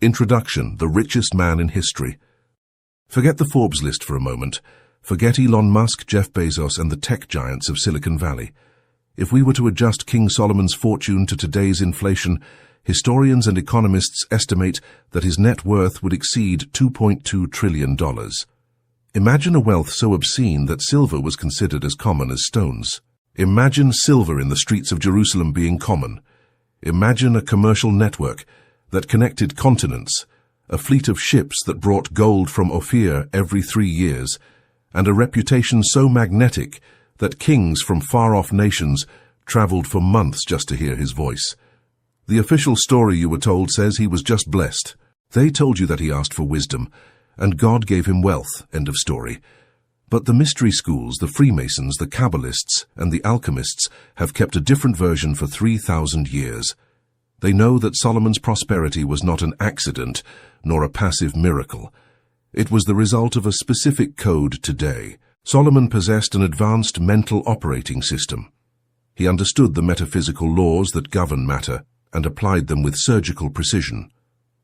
Introduction: the richest man in history. Forget the Forbes list for a moment. Forget Elon Musk, Jeff Bezos, and the tech giants of Silicon Valley. If we were to adjust King Solomon's fortune to today's inflation, historians and economists estimate that his net worth would exceed $2.2 trillion. Imagine a wealth so obscene that silver was considered as common as stones. Imagine silver in the streets of Jerusalem being common. Imagine a commercial network that connected continents, a fleet of ships that brought gold from Ophir every 3 years, and a reputation so magnetic that kings from far-off nations traveled for months just to hear his voice. The official story you were told says he was just blessed. They told you that he asked for wisdom, and God gave him wealth, end of story. But the mystery schools, the Freemasons, the Kabbalists, and the alchemists have kept a different version for 3,000 years. They know that Solomon's prosperity was not an accident, nor a passive miracle. It was the result of a specific code today. Solomon possessed an advanced mental operating system. He understood the metaphysical laws that govern matter and applied them with surgical precision.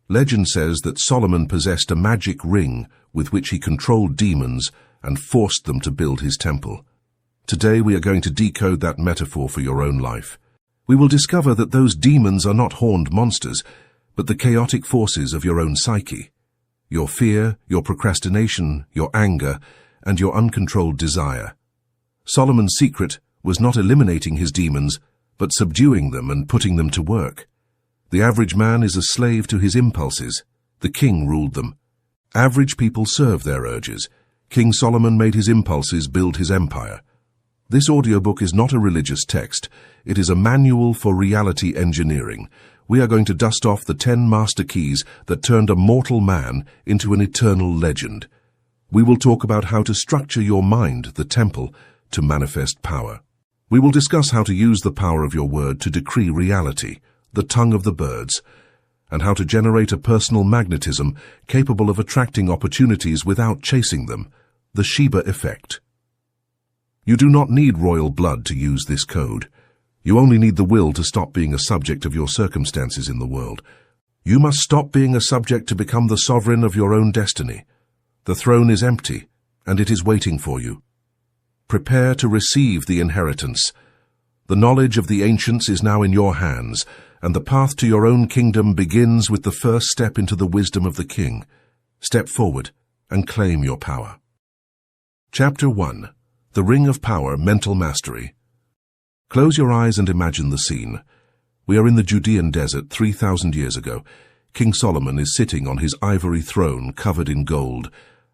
Legend says that Solomon possessed a magic ring with which he controlled demons and forced them to build his temple. Today we are going to decode that metaphor for your own life. We will discover that those demons are not horned monsters, but the chaotic forces of your own psyche. Your fear, your procrastination, your anger, and your uncontrolled desire. Solomon's secret was not eliminating his demons, but subduing them and putting them to work. The average man is a slave to his impulses. The king ruled them. Average people serve their urges. King Solomon made his impulses build his empire. This audiobook is not a religious text. It is a manual for reality engineering. We are going to dust off the 10 master keys that turned a mortal man into an eternal legend. We will talk about how to structure your mind, the temple, to manifest power. We will discuss how to use the power of your word to decree reality, the tongue of the birds, and how to generate a personal magnetism capable of attracting opportunities without chasing them, the Sheba effect. You do not need royal blood to use this code. You only need the will to stop being a subject of your circumstances in the world. You must stop being a subject to become the sovereign of your own destiny. The throne is empty, and it is waiting for you. Prepare to receive the inheritance. The knowledge of the ancients is now in your hands, and the path to your own kingdom begins with the first step into the wisdom of the king. Step forward and claim your power. Chapter 1. The Ring of Power, Mental Mastery. Close your eyes and imagine the scene. We are in the Judean desert 3,000 years ago. King Solomon is sitting on his ivory throne covered in gold.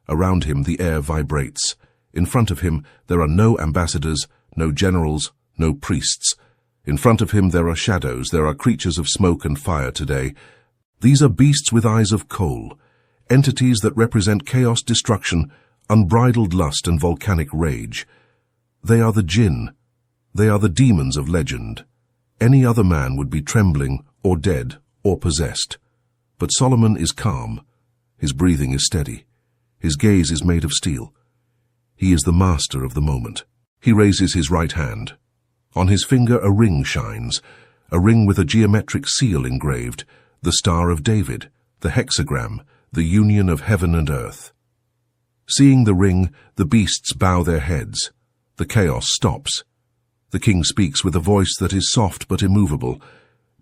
Around him the air vibrates. In front of him there are no ambassadors, no generals, no priests. In front of him there are shadows, there are creatures of smoke and fire today. These are beasts with eyes of coal, entities that represent chaos, destruction, unbridled lust and volcanic rage. They are the jinn. They are the demons of legend. Any other man would be trembling or dead or possessed. But Solomon is calm. His breathing is steady. His gaze is made of steel. He is the master of the moment. He raises his right hand. On his finger a ring shines, a ring with a geometric seal engraved, the Star of David, the hexagram, the union of heaven and earth. Seeing the ring, the beasts bow their heads. The chaos stops. The king speaks with a voice that is soft but immovable.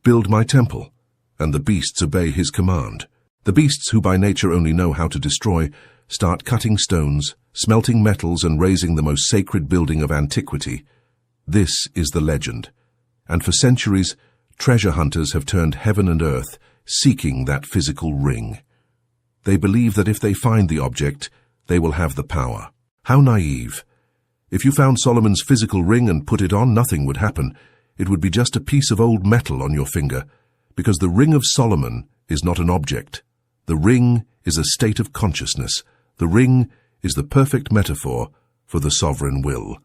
Build my temple, and the beasts obey his command. The beasts, who by nature only know how to destroy, start cutting stones, smelting metals, and raising the most sacred building of antiquity. This is the legend. And for centuries, treasure hunters have turned heaven and earth, seeking that physical ring. They believe that if they find the object, they will have the power. How naive! If you found Solomon's physical ring and put it on, nothing would happen. It would be just a piece of old metal on your finger, because the ring of Solomon is not an object. The ring is a state of consciousness. The ring is the perfect metaphor for the sovereign will.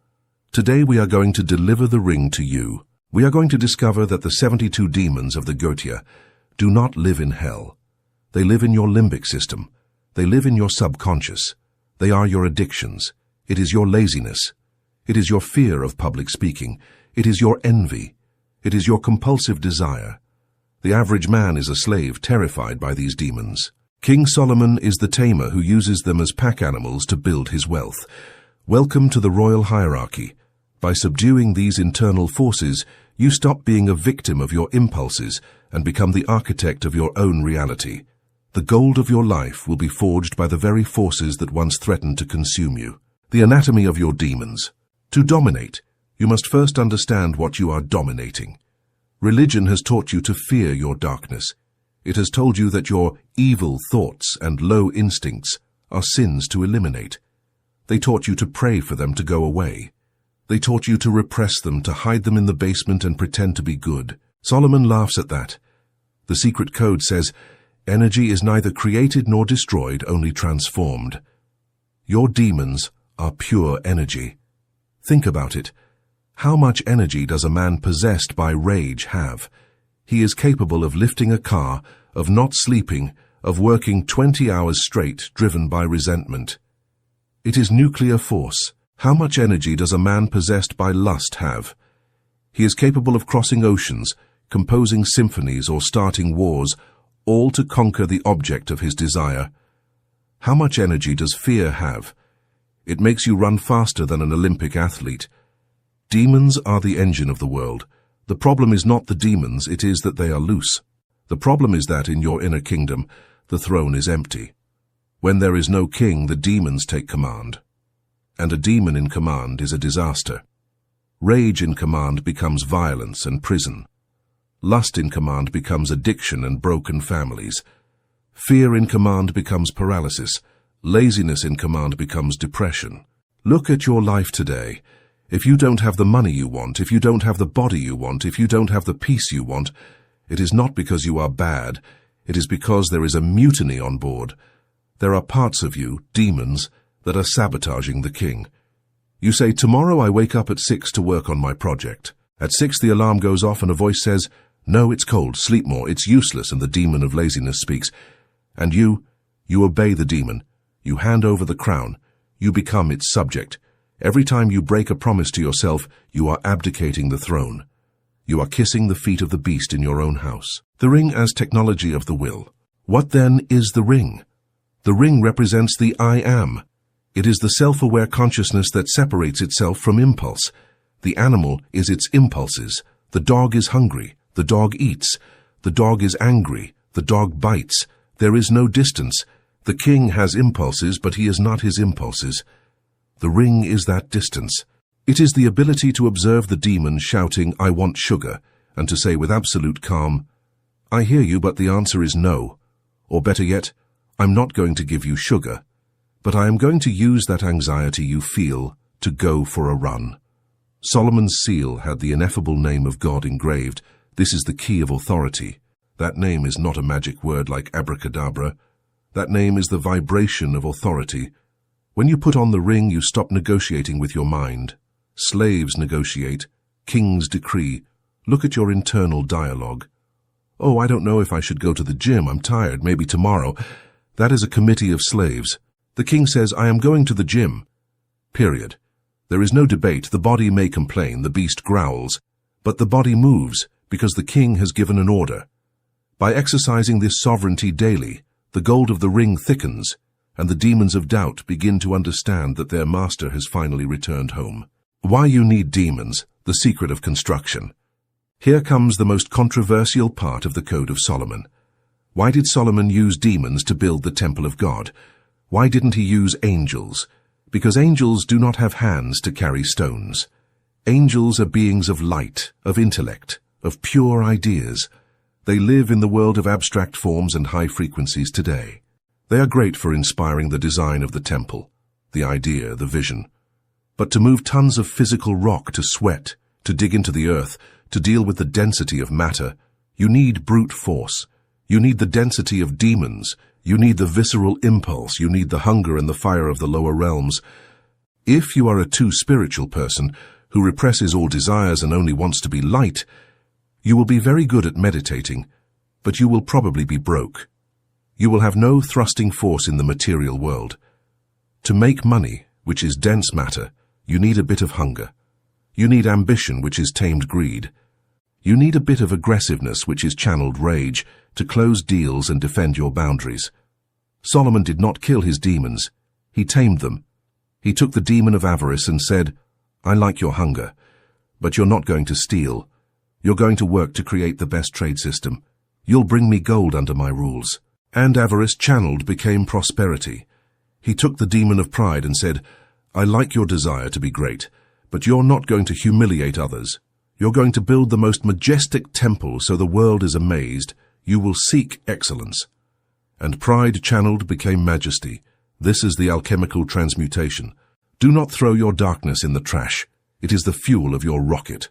Today we are going to deliver the ring to you. We are going to discover that the 72 demons of the Goetia do not live in hell. They live in your limbic system. They live in your subconscious. They are your addictions. It is your laziness. It is your fear of public speaking. It is your envy. It is your compulsive desire. The average man is a slave terrified by these demons. King Solomon is the tamer who uses them as pack animals to build his wealth. Welcome to the royal hierarchy. By subduing these internal forces, you stop being a victim of your impulses and become the architect of your own reality. The gold of your life will be forged by the very forces that once threatened to consume you. The anatomy of your demons. To dominate, you must first understand what you are dominating. Religion has taught you to fear your darkness. It has told you that your evil thoughts and low instincts are sins to eliminate. They taught you to pray for them to go away. They taught you to repress them, to hide them in the basement and pretend to be good. Solomon laughs at that. The secret code says, energy is neither created nor destroyed, only transformed. Your demons are pure energy. Think about it. How much energy does a man possessed by rage have? He is capable of lifting a car, of not sleeping, of working 20 hours straight, driven by resentment. It is nuclear force. How much energy does a man possessed by lust have? He is capable of crossing oceans, composing symphonies or starting wars, all to conquer the object of his desire. How much energy does fear have? It makes you run faster than an Olympic athlete. Demons are the engine of the world. The problem is not the demons, it is that they are loose. The problem is that in your inner kingdom, the throne is empty. When there is no king, the demons take command. And a demon in command is a disaster. Rage in command becomes violence and prison. Lust in command becomes addiction and broken families. Fear in command becomes paralysis. Laziness in command becomes depression. Look at your life today. If you don't have the money you want, if you don't have the body you want, if you don't have the peace you want, it is not because you are bad. It is because there is a mutiny on board. There are parts of you, demons, that are sabotaging the king. You say, tomorrow I wake up at 6 to work on my project. At 6 the alarm goes off and a voice says, no, it's cold, sleep more, it's useless, and the demon of laziness speaks. And you obey the demon. You hand over the crown. You become its subject. Every time you break a promise to yourself, you are abdicating the throne. You are kissing the feet of the beast in your own house. The ring as technology of the will. What then is the ring? The ring represents the I am. It is the self-aware consciousness that separates itself from impulse. The animal is its impulses. The dog is hungry. The dog eats. The dog is angry. The dog bites. There is no distance. The king has impulses, but he is not his impulses. The ring is that distance. It is the ability to observe the demon shouting, I want sugar, and to say with absolute calm, I hear you, but the answer is no. Or better yet, I'm not going to give you sugar, but I am going to use that anxiety you feel to go for a run. Solomon's seal had the ineffable name of God engraved. This is the key of authority. That name is not a magic word like abracadabra. That name is the vibration of authority. When you put on the ring, you stop negotiating with your mind. Slaves negotiate. Kings decree. Look at your internal dialogue. Oh, I don't know if I should go to the gym. I'm tired. Maybe tomorrow. That is a committee of slaves. The king says, I am going to the gym. Period. There is no debate. The body may complain. The beast growls. But the body moves because the king has given an order. By exercising this sovereignty daily, the gold of the ring thickens, and the demons of doubt begin to understand that their master has finally returned home. Why you need demons, the secret of construction. Here comes the most controversial part of the Code of Solomon. Why did Solomon use demons to build the temple of God? Why didn't he use angels? Because angels do not have hands to carry stones. Angels are beings of light, of intellect, of pure ideas. They live in the world of abstract forms and high frequencies today. They are great for inspiring the design of the temple, the idea, the vision. But to move tons of physical rock, to sweat, to dig into the earth, to deal with the density of matter, you need brute force. You need the density of demons. You need the visceral impulse. You need the hunger and the fire of the lower realms. If you are a too spiritual person who represses all desires and only wants to be light, you will be very good at meditating, but you will probably be broke. You will have no thrusting force in the material world. To make money, which is dense matter, you need a bit of hunger. You need ambition, which is tamed greed. You need a bit of aggressiveness, which is channeled rage, to close deals and defend your boundaries. Solomon did not kill his demons. He tamed them. He took the demon of avarice and said, "I like your hunger, but you're not going to steal. You're going to work to create the best trade system. You'll bring me gold under my rules." And avarice channeled became prosperity. He took the demon of pride and said, "I like your desire to be great, but you're not going to humiliate others. You're going to build the most majestic temple so the world is amazed. You will seek excellence." And pride channeled became majesty. This is the alchemical transmutation. Do not throw your darkness in the trash. It is the fuel of your rocket.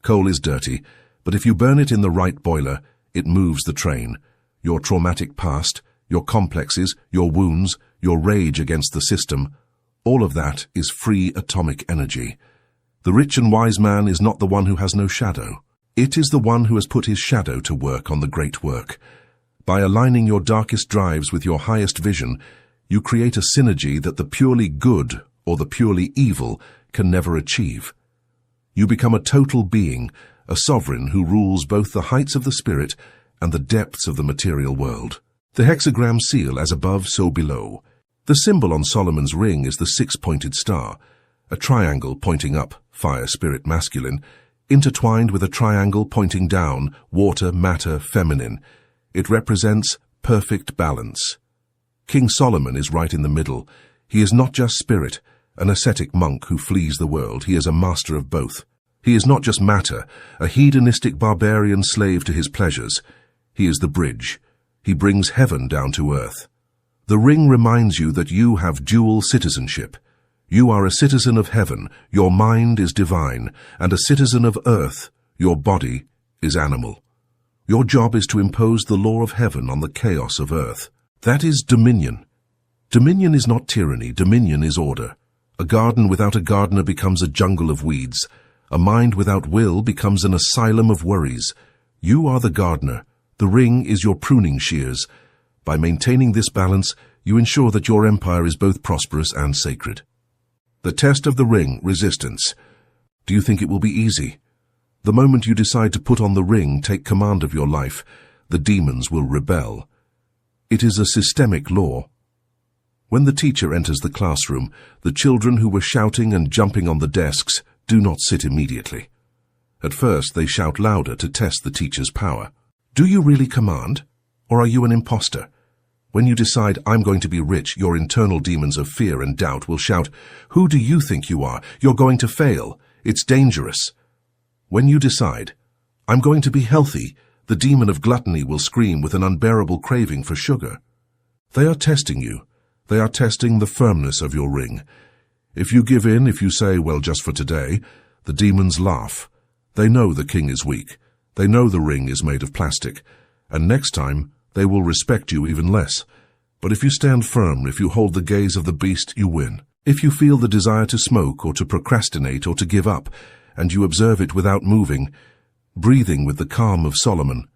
Coal is dirty, but if you burn it in the right boiler, it moves the train. Your traumatic past, your complexes, your wounds, your rage against the system, all of that is free atomic energy. The rich and wise man is not the one who has no shadow. It is the one who has put his shadow to work on the great work. By aligning your darkest drives with your highest vision, you create a synergy that the purely good or the purely evil can never achieve. You become a total being, a sovereign who rules both the heights of the spirit and the depths of the material world. The hexagram seal, as above, so below. The symbol on Solomon's ring is the six-pointed star, a triangle pointing up, fire, spirit, masculine, intertwined with a triangle pointing down, water, matter, feminine. It represents perfect balance. King Solomon is right in the middle. He is not just spirit, an ascetic monk who flees the world. He is a master of both. He is not just matter, a hedonistic barbarian slave to his pleasures. He is the bridge. He brings heaven down to earth. The ring reminds you that you have dual citizenship. You are a citizen of heaven, your mind is divine, and a citizen of earth, your body is animal. Your job is to impose the law of heaven on the chaos of earth. That is dominion. Dominion is not tyranny, dominion is order. A garden without a gardener becomes a jungle of weeds. A mind without will becomes an asylum of worries. You are the gardener. The ring is your pruning shears. By maintaining this balance, you ensure that your empire is both prosperous and sacred. The test of the ring, resistance. Do you think it will be easy? The moment you decide to put on the ring, take command of your life, the demons will rebel. It is a systemic law. When the teacher enters the classroom, the children who were shouting and jumping on the desks do not sit immediately. At first, they shout louder to test the teacher's power. Do you really command, or are you an imposter? When you decide, "I'm going to be rich," your internal demons of fear and doubt will shout, "Who do you think you are? You're going to fail. It's dangerous." When you decide, "I'm going to be healthy," the demon of gluttony will scream with an unbearable craving for sugar. They are testing you. They are testing the firmness of your ring. If you give in, if you say, "Well, just for today," the demons laugh. They know the king is weak. They know the ring is made of plastic. And next time, they will respect you even less. But if you stand firm, if you hold the gaze of the beast, you win. If you feel the desire to smoke or to procrastinate or to give up, and you observe it without moving, breathing with the calm of Solomon,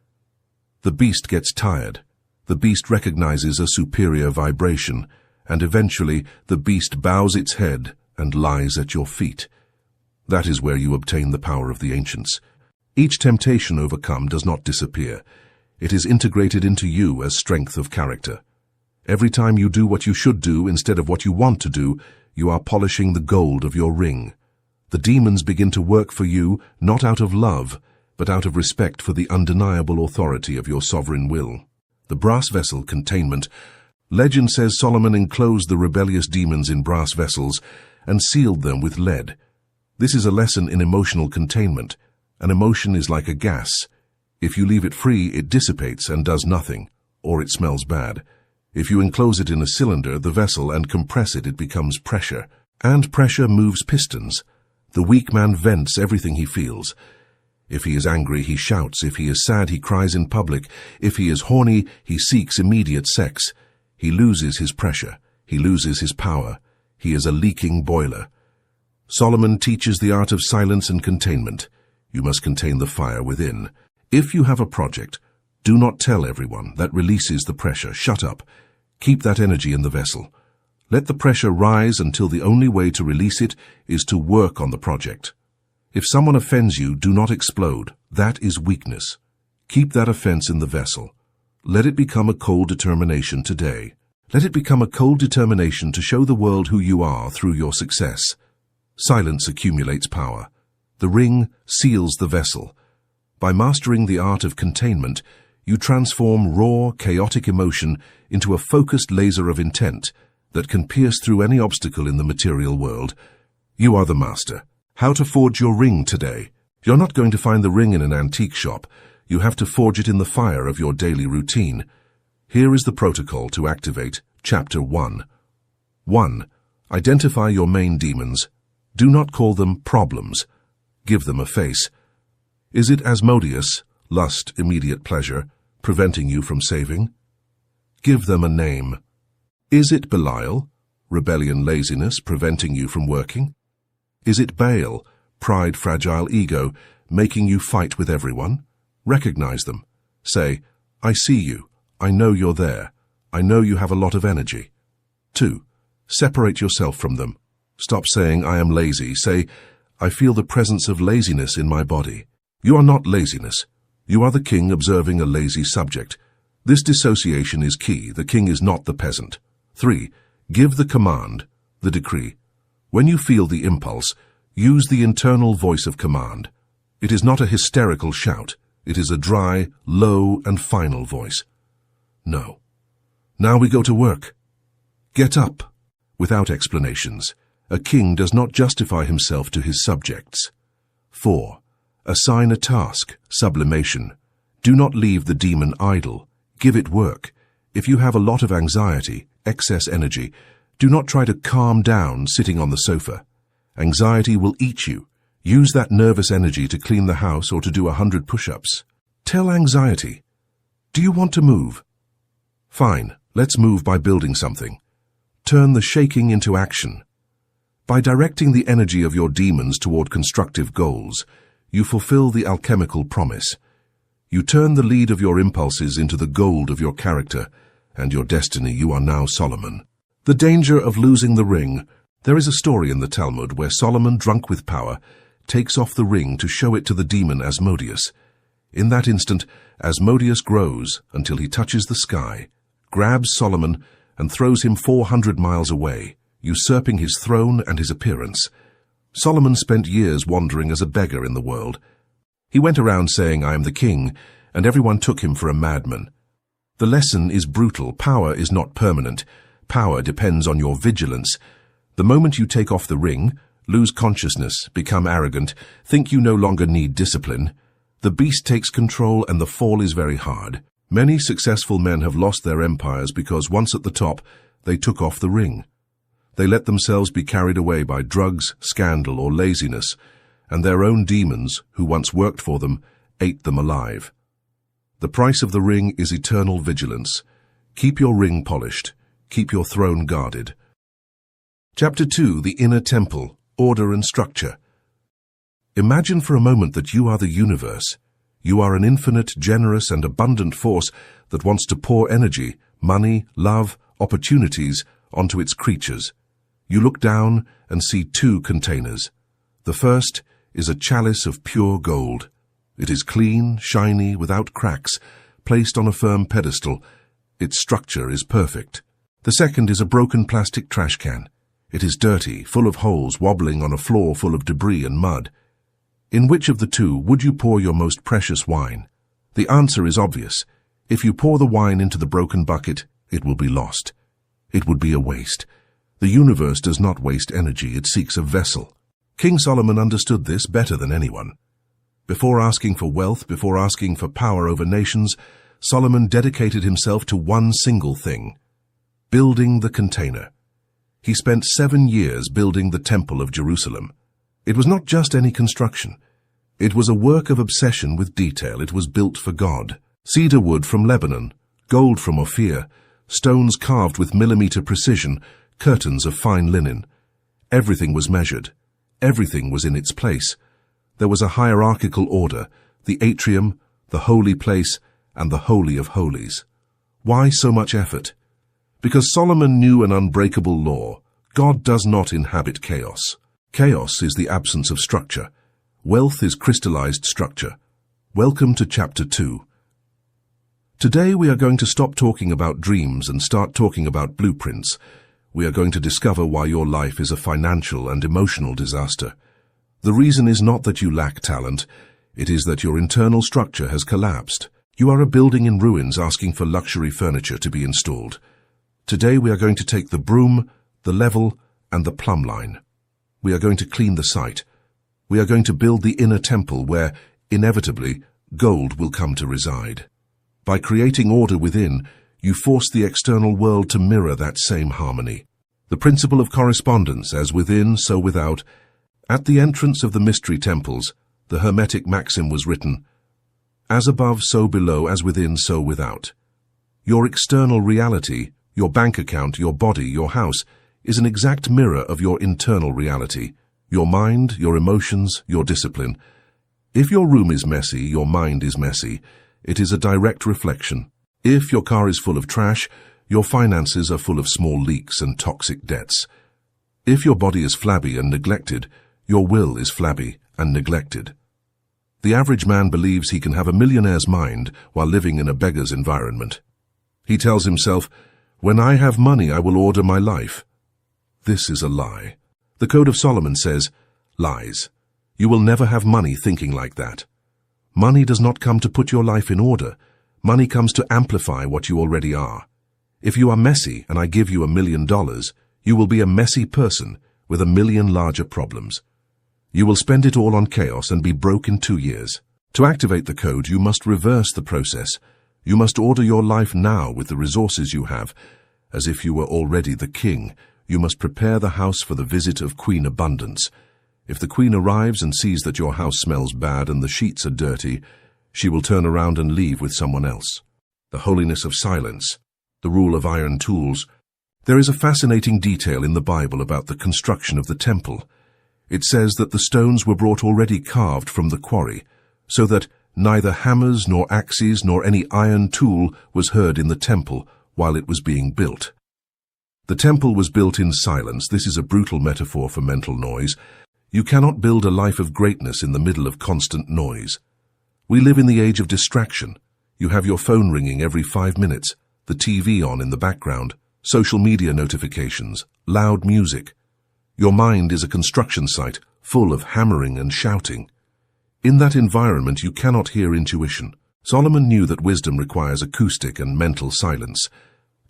the beast gets tired. The beast recognizes a superior vibration, and eventually the beast bows its head and lies at your feet. That is where you obtain the power of the ancients. Each temptation overcome does not disappear. It is integrated into you as strength of character. Every time you do what you should do instead of what you want to do, you are polishing the gold of your ring. The demons begin to work for you, not out of love, but out of respect for the undeniable authority of your sovereign will. The brass vessel containment. Legend says Solomon enclosed the rebellious demons in brass vessels and sealed them with lead. This is a lesson in emotional containment. An emotion is like a gas. If you leave it free, it dissipates and does nothing, or it smells bad. If you enclose it in a cylinder, the vessel, and compress it, it becomes pressure. And pressure moves pistons. The weak man vents everything he feels. If he is angry, he shouts. If he is sad, he cries in public. If he is horny, he seeks immediate sex. He loses his pressure. He loses his power. He is a leaking boiler. Solomon teaches the art of silence and containment. You must contain the fire within. If you have a project, do not tell everyone. That releases the pressure. Shut up. Keep that energy in the vessel. Let the pressure rise until the only way to release it is to work on the project. If someone offends you, do not explode. That is weakness. Keep that offense in the vessel. Let it become a cold determination today. Let it become a cold determination to show the world who you are through your success. Silence accumulates power. The ring seals the vessel. By mastering the art of containment, you transform raw, chaotic emotion into a focused laser of intent that can pierce through any obstacle in the material world. You are the master. How to forge your ring today? You're not going to find the ring in an antique shop. You have to forge it in the fire of your daily routine. Here is the protocol to activate Chapter 1. 1. Identify your main demons. Do not call them problems. Give them a face. Is it Asmodeus, lust, immediate pleasure, preventing you from saving? Give them a name. Is it Belial, rebellion, laziness, preventing you from working? Is it Baal, pride, fragile ego, making you fight with everyone? Recognize them. Say, I see you. I know you're there. I know you have a lot of energy. 2. Separate yourself from them. Stop saying, I am lazy. Say, I feel the presence of laziness in my body. You are not laziness. You are the king observing a lazy subject. This dissociation is key. The king is not the peasant. 3. Give the command, the decree. When you feel the impulse, use the internal voice of command. It is not a hysterical shout. It is a dry, low, and final voice. No. Now we go to work. Get up. Without explanations. A king does not justify himself to his subjects. 4. Assign a task, sublimation. Do not leave the demon idle. Give it work. If you have a lot of anxiety, excess energy, do not try to calm down sitting on the sofa. Anxiety will eat you. Use that nervous energy to clean the house or to do 100 push-ups. Tell anxiety, do you want to move? Fine, let's move by building something. Turn the shaking into action. By directing the energy of your demons toward constructive goals, you fulfill the alchemical promise. You turn the lead of your impulses into the gold of your character and your destiny. You are now Solomon. The danger of losing the ring. There is a story in the Talmud where Solomon, drunk with power, takes off the ring to show it to the demon Asmodeus. In that instant, Asmodeus grows until he touches the sky, grabs Solomon, and throws him 400 miles away, usurping his throne and his appearance. Solomon spent years wandering as a beggar in the world. He went around saying, I am the king, and everyone took him for a madman. The lesson is brutal. Power is not permanent. Power depends on your vigilance. The moment you take off the ring, lose consciousness, become arrogant, think you no longer need discipline, the beast takes control and the fall is very hard. Many successful men have lost their empires because once at the top, they took off the ring. They let themselves be carried away by drugs, scandal, or laziness, and their own demons, who once worked for them, ate them alive. The price of the ring is eternal vigilance. Keep your ring polished. Keep your throne guarded. Chapter 2. The Inner Temple, Order and Structure. Imagine for a moment that you are the universe. You are an infinite, generous, and abundant force that wants to pour energy, money, love, opportunities onto its creatures. You look down and see 2 containers. The first is a chalice of pure gold. It is clean, shiny, without cracks, placed on a firm pedestal. Its structure is perfect. The second is a broken plastic trash can. It is dirty, full of holes, wobbling on a floor full of debris and mud. In which of the 2 would you pour your most precious wine? The answer is obvious. If you pour the wine into the broken bucket, it will be lost. It would be a waste. The universe does not waste energy, it seeks a vessel. King Solomon understood this better than anyone. Before asking for wealth, before asking for power over nations, Solomon dedicated himself to one single thing: building the container. He spent 7 years building the Temple of Jerusalem. It was not just any construction. It was a work of obsession with detail. It was built for God. Cedar wood from Lebanon, gold from Ophir, stones carved with millimeter precision, curtains of fine linen. Everything was measured. Everything was in its place. There was a hierarchical order, the atrium, the holy place, and the Holy of Holies. Why so much effort? Because Solomon knew an unbreakable law. God does not inhabit chaos. Chaos is the absence of structure. Wealth is crystallized structure. Welcome to Chapter 2. Today we are going to stop talking about dreams and start talking about blueprints. We are going to discover why your life is a financial and emotional disaster. The reason is not that you lack talent, it is that your internal structure has collapsed. You are a building in ruins asking for luxury furniture to be installed. Today we are going to take the broom, the level, and the plumb line. We are going to clean the site. We are going to build the inner temple where, inevitably, gold will come to reside. By creating order within, you force the external world to mirror that same harmony. The principle of correspondence, as within, so without. At the entrance of the mystery temples, the Hermetic maxim was written, "As above, so below, as within, so without." Your external reality, your bank account, your body, your house, is an exact mirror of your internal reality, your mind, your emotions, your discipline. If your room is messy, your mind is messy. It is a direct reflection. If your car is full of trash, your finances are full of small leaks and toxic debts. If your body is flabby and neglected, your will is flabby and neglected. The average man believes he can have a millionaire's mind while living in a beggar's environment. He tells himself, "When I have money, I will order my life." This is a lie. The Code of Solomon says, lies. You will never have money thinking like that. Money does not come to put your life in order. Money comes to amplify what you already are. If you are messy and I give you $1 million, you will be a messy person with 1 million larger problems. You will spend it all on chaos and be broke in 2 years. To activate the code, you must reverse the process. You must order your life now with the resources you have. As if you were already the king, you must prepare the house for the visit of Queen Abundance. If the queen arrives and sees that your house smells bad and the sheets are dirty, she will turn around and leave with someone else. The holiness of silence, the rule of iron tools. There is a fascinating detail in the Bible about the construction of the temple. It says that the stones were brought already carved from the quarry, so that neither hammers nor axes nor any iron tool was heard in the temple while it was being built. The temple was built in silence. This is a brutal metaphor for mental noise. You cannot build a life of greatness in the middle of constant noise. We live in the age of distraction. You have your phone ringing every 5 minutes, the TV on in the background, social media notifications, loud music. Your mind is a construction site full of hammering and shouting. In that environment, you cannot hear intuition. Solomon knew that wisdom requires acoustic and mental silence.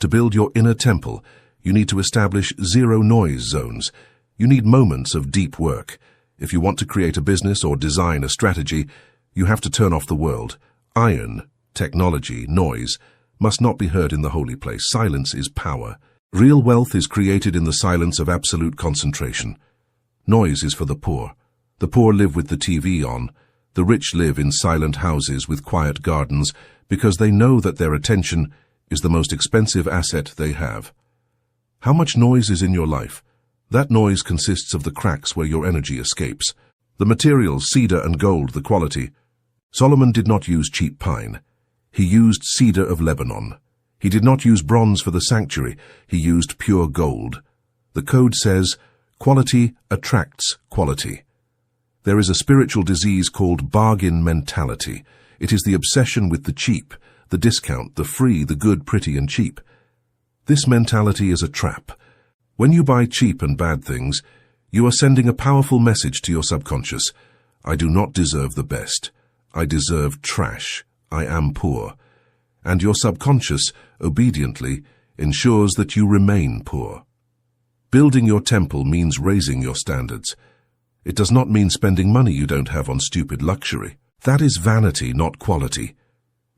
To build your inner temple, you need to establish zero-noise zones. You need moments of deep work. If you want to create a business or design a strategy, you have to turn off the world. Iron, technology, noise must not be heard in the holy place. Silence is power. Real wealth is created in the silence of absolute concentration. Noise is for the poor. The poor live with the TV on. The rich live in silent houses with quiet gardens because they know that their attention is the most expensive asset they have. How much noise is in your life? That noise consists of the cracks where your energy escapes. The materials, cedar and gold, the quality. Solomon did not use cheap pine. He used cedar of Lebanon. He did not use bronze for the sanctuary. He used pure gold. The code says, quality attracts quality. There is a spiritual disease called bargain mentality. It is the obsession with the cheap, the discount, the free, the good, pretty and cheap. This mentality is a trap. When you buy cheap and bad things, you are sending a powerful message to your subconscious. I do not deserve the best. I deserve trash. I am poor. And your subconscious, obediently, ensures that you remain poor. Building your temple means raising your standards. It does not mean spending money you don't have on stupid luxury. That is vanity, not quality.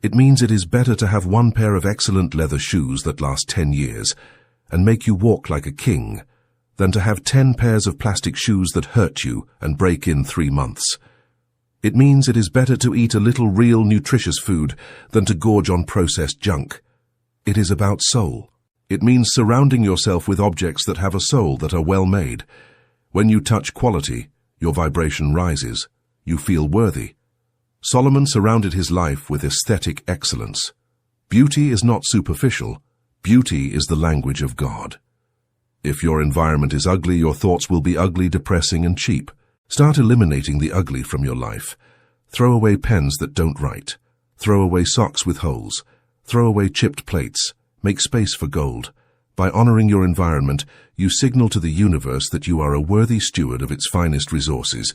It means it is better to have 1 pair of excellent leather shoes that last 10 years and make you walk like a king, than to have 10 pairs of plastic shoes that hurt you and break in 3 months. It means it is better to eat a little real nutritious food than to gorge on processed junk. It is about soul. It means surrounding yourself with objects that have a soul, that are well made. When you touch quality, your vibration rises. You feel worthy. Solomon surrounded his life with aesthetic excellence. Beauty is not superficial. Beauty is the language of God. If your environment is ugly, your thoughts will be ugly, depressing, and cheap. Start eliminating the ugly from your life. Throw away pens that don't write. Throw away socks with holes. Throw away chipped plates. Make space for gold. By honoring your environment, you signal to the universe that you are a worthy steward of its finest resources,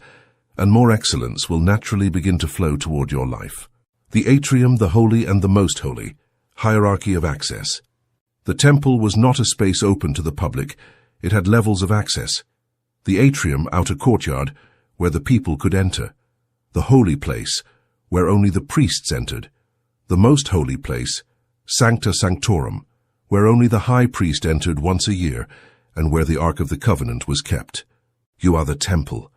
and more excellence will naturally begin to flow toward your life. The atrium, the holy and the most holy. Hierarchy of access. The temple was not a space open to the public. It had levels of access. The atrium, outer courtyard, where the people could enter. The holy place, where only the priests entered. The most holy place, Sancta Sanctorum, where only the high priest entered once a year, and where the Ark of the Covenant was kept. You are the temple,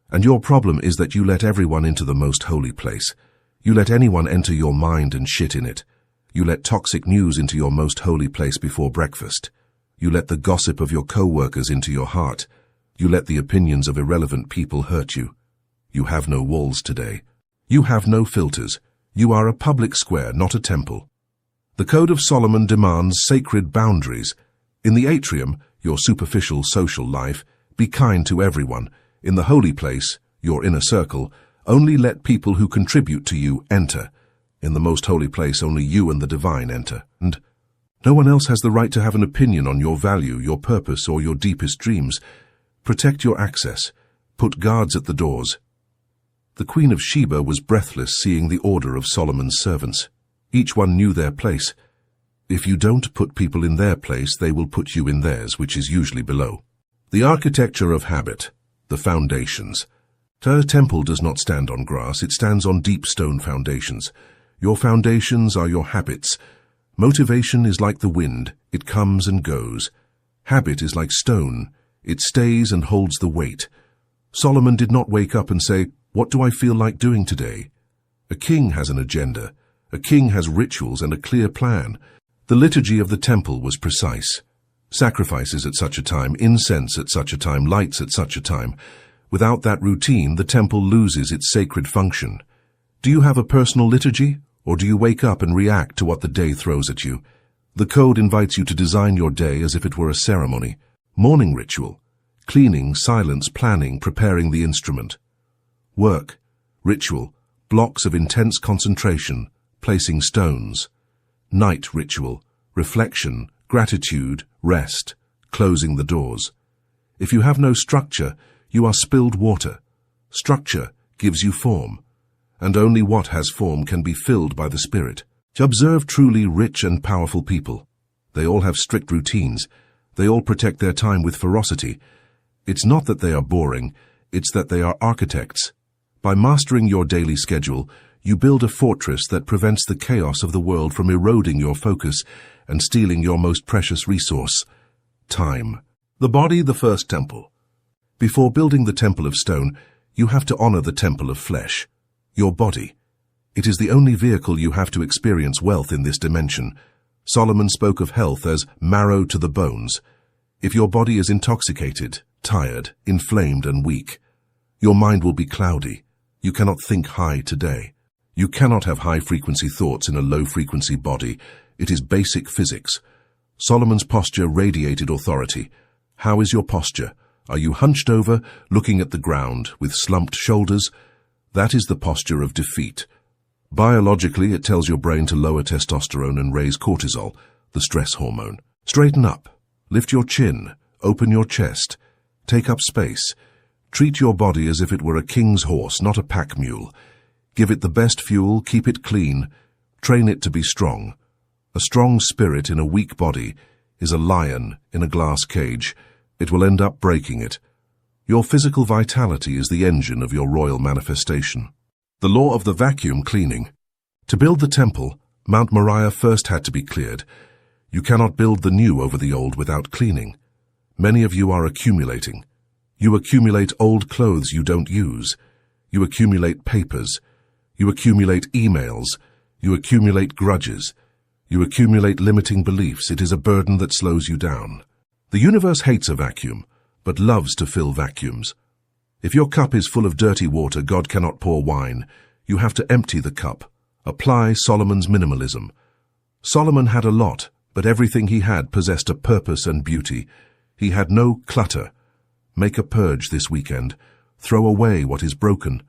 and your problem is that you let everyone into the most holy place. You let anyone enter your mind and shit in it. You let toxic news into your most holy place before breakfast. You let the gossip of your co-workers into your heart. You let the opinions of irrelevant people hurt you. You have no walls today. You have no filters. You are a public square, not a temple. The Code of Solomon demands sacred boundaries. In the atrium, your superficial social life, be kind to everyone. In the holy place, your inner circle, only let people who contribute to you enter. In the most holy place, only you and the divine enter. And no one else has the right to have an opinion on your value, your purpose, or your deepest dreams. Protect your access. Put guards at the doors. The Queen of Sheba was breathless seeing the order of Solomon's servants. Each one knew their place. If you don't put people in their place, they will put you in theirs, which is usually below. The architecture of habit, the foundations. A temple does not stand on grass, it stands on deep stone foundations. Your foundations are your habits. Motivation is like the wind, it comes and goes. Habit is like stone, it stays and holds the weight. Solomon did not wake up and say, "What do I feel like doing today?" A king has an agenda. A king has rituals and a clear plan. The liturgy of the temple was precise. Sacrifices at such a time, incense at such a time, lights at such a time. Without that routine, the temple loses its sacred function. Do you have a personal liturgy, or do you wake up and react to what the day throws at you? The code invites you to design your day as if it were a ceremony. Morning ritual. Cleaning, silence, planning, preparing the instrument. Work. Ritual. Blocks of intense concentration. Placing stones. Night ritual. Reflection, gratitude, rest. Closing the doors. If you have no structure, you are spilled water. Structure gives you form, and only what has form can be filled by the Spirit. Observe truly rich and powerful people. They all have strict routines. They all protect their time with ferocity. It's not that they are boring, it's that they are architects. By mastering your daily schedule, you build a fortress that prevents the chaos of the world from eroding your focus and stealing your most precious resource, time. The body, the first temple. Before building the temple of stone, you have to honor the temple of flesh, your body. It is the only vehicle you have to experience wealth in this dimension. Solomon spoke of health as marrow to the bones. If your body is intoxicated, tired, inflamed and weak, your mind will be cloudy. You cannot think high today. You cannot have high-frequency thoughts in a low-frequency body. It is basic physics. Solomon's posture radiated authority. How is your posture? Are you hunched over, looking at the ground, with slumped shoulders? That is the posture of defeat. Biologically, it tells your brain to lower testosterone and raise cortisol, the stress hormone. Straighten up. Lift your chin. Open your chest. Take up space. Treat your body as if it were a king's horse, not a pack mule. Give it the best fuel, keep it clean, train it to be strong. A strong spirit in a weak body is a lion in a glass cage. It will end up breaking it. Your physical vitality is the engine of your royal manifestation. The law of the vacuum cleaning. To build the temple, Mount Moriah first had to be cleared. You cannot build the new over the old without cleaning. Many of you are accumulating. You accumulate old clothes you don't use. You accumulate papers. You accumulate emails. You accumulate grudges. You accumulate limiting beliefs. It is a burden that slows you down. The universe hates a vacuum, but loves to fill vacuums. If your cup is full of dirty water, God cannot pour wine. You have to empty the cup. Apply Solomon's minimalism. Solomon had a lot, but everything he had possessed a purpose and beauty. He had no clutter. Make a purge this weekend. Throw away what is broken.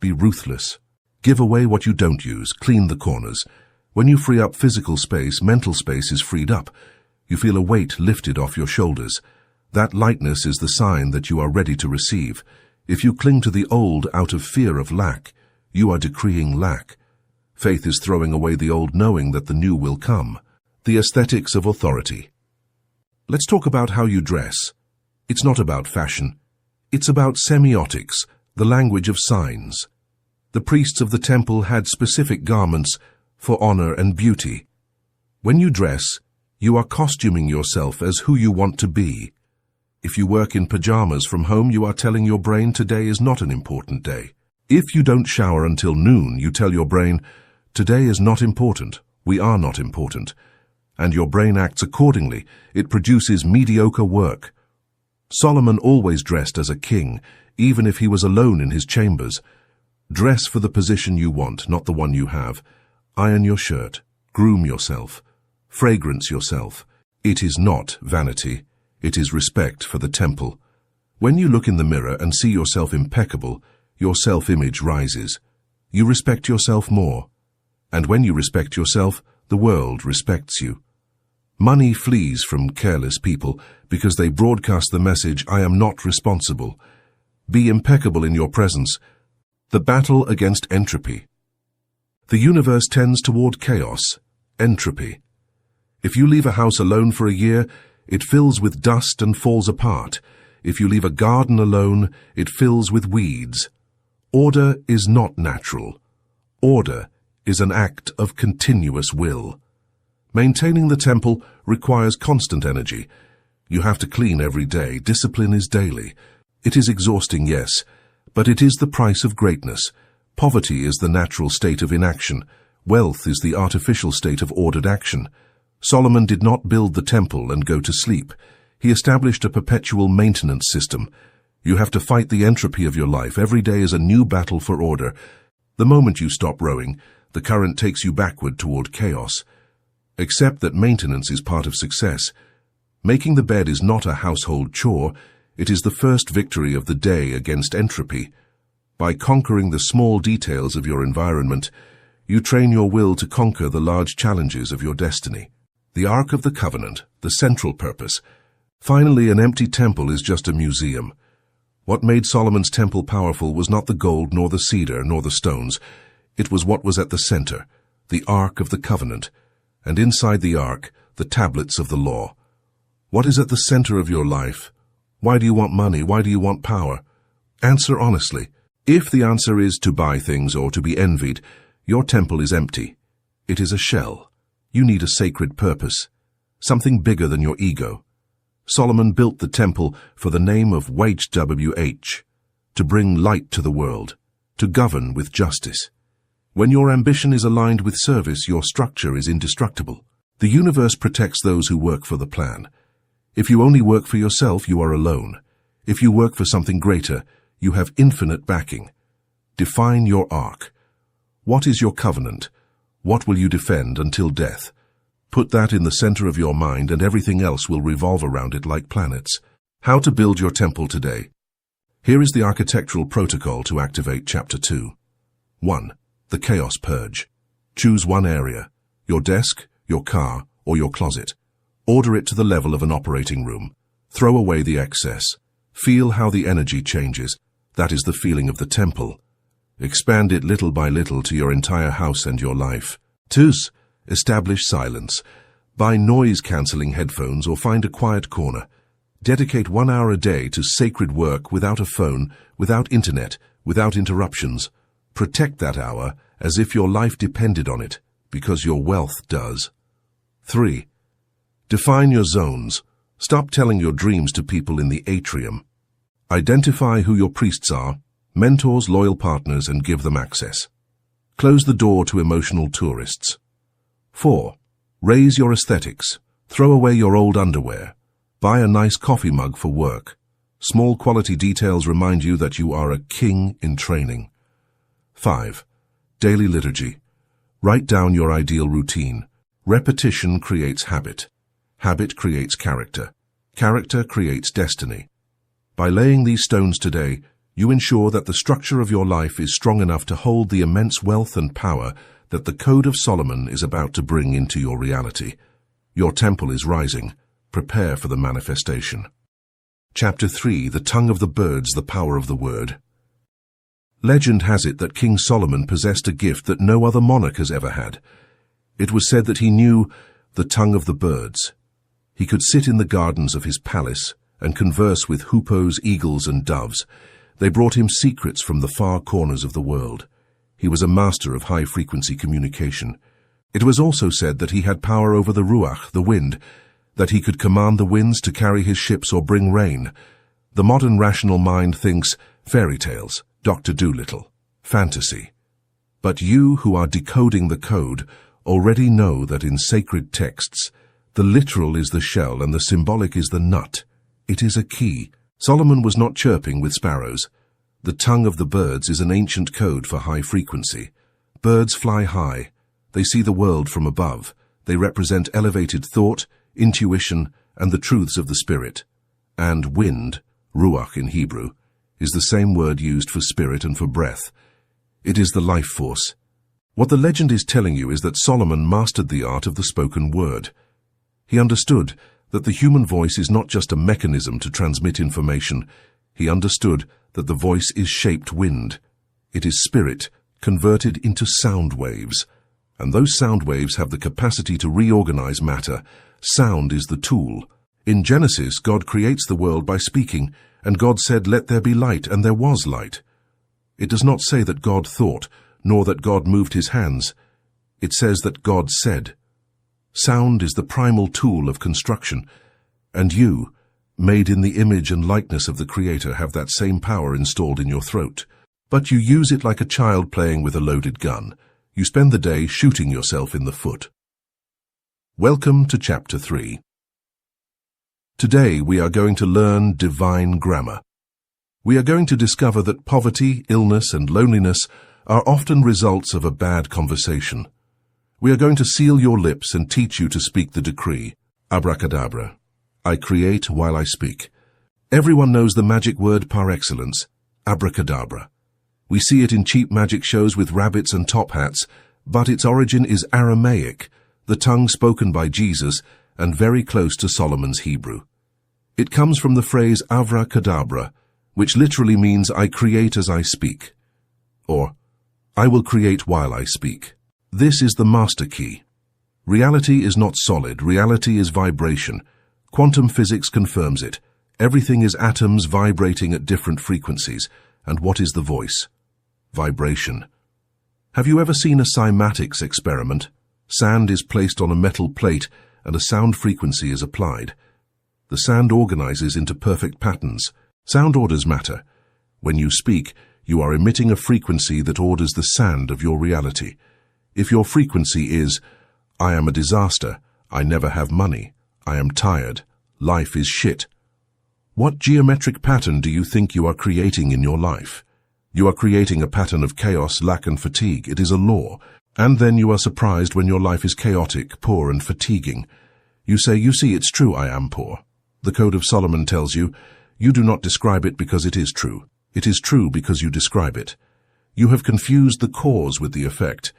Be ruthless. Give away what you don't use. Clean the corners. When you free up physical space, mental space is freed up. You feel a weight lifted off your shoulders. That lightness is the sign that you are ready to receive. If you cling to the old out of fear of lack, you are decreeing lack. Faith is throwing away the old, knowing that the new will come. The aesthetics of authority. Let's talk about how you dress. It's not about fashion. It's about semiotics, the language of signs. The priests of the temple had specific garments for honor and beauty. When you dress, you are costuming yourself as who you want to be. If you work in pajamas from home, you are telling your brain today is not an important day. If you don't shower until noon, you tell your brain, today is not important, we are not important. And your brain acts accordingly. It produces mediocre work. Solomon always dressed as a king, even if he was alone in his chambers. Dress for the position you want, not the one you have. Iron your shirt. Groom yourself. Fragrance yourself. It is not vanity. It is respect for the temple. When you look in the mirror and see yourself impeccable, your self-image rises. You respect yourself more. And when you respect yourself, the world respects you. Money flees from careless people because they broadcast the message, I am not responsible. Be impeccable in your presence. The battle against entropy. The universe tends toward chaos, entropy. If you leave a house alone for a year, it fills with dust and falls apart. If you leave a garden alone, it fills with weeds. Order is not natural. Order is an act of continuous will. Maintaining the temple requires constant energy. You have to clean every day. Discipline is daily. It is exhausting, yes, but it is the price of greatness. Poverty is the natural state of inaction. Wealth is the artificial state of ordered action. Solomon did not build the temple and go to sleep. He established a perpetual maintenance system. You have to fight the entropy of your life. Every day is a new battle for order. The moment you stop rowing, the current takes you backward toward chaos. Accept that maintenance is part of success. Making the bed is not a household chore. It is the first victory of the day against entropy. By conquering the small details of your environment, you train your will to conquer the large challenges of your destiny. The Ark of the Covenant, the central purpose. Finally, an empty temple is just a museum. What made Solomon's temple powerful was not the gold, nor the cedar, nor the stones. It was what was at the center, the Ark of the Covenant, and inside the Ark, the tablets of the law. What is at the center of your life? Why do you want money? Why do you want power? Answer honestly. If the answer is to buy things or to be envied, your temple is empty. It is a shell. You need a sacred purpose, something bigger than your ego. Solomon built the temple for the name of YHWH, to bring light to the world, to govern with justice. When your ambition is aligned with service, your structure is indestructible. The universe protects those who work for the plan. If you only work for yourself, you are alone. If you work for something greater, you have infinite backing. Define your arc. What is your covenant? What will you defend until death? Put that in the center of your mind and everything else will revolve around it like planets. How to build your temple today. Here is the architectural protocol to activate Chapter 2. 1. The Chaos Purge. Choose one area, your desk, your car, or your closet. Order it to the level of an operating room. Throw away the excess. Feel how the energy changes. That is the feeling of the temple. Expand it little by little to your entire house and your life. 2. Establish silence. Buy noise-canceling headphones or find a quiet corner. Dedicate 1 hour a day to sacred work without a phone, without internet, without interruptions. Protect that hour as if your life depended on it, because your wealth does. 3. Define your zones. Stop telling your dreams to people in the atrium. Identify who your priests are, mentors, loyal partners, and give them access. Close the door to emotional tourists. 4. Raise your aesthetics. Throw away your old underwear. Buy a nice coffee mug for work. Small quality details remind you that you are a king in training. 5. Daily liturgy. Write down your ideal routine. Repetition creates habit. Habit creates character. Character creates destiny. By laying these stones today, You ensure that the structure of your life is strong enough to hold the immense wealth and power that the Code of Solomon is about to bring into your reality. Your temple is rising. Prepare for the manifestation. Chapter 3. The Tongue of the Birds, the Power of the Word. Legend has it that King Solomon possessed a gift that no other monarch has ever had. It was said that he knew the tongue of the birds. He could sit in the gardens of his palace and converse with hoopoes, eagles, and doves. They brought him secrets from the far corners of the world. He was a master of high-frequency communication. It was also said that he had power over the ruach, the wind, that he could command the winds to carry his ships or bring rain. The modern rational mind thinks fairy tales, Dr. Dolittle, fantasy. But you who are decoding the code already know that in sacred texts, the literal is the shell and the symbolic is the nut. It is a key. Solomon was not chirping with sparrows. The tongue of the birds is an ancient code for high frequency. Birds fly high. They see the world from above. They represent elevated thought, intuition, and the truths of the spirit. And wind, ruach in Hebrew, is the same word used for spirit and for breath. It is the life force. What the legend is telling you is that Solomon mastered the art of the spoken word. He understood that the human voice is not just a mechanism to transmit information. He understood that the voice is shaped wind. It is spirit converted into sound waves. And those sound waves have the capacity to reorganize matter. Sound is the tool. In Genesis, God creates the world by speaking, and God said, "Let there be light," and there was light. It does not say that God thought, nor that God moved his hands. It says that God said. Sound is the primal tool of construction, and you, made in the image and likeness of the Creator, have that same power installed in your throat. But you use it like a child playing with a loaded gun. You spend the day shooting yourself in the foot. Welcome to Chapter 3. Today we are going to learn divine grammar. We are going to discover that poverty, illness, and loneliness are often results of a bad conversation. We are going to seal your lips and teach you to speak the decree. Abracadabra. I create while I speak. Everyone knows the magic word par excellence, abracadabra. We see it in cheap magic shows with rabbits and top hats, but its origin is Aramaic, the tongue spoken by Jesus, and very close to Solomon's Hebrew. It comes from the phrase avracadabra, which literally means I create as I speak, or I will create while I speak. This is the master key. Reality is not solid, reality is vibration. Quantum physics confirms it. Everything is atoms vibrating at different frequencies. And what is the voice? Vibration. Have you ever seen a cymatics experiment? Sand is placed on a metal plate and a sound frequency is applied. The sand organizes into perfect patterns. Sound orders matter. When you speak, you are emitting a frequency that orders the sand of your reality. If your frequency is, I am a disaster, I never have money, I am tired, life is shit. What geometric pattern do you think you are creating in your life? You are creating a pattern of chaos, lack, and fatigue. It is a law. And then you are surprised when your life is chaotic, poor, and fatiguing. You say, you see, it's true I am poor. The Code of Solomon tells you, you do not describe it because it is true. It is true because you describe it. You have confused the cause with the effect.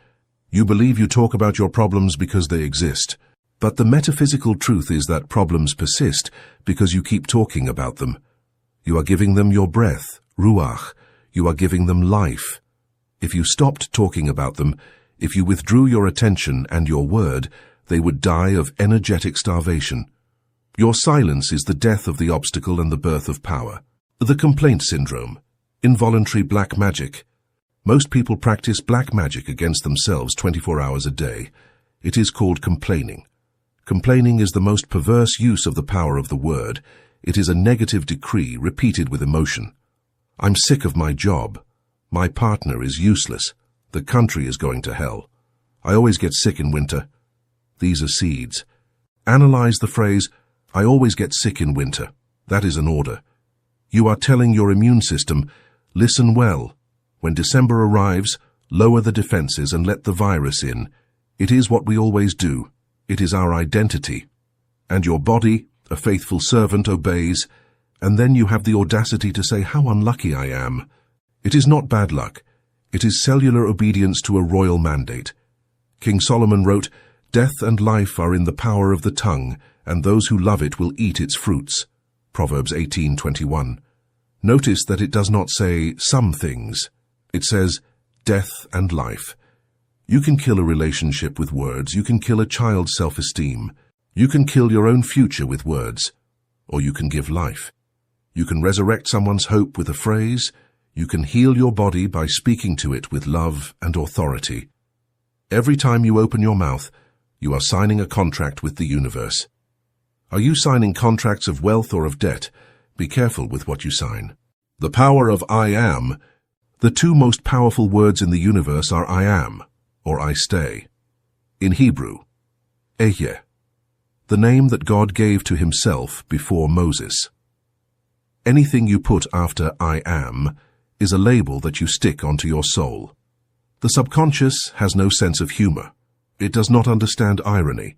You believe you talk about your problems because they exist. But the metaphysical truth is that problems persist because you keep talking about them. You are giving them your breath, ruach. You are giving them life. If you stopped talking about them, if you withdrew your attention and your word, they would die of energetic starvation. Your silence is the death of the obstacle and the birth of power. The complaint syndrome. Involuntary black magic. Most people practice black magic against themselves 24 hours a day. It is called complaining. Complaining is the most perverse use of the power of the word. It is a negative decree repeated with emotion. I'm sick of my job. My partner is useless. The country is going to hell. I always get sick in winter. These are seeds. Analyze the phrase, I always get sick in winter. That is an order. You are telling your immune system, listen well. When December arrives, lower the defenses and let the virus in. It is what we always do. It is our identity. And your body, a faithful servant, obeys, and then you have the audacity to say how unlucky I am. It is not bad luck. It is cellular obedience to a royal mandate. King Solomon wrote, "Death and life are in the power of the tongue, and those who love it will eat its fruits." Proverbs 18:21. Notice that it does not say some things. It says death and life. You can kill a relationship with words. You can kill a child's self-esteem. You can kill your own future with words. Or you can give life. You can resurrect someone's hope with a phrase. You can heal your body by speaking to it with love and authority. Every time you open your mouth, you are signing a contract with the universe. Are you signing contracts of wealth or of debt? Be careful with what you sign. The power of I am. The two most powerful words in the universe are I am, or I stay. In Hebrew, Ehyeh, the name that God gave to himself before Moses. Anything you put after I am is a label that you stick onto your soul. The subconscious has no sense of humor. It does not understand irony.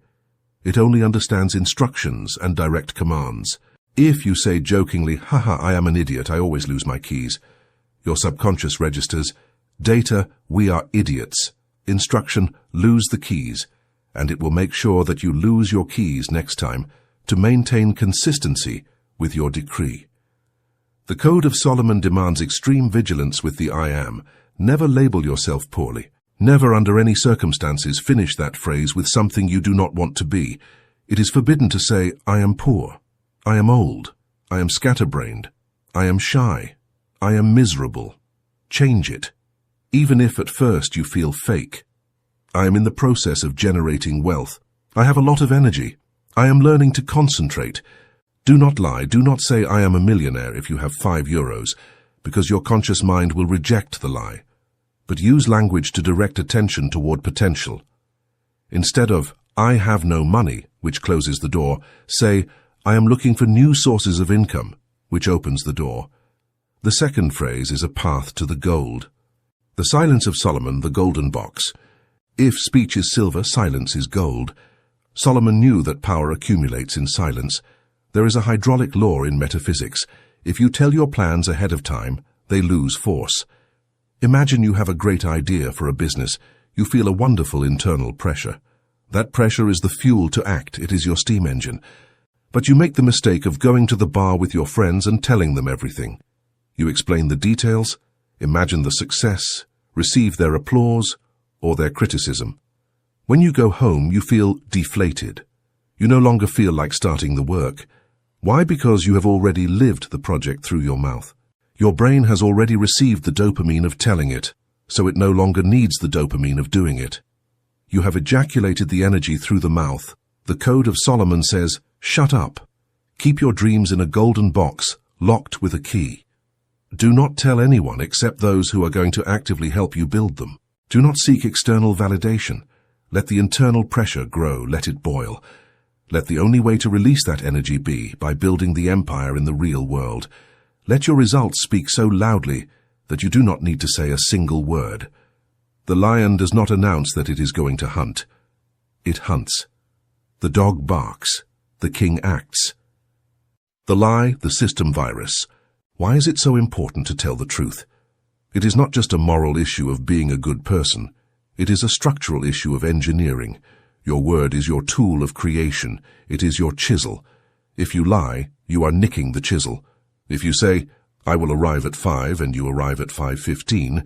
It only understands instructions and direct commands. If you say jokingly, "Haha, I am an idiot, I always lose my keys," your subconscious registers, data, "We are idiots," instruction, "Lose the keys," and it will make sure that you lose your keys next time to maintain consistency with your decree. The Code of Solomon demands extreme vigilance with the I am. Never label yourself poorly. Never under any circumstances finish that phrase with something you do not want to be. It is forbidden to say, "I am poor," "I am old," "I am scatterbrained," "I am shy," "I am miserable." Change it, even if at first you feel fake. "I am in the process of generating wealth. I have a lot of energy. I am learning to concentrate." Do not lie. Do not say, "I am a millionaire" if you have €5, because your conscious mind will reject the lie. But use language to direct attention toward potential. Instead of, "I have no money," which closes the door, say, "I am looking for new sources of income," which opens the door. The second phrase is a path to the gold. The silence of Solomon, the golden box. If speech is silver, silence is gold. Solomon knew that power accumulates in silence. There is a hydraulic law in metaphysics. If you tell your plans ahead of time, they lose force. Imagine you have a great idea for a business. You feel a wonderful internal pressure. That pressure is the fuel to act. It is your steam engine. But you make the mistake of going to the bar with your friends and telling them everything. You explain the details, imagine the success, receive their applause or their criticism. When you go home, you feel deflated. You no longer feel like starting the work. Why? Because you have already lived the project through your mouth. Your brain has already received the dopamine of telling it, so it no longer needs the dopamine of doing it. You have ejaculated the energy through the mouth. The Code of Solomon says, "Shut up. Keep your dreams in a golden box, locked with a key. Do not tell anyone except those who are going to actively help you build them. Do not seek external validation. Let the internal pressure grow, let it boil. Let the only way to release that energy be by building the empire in the real world. Let your results speak so loudly that you do not need to say a single word. The lion does not announce that it is going to hunt. It hunts. The dog barks. The king acts. The lie, the system virus. Why is it so important to tell the truth? It is not just a moral issue of being a good person. It is a structural issue of engineering. Your word is your tool of creation. It is your chisel. If you lie, you are nicking the chisel. If you say, "I will arrive at 5 and you arrive at 5:15,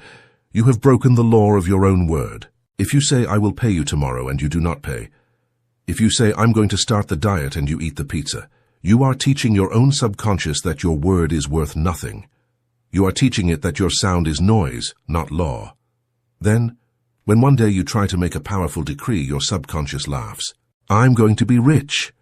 you have broken the law of your own word. If you say, "I will pay you tomorrow," and you do not pay. If you say, "I'm going to start the diet," and you eat the pizza, you are teaching your own subconscious that your word is worth nothing. You are teaching it that your sound is noise, not law. Then, when one day you try to make a powerful decree, your subconscious laughs. "I'm going to be rich,"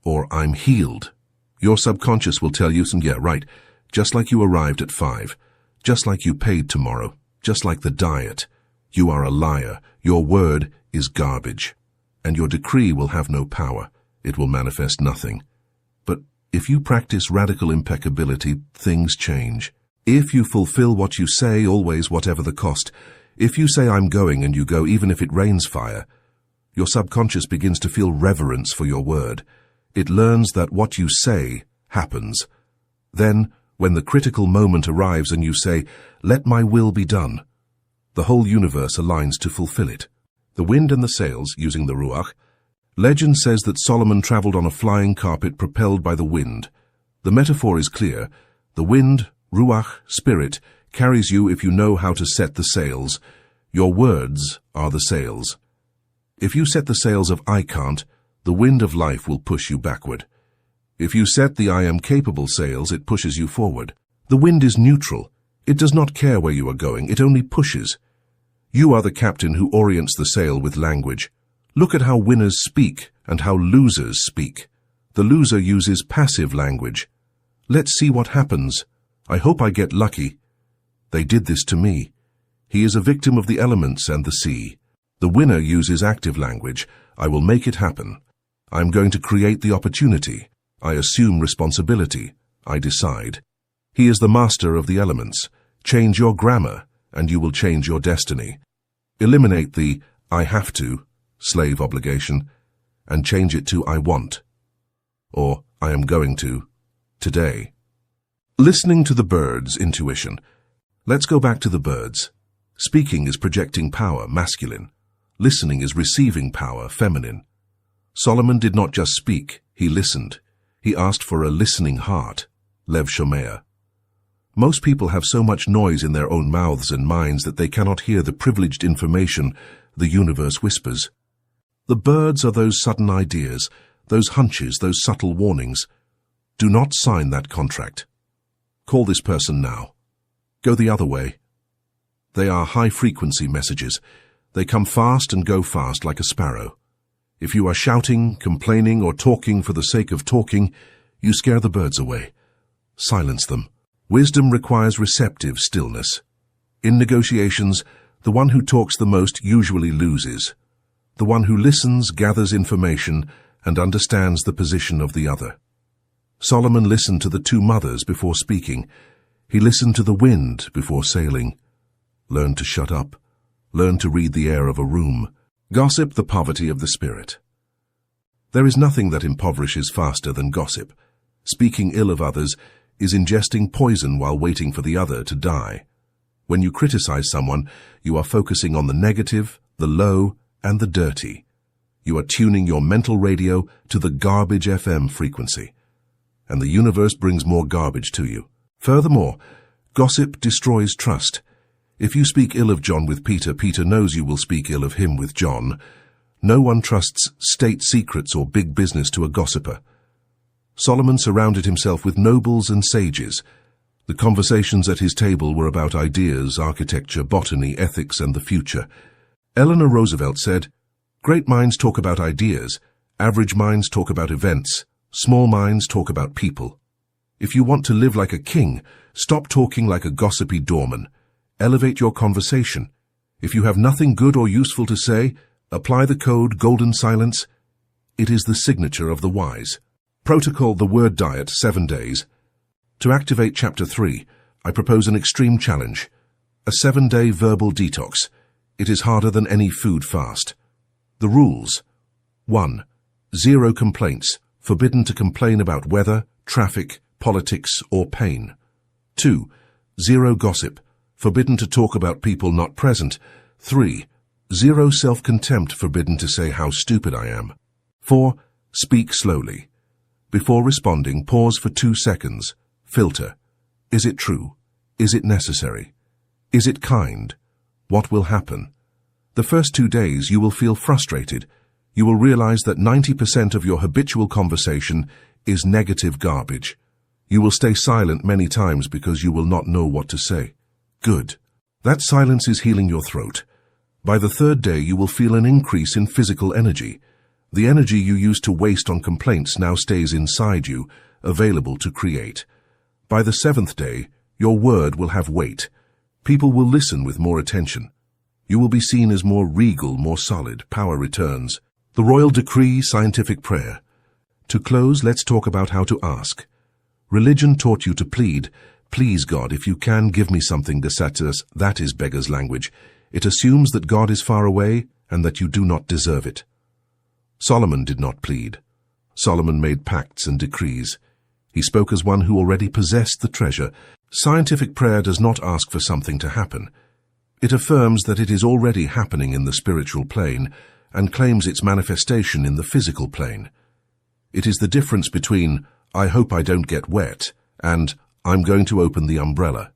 or "I'm healed." Your subconscious will tell you, "Yeah, right, just like you arrived at 5, just like you paid tomorrow, just like the diet. You are a liar. Your word is garbage. And your decree will have no power. It will manifest nothing. But if you practice radical impeccability, things change. If you fulfill what you say, always, whatever the cost, if you say, "I'm going," and you go even if it rains fire, your subconscious begins to feel reverence for your word. It learns that what you say happens. Then, when the critical moment arrives and you say, "Let my will be done," the whole universe aligns to fulfill it. The wind and the sails, using the ruach. Legend says that Solomon traveled on a flying carpet propelled by the wind. The metaphor is clear. The wind, ruach, spirit, carries you if you know how to set the sails. Your words are the sails. If you set the sails of "I can't," the wind of life will push you backward. If you set the "I am capable" sails, it pushes you forward. The wind is neutral. It does not care where you are going, it only pushes. You are the captain who orients the sail with language. Look at how winners speak and how losers speak. The loser uses passive language. "Let's see what happens. I hope I get lucky. They did this to me." He is a victim of the elements and the sea. The winner uses active language. "I will make it happen. I'm going to create the opportunity. I assume responsibility. I decide." He is the master of the elements. Change your grammar, and you will change your destiny. Eliminate the "I have to" slave obligation, and change it to "I want," or "I am going to," today. Listening to the birds, intuition. Let's go back to the birds. Speaking is projecting power, masculine. Listening is receiving power, feminine. Solomon did not just speak, he listened. He asked for a listening heart, Lev Shomea. Most people have so much noise in their own mouths and minds that they cannot hear the privileged information the universe whispers. The birds are those sudden ideas, those hunches, those subtle warnings. Do not sign that contract. Call this person now. Go the other way. They are high-frequency messages. They come fast and go fast like a sparrow. If you are shouting, complaining, or talking for the sake of talking, you scare the birds away. Silence them. Wisdom requires receptive stillness. In negotiations, the one who talks the most usually loses. The one who listens gathers information and understands the position of the other. Solomon listened to the two mothers before speaking. He listened to the wind before sailing. Learn to shut up. Learn to read the air of a room. Gossip, the poverty of the spirit. There is nothing that impoverishes faster than gossip. Speaking ill of others is ingesting poison while waiting for the other to die. When you criticize someone, you are focusing on the negative, the low, and the dirty. You are tuning your mental radio to the garbage FM frequency. And the universe brings more garbage to you. Furthermore, gossip destroys trust. If you speak ill of John with Peter, Peter knows you will speak ill of him with John. No one trusts state secrets or big business to a gossiper. Solomon surrounded himself with nobles and sages. The conversations at his table were about ideas, architecture, botany, ethics, and the future. Eleanor Roosevelt said, "Great minds talk about ideas. Average minds talk about events. Small minds talk about people." If you want to live like a king, stop talking like a gossipy doorman. Elevate your conversation. If you have nothing good or useful to say, apply the code Golden Silence. It is the signature of the wise. Protocol the word diet 7 days. To activate Chapter 3, I propose an extreme challenge. A 7-day verbal detox. It is harder than any food fast. The rules. 1. 0 complaints. Forbidden to complain about weather, traffic, politics, or pain. 2. 0 gossip. Forbidden to talk about people not present. 3. 0 self-contempt. Forbidden to say how stupid I am. 4. Speak slowly. Before responding, pause for 2 seconds. Filter. Is it true? Is it necessary? Is it kind? What will happen? The first 2 days you will feel frustrated. You will realize that 90% of your habitual conversation is negative garbage. You will stay silent many times because you will not know what to say. Good. That silence is healing your throat. By the 3rd day you will feel an increase in physical energy. The energy you used to waste on complaints now stays inside you, available to create. By the 7th day, your word will have weight. People will listen with more attention. You will be seen as more regal, more solid. Power returns. The royal decree, scientific prayer. To close, let's talk about how to ask. Religion taught you to plead. Please God, if you can, give me something to satisfy. That is beggar's language. It assumes that God is far away and that you do not deserve it. Solomon did not plead. Solomon made pacts and decrees. He spoke as one who already possessed the treasure. Scientific prayer does not ask for something to happen. It affirms that it is already happening in the spiritual plane and claims its manifestation in the physical plane. It is the difference between, "I hope I don't get wet," and "I'm going to open the umbrella."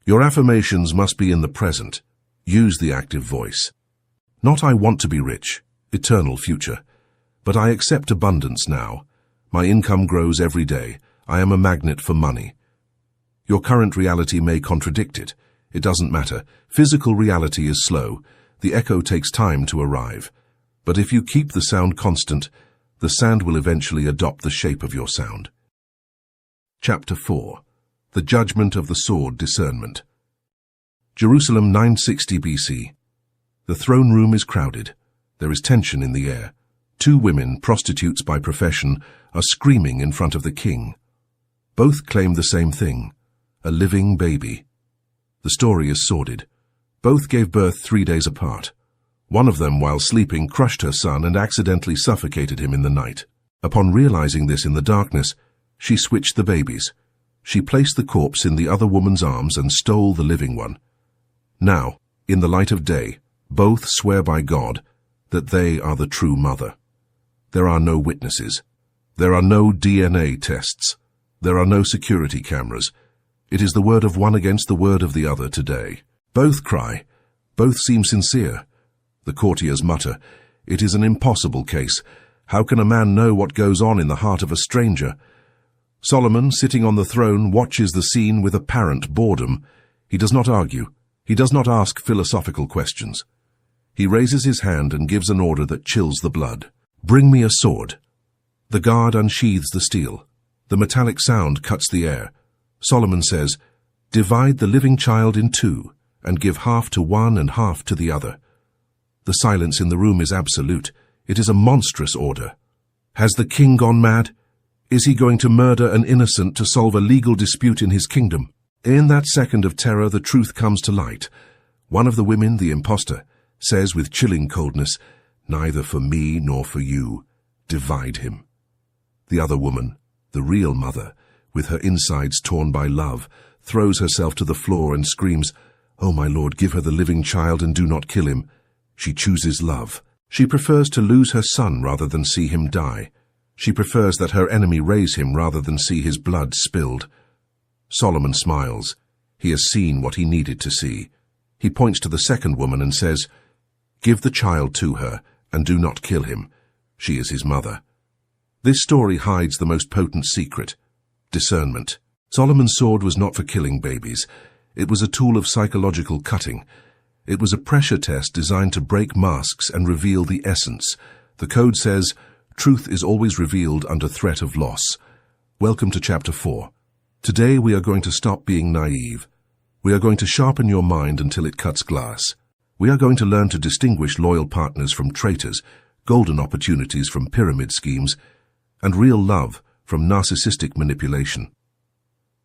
Your affirmations must be in the present. Use the active voice. Not "I want to be rich," eternal future, but "I accept abundance now. My income grows every day. I am a magnet for money." Your current reality may contradict it. It doesn't matter. Physical reality is slow. The echo takes time to arrive. But if you keep the sound constant, the sand will eventually adopt the shape of your sound. Chapter 4. The Judgment of the Sword, Discernment. Jerusalem, 960 BC. The throne room is crowded. There is tension in the air. 2 women, prostitutes by profession, are screaming in front of the king. Both claim the same thing, a living baby. The story is sordid. Both gave birth 3 days apart. One of them, while sleeping, crushed her son and accidentally suffocated him in the night. Upon realizing this in the darkness, she switched the babies. She placed the corpse in the other woman's arms and stole the living one. Now, in the light of day, both swear by God that they are the true mother. There are no witnesses. There are no DNA tests. There are no security cameras. It is the word of one against the word of the other today. Both cry. Both seem sincere. The courtiers mutter, "It is an impossible case. How can a man know what goes on in the heart of a stranger?" Solomon, sitting on the throne, watches the scene with apparent boredom. He does not argue. He does not ask philosophical questions. He raises his hand and gives an order that chills the blood. "Bring me a sword." The guard unsheathes the steel. The metallic sound cuts the air. Solomon says, "Divide the living child in 2, and give half to one and half to the other." The silence in the room is absolute. It is a monstrous order. Has the king gone mad? Is he going to murder an innocent to solve a legal dispute in his kingdom? In that second of terror, the truth comes to light. One of the women, the impostor, says with chilling coldness, "Neither for me nor for you. Divide him." The other woman, the real mother, with her insides torn by love, throws herself to the floor and screams, "Oh, my Lord, give her the living child and do not kill him." She chooses love. She prefers to lose her son rather than see him die. She prefers that her enemy raise him rather than see his blood spilled. Solomon smiles. He has seen what he needed to see. He points to the second woman and says, "Give the child to her, and do not kill him. She is his mother." This story hides the most potent secret: discernment. Solomon's sword was not for killing babies. It was a tool of psychological cutting. It was a pressure test designed to break masks and reveal the essence. The code says, truth is always revealed under threat of loss. Welcome to Chapter 4. Today we are going to stop being naive. We are going to sharpen your mind until it cuts glass. We are going to learn to distinguish loyal partners from traitors, golden opportunities from pyramid schemes, and real love from narcissistic manipulation.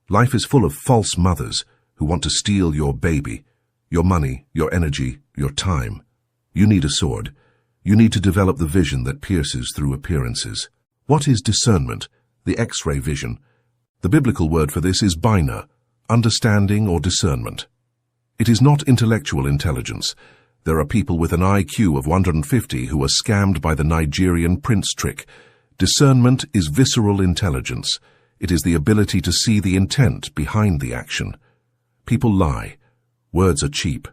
Life is full of false mothers who want to steal your baby, your money, your energy, your time. You need a sword. You need to develop the vision that pierces through appearances. What is discernment? The X-ray vision. The biblical word for this is bina, understanding or discernment. It is not intellectual intelligence. There are people with an IQ of 150 who are scammed by the Nigerian prince trick. Discernment is visceral intelligence. It is the ability to see the intent behind the action. People lie. Words are cheap.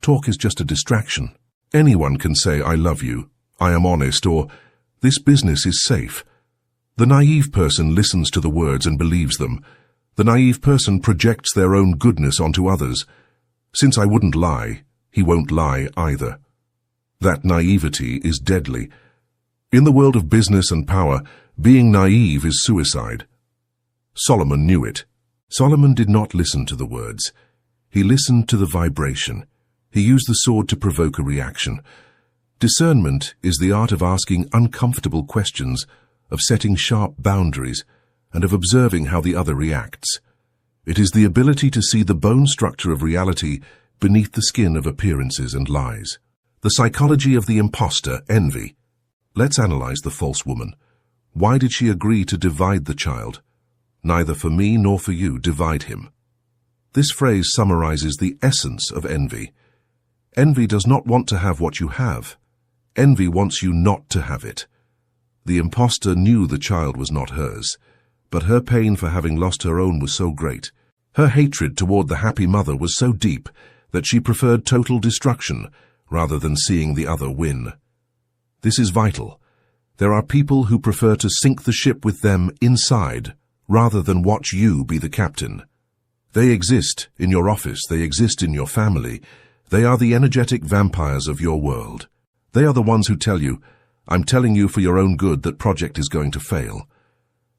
Talk is just a distraction. Anyone can say, "I love you," "I am honest," or "This business is safe." The naive person listens to the words and believes them. The naive person projects their own goodness onto others. Since I wouldn't lie, he won't lie either. That naivety is deadly. In the world of business and power, being naive is suicide. Solomon knew it. Solomon did not listen to the words. He listened to the vibration. He used the sword to provoke a reaction. Discernment is the art of asking uncomfortable questions, of setting sharp boundaries, and of observing how the other reacts. It is the ability to see the bone structure of reality beneath the skin of appearances and lies. The psychology of the imposter, envy. Let's analyze the false woman. Why did she agree to divide the child? Neither for me nor for you divide him. This phrase summarizes the essence of envy. Envy does not want to have what you have. Envy wants you not to have it. The impostor knew the child was not hers, but her pain for having lost her own was so great. Her hatred toward the happy mother was so deep that she preferred total destruction rather than seeing the other win. This is vital. There are people who prefer to sink the ship with them inside rather than watch you be the captain. They exist in your office, they exist in your family. They are the energetic vampires of your world. They are the ones who tell you, "I'm telling you for your own good that project is going to fail."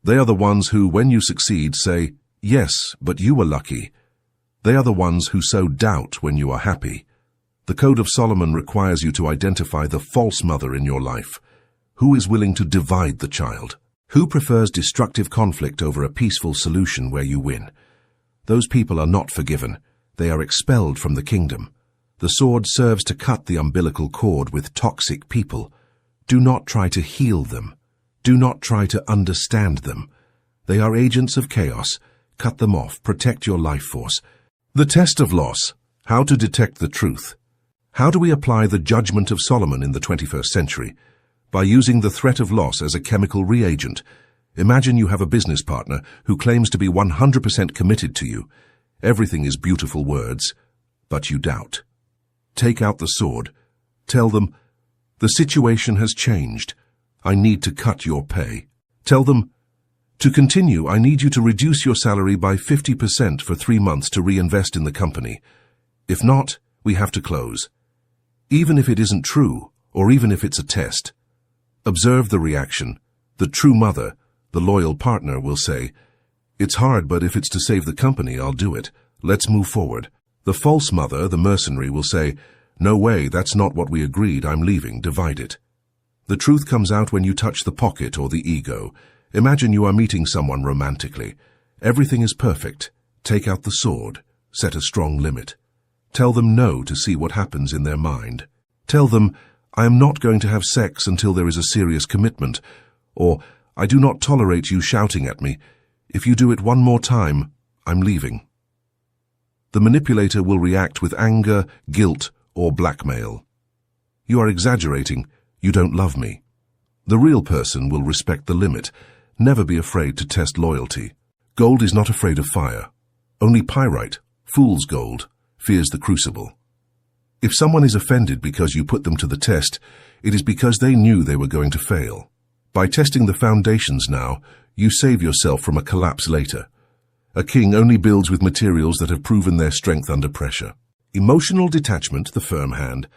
They are the ones who, when you succeed, say, "Yes, but you were lucky." They are the ones who sow doubt when you are happy. The Code of Solomon requires you to identify the false mother in your life. Who is willing to divide the child? Who prefers destructive conflict over a peaceful solution where you win? Those people are not forgiven. They are expelled from the kingdom. The sword serves to cut the umbilical cord with toxic people. Do not try to heal them. Do not try to understand them. They are agents of chaos. Cut them off. Protect your life force. The test of loss. How to detect the truth. How do we apply the judgment of Solomon in the 21st century? By using the threat of loss as a chemical reagent. Imagine you have a business partner who claims to be 100% committed to you. Everything is beautiful words, but you doubt. Take out the sword. Tell them, "The situation has changed. I need to cut your pay." Tell them, "To continue, I need you to reduce your salary by 50% for 3 months to reinvest in the company. If not, we have to close." Even if it isn't true, or even if it's a test. Observe the reaction. The true mother, the loyal partner, will say, "It's hard, but if it's to save the company, I'll do it. Let's move forward." The false mother, the mercenary, will say, "No way, that's not what we agreed, I'm leaving, divide it." The truth comes out when you touch the pocket or the ego. Imagine you are meeting someone romantically. Everything is perfect. Take out the sword. Set a strong limit. Tell them no to see what happens in their mind. Tell them, "I am not going to have sex until there is a serious commitment," or "I do not tolerate you shouting at me. If you do it one more time, I'm leaving." The manipulator will react with anger, guilt, or blackmail. "You are exaggerating. You don't love me." The real person will respect the limit. Never be afraid to test loyalty. Gold is not afraid of fire. Only pyrite, fool's gold, fears the crucible. If someone is offended because you put them to the test, it is because they knew they were going to fail. By testing the foundations now, you save yourself from a collapse later. A king only builds with materials that have proven their strength under pressure. Emotional detachment, the firm hand.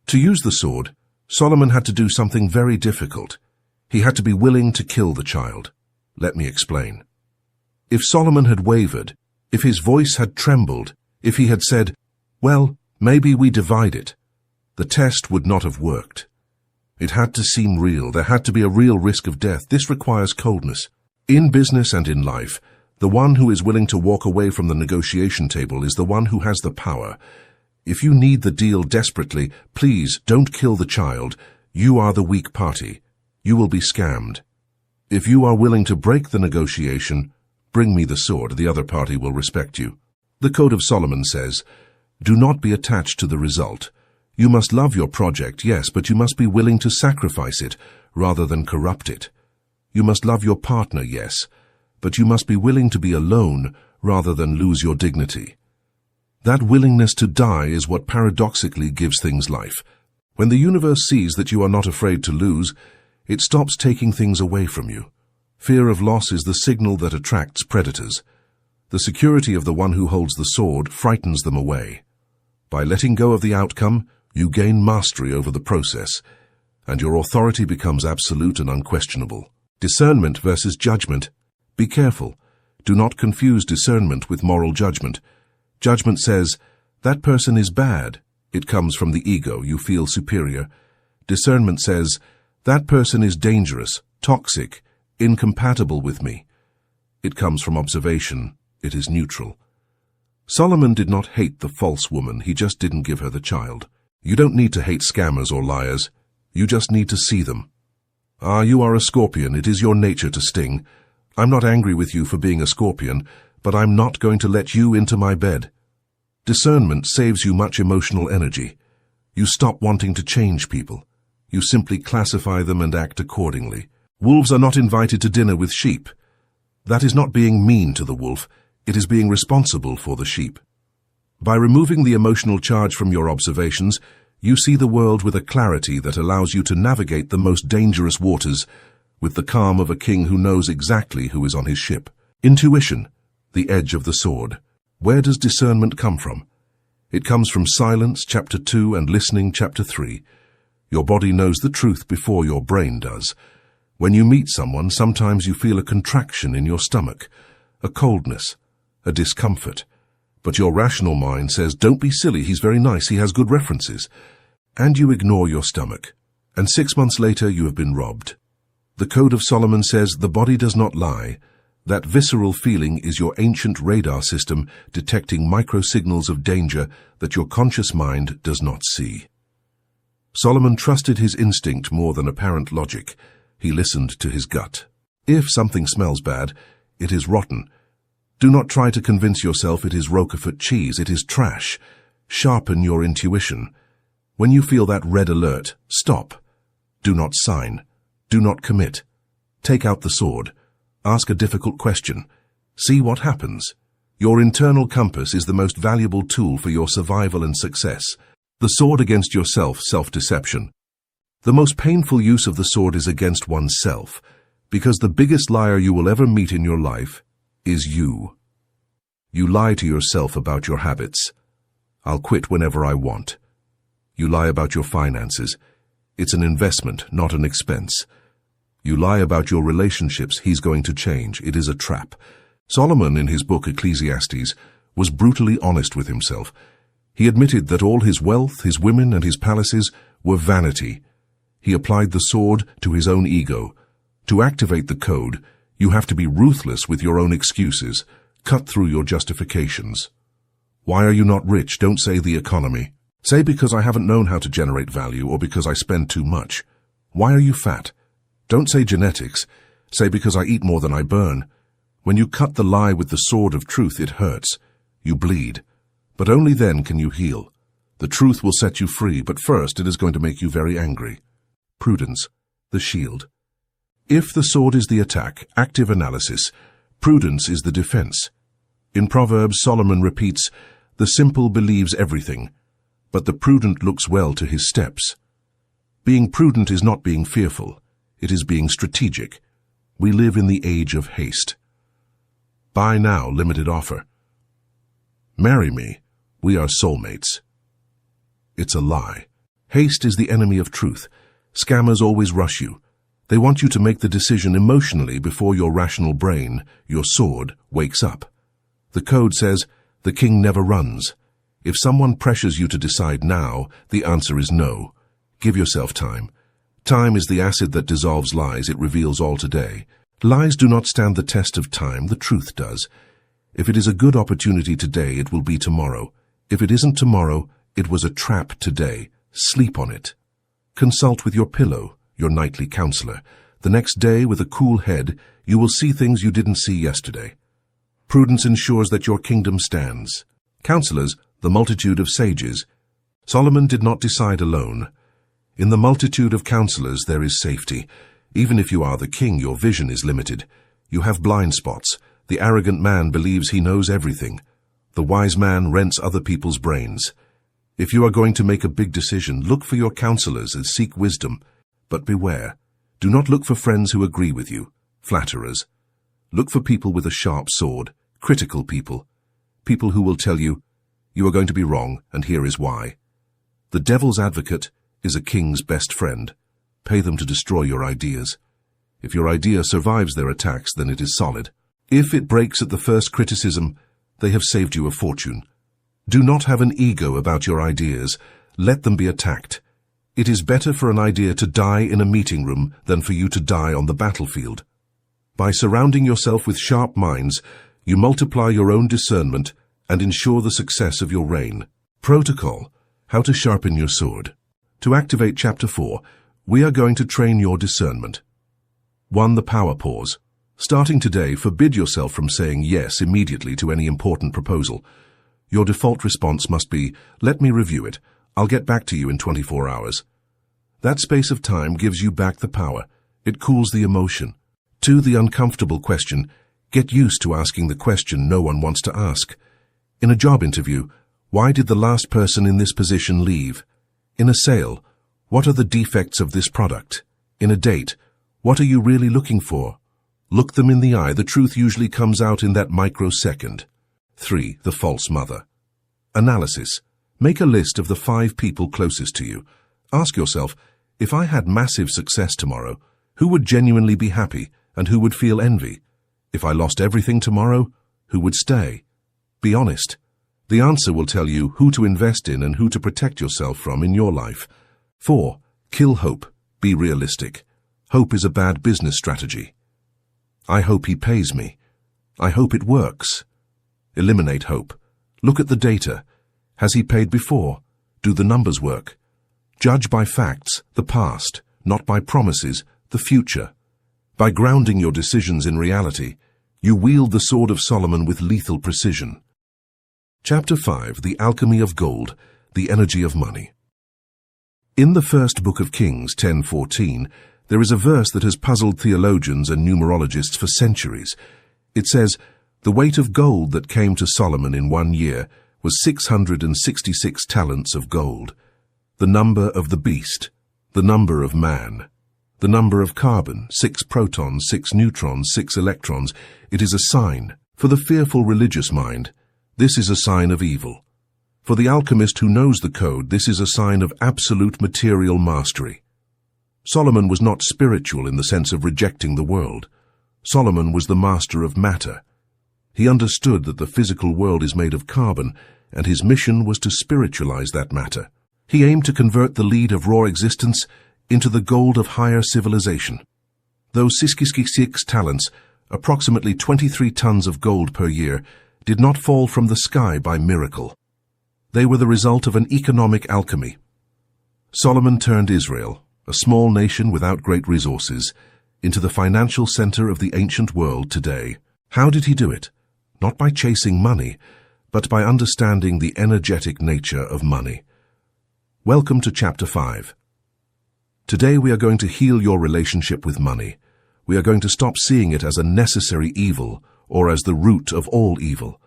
To use the sword, Solomon had to do something very difficult. He had to be willing to kill the child. Let me explain. If Solomon had wavered, if his voice had trembled, if he had said, "Well, maybe we divide it," the test would not have worked. It had to seem real. There had to be a real risk of death. This requires coldness. In business and in life, the one who is willing to walk away from the negotiation table is the one who has the power. If you need the deal desperately, please don't kill the child. You are the weak party. You will be scammed. If you are willing to break the negotiation, bring me the sword. The other party will respect you. The Code of Solomon says, "Do not be attached to the result. You must love your project, yes, but you must be willing to sacrifice it rather than corrupt it. You must love your partner, yes, but you must be willing to be alone rather than lose your dignity." That willingness to die is what paradoxically gives things life. When the universe sees that you are not afraid to lose, it stops taking things away from you. Fear of loss is the signal that attracts predators. The security of the one who holds the sword frightens them away. By letting go of the outcome, you gain mastery over the process, and your authority becomes absolute and unquestionable. Discernment versus judgment. Be careful. Do not confuse discernment with moral judgment. Judgment says, "That person is bad." It comes from the ego. You feel superior. Discernment says, "That person is dangerous, toxic, incompatible with me." It comes from observation. It is neutral. Solomon did not hate the false woman. He just didn't give her the child. You don't need to hate scammers or liars. You just need to see them. You are a scorpion. It is your nature to sting. I'm not angry with you for being a scorpion, but I'm not going to let you into my bed. Discernment saves you much emotional energy. You stop wanting to change people. You simply classify them and act accordingly. Wolves are not invited to dinner with sheep. That is not being mean to the wolf, it is being responsible for the sheep. By removing the emotional charge from your observations, you see the world with a clarity that allows you to navigate the most dangerous waters with the calm of a king who knows exactly who is on his ship. Intuition, the edge of the sword. Where does discernment come from? It comes from silence, chapter 2, and listening, chapter 3. Your body knows the truth before your brain does. When you meet someone, sometimes you feel a contraction in your stomach, a coldness, a discomfort. But your rational mind says, don't be silly, he's very nice, he has good references. And you ignore your stomach. And 6 months later, you have been robbed. The Code of Solomon says, the body does not lie. That visceral feeling is your ancient radar system detecting microsignals of danger that your conscious mind does not see. Solomon trusted his instinct more than apparent logic. He listened to his gut. If something smells bad, it is rotten. Do not try to convince yourself it is Roquefort cheese, it is trash. Sharpen your intuition. When you feel that red alert, stop. Do not sign. Do not commit. Take out the sword. Ask a difficult question. See what happens. Your internal compass is the most valuable tool for your survival and success. The sword against yourself, self-deception. The most painful use of the sword is against oneself, because the biggest liar you will ever meet in your life is you. You lie to yourself about your habits. I'll quit whenever I want. You lie about your finances. It's an investment, not an expense. You lie about your relationships. He's going to change. It is a trap. Solomon, in his book Ecclesiastes, was brutally honest with himself. He admitted that all his wealth, his women, and his palaces were vanity. He applied the sword to his own ego. To activate the code, you have to be ruthless with your own excuses. Cut through your justifications. Why are you not rich? Don't say the economy. Say because I haven't known how to generate value or because I spend too much. Why are you fat? Don't say genetics. Say because I eat more than I burn. When you cut the lie with the sword of truth, it hurts. You bleed. But only then can you heal. The truth will set you free, but first it is going to make you very angry. Prudence, the shield. If the sword is the attack, active analysis, prudence is the defense. In Proverbs, Solomon repeats, the simple believes everything, but the prudent looks well to his steps. Being prudent is not being fearful. It is being strategic. We live in the age of haste. Buy now, limited offer. Marry me. We are soulmates. It's a lie. Haste is the enemy of truth. Scammers always rush you. They want you to make the decision emotionally before your rational brain, your sword, wakes up. The code says, the king never runs. If someone pressures you to decide now, the answer is no. Give yourself time. Time is the acid that dissolves lies. It reveals all today. Lies do not stand the test of time. The truth does. If it is a good opportunity today, it will be tomorrow. If it isn't tomorrow, it was a trap today. Sleep on it. Consult with your pillow, your nightly counselor. The next day, with a cool head, you will see things you didn't see yesterday. Prudence ensures that your kingdom stands. Counselors, the multitude of sages. Solomon did not decide alone. In the multitude of counselors there is safety. Even if you are the king, your vision is limited. You have blind spots. The arrogant man believes he knows everything. The wise man rents other people's brains. If you are going to make a big decision, look for your counselors and seek wisdom. But beware. Do not look for friends who agree with you, flatterers. Look for people with a sharp sword, critical people. People who will tell you, you are going to be wrong, and here is why. The devil's advocate is a king's best friend. Pay them to destroy your ideas. If your idea survives their attacks, then it is solid. If it breaks at the first criticism, they have saved you a fortune. Do not have an ego about your ideas. Let them be attacked. It is better for an idea to die in a meeting room than for you to die on the battlefield. By surrounding yourself with sharp minds, you multiply your own discernment and ensure the success of your reign. Protocol: how to sharpen your sword. To activate Chapter 4, we are going to train your discernment. 1. The power pause. Starting today, forbid yourself from saying yes immediately to any important proposal. Your default response must be, "Let me review it. I'll get back to you in 24 hours. That space of time gives you back the power. It cools the emotion. To the uncomfortable question, get used to asking the question no one wants to ask. In a job interview, why did the last person in this position leave? In a sale, what are the defects of this product? In a date, what are you really looking for? Look them in the eye. The truth usually comes out in that microsecond. 3. The false mother. Analysis. Make a list of the 5 people closest to you. Ask yourself, if I had massive success tomorrow, who would genuinely be happy and who would feel envy? If I lost everything tomorrow, who would stay? Be honest. The answer will tell you who to invest in and who to protect yourself from in your life. 4. Kill hope. Be realistic. Hope is a bad business strategy. I hope he pays me. I hope it works. Eliminate hope. Look at the data. Has he paid before? Do the numbers work? Judge by facts, the past, not by promises, the future. By grounding your decisions in reality, you wield the sword of Solomon with lethal precision. Chapter 5. The Alchemy of Gold, the Energy of Money. In the first book of Kings, 10:14, there is a verse that has puzzled theologians and numerologists for centuries. It says, "The weight of gold that came to Solomon in 1 year was 666 talents of gold. The number of the beast, the number of man, the number of carbon, 6 protons, 6 neutrons, 6 electrons. It is a sign. For the fearful religious mind, this is a sign of evil. For the alchemist who knows the code, this is a sign of absolute material mastery." Solomon was not spiritual in the sense of rejecting the world. Solomon was the master of matter. He understood that the physical world is made of carbon, and his mission was to spiritualize that matter. He aimed to convert the lead of raw existence into the gold of higher civilization. Those 66 talents, approximately 23 tons of gold per year, did not fall from the sky by miracle. They were the result of an economic alchemy. Solomon turned Israel, a small nation without great resources, into the financial center of the ancient world today. How did he do it? Not by chasing money, but by understanding the energetic nature of money. Welcome to Chapter 5. Today we are going to heal your relationship with money. We are going to stop seeing it as a necessary evil or as the root of all evil.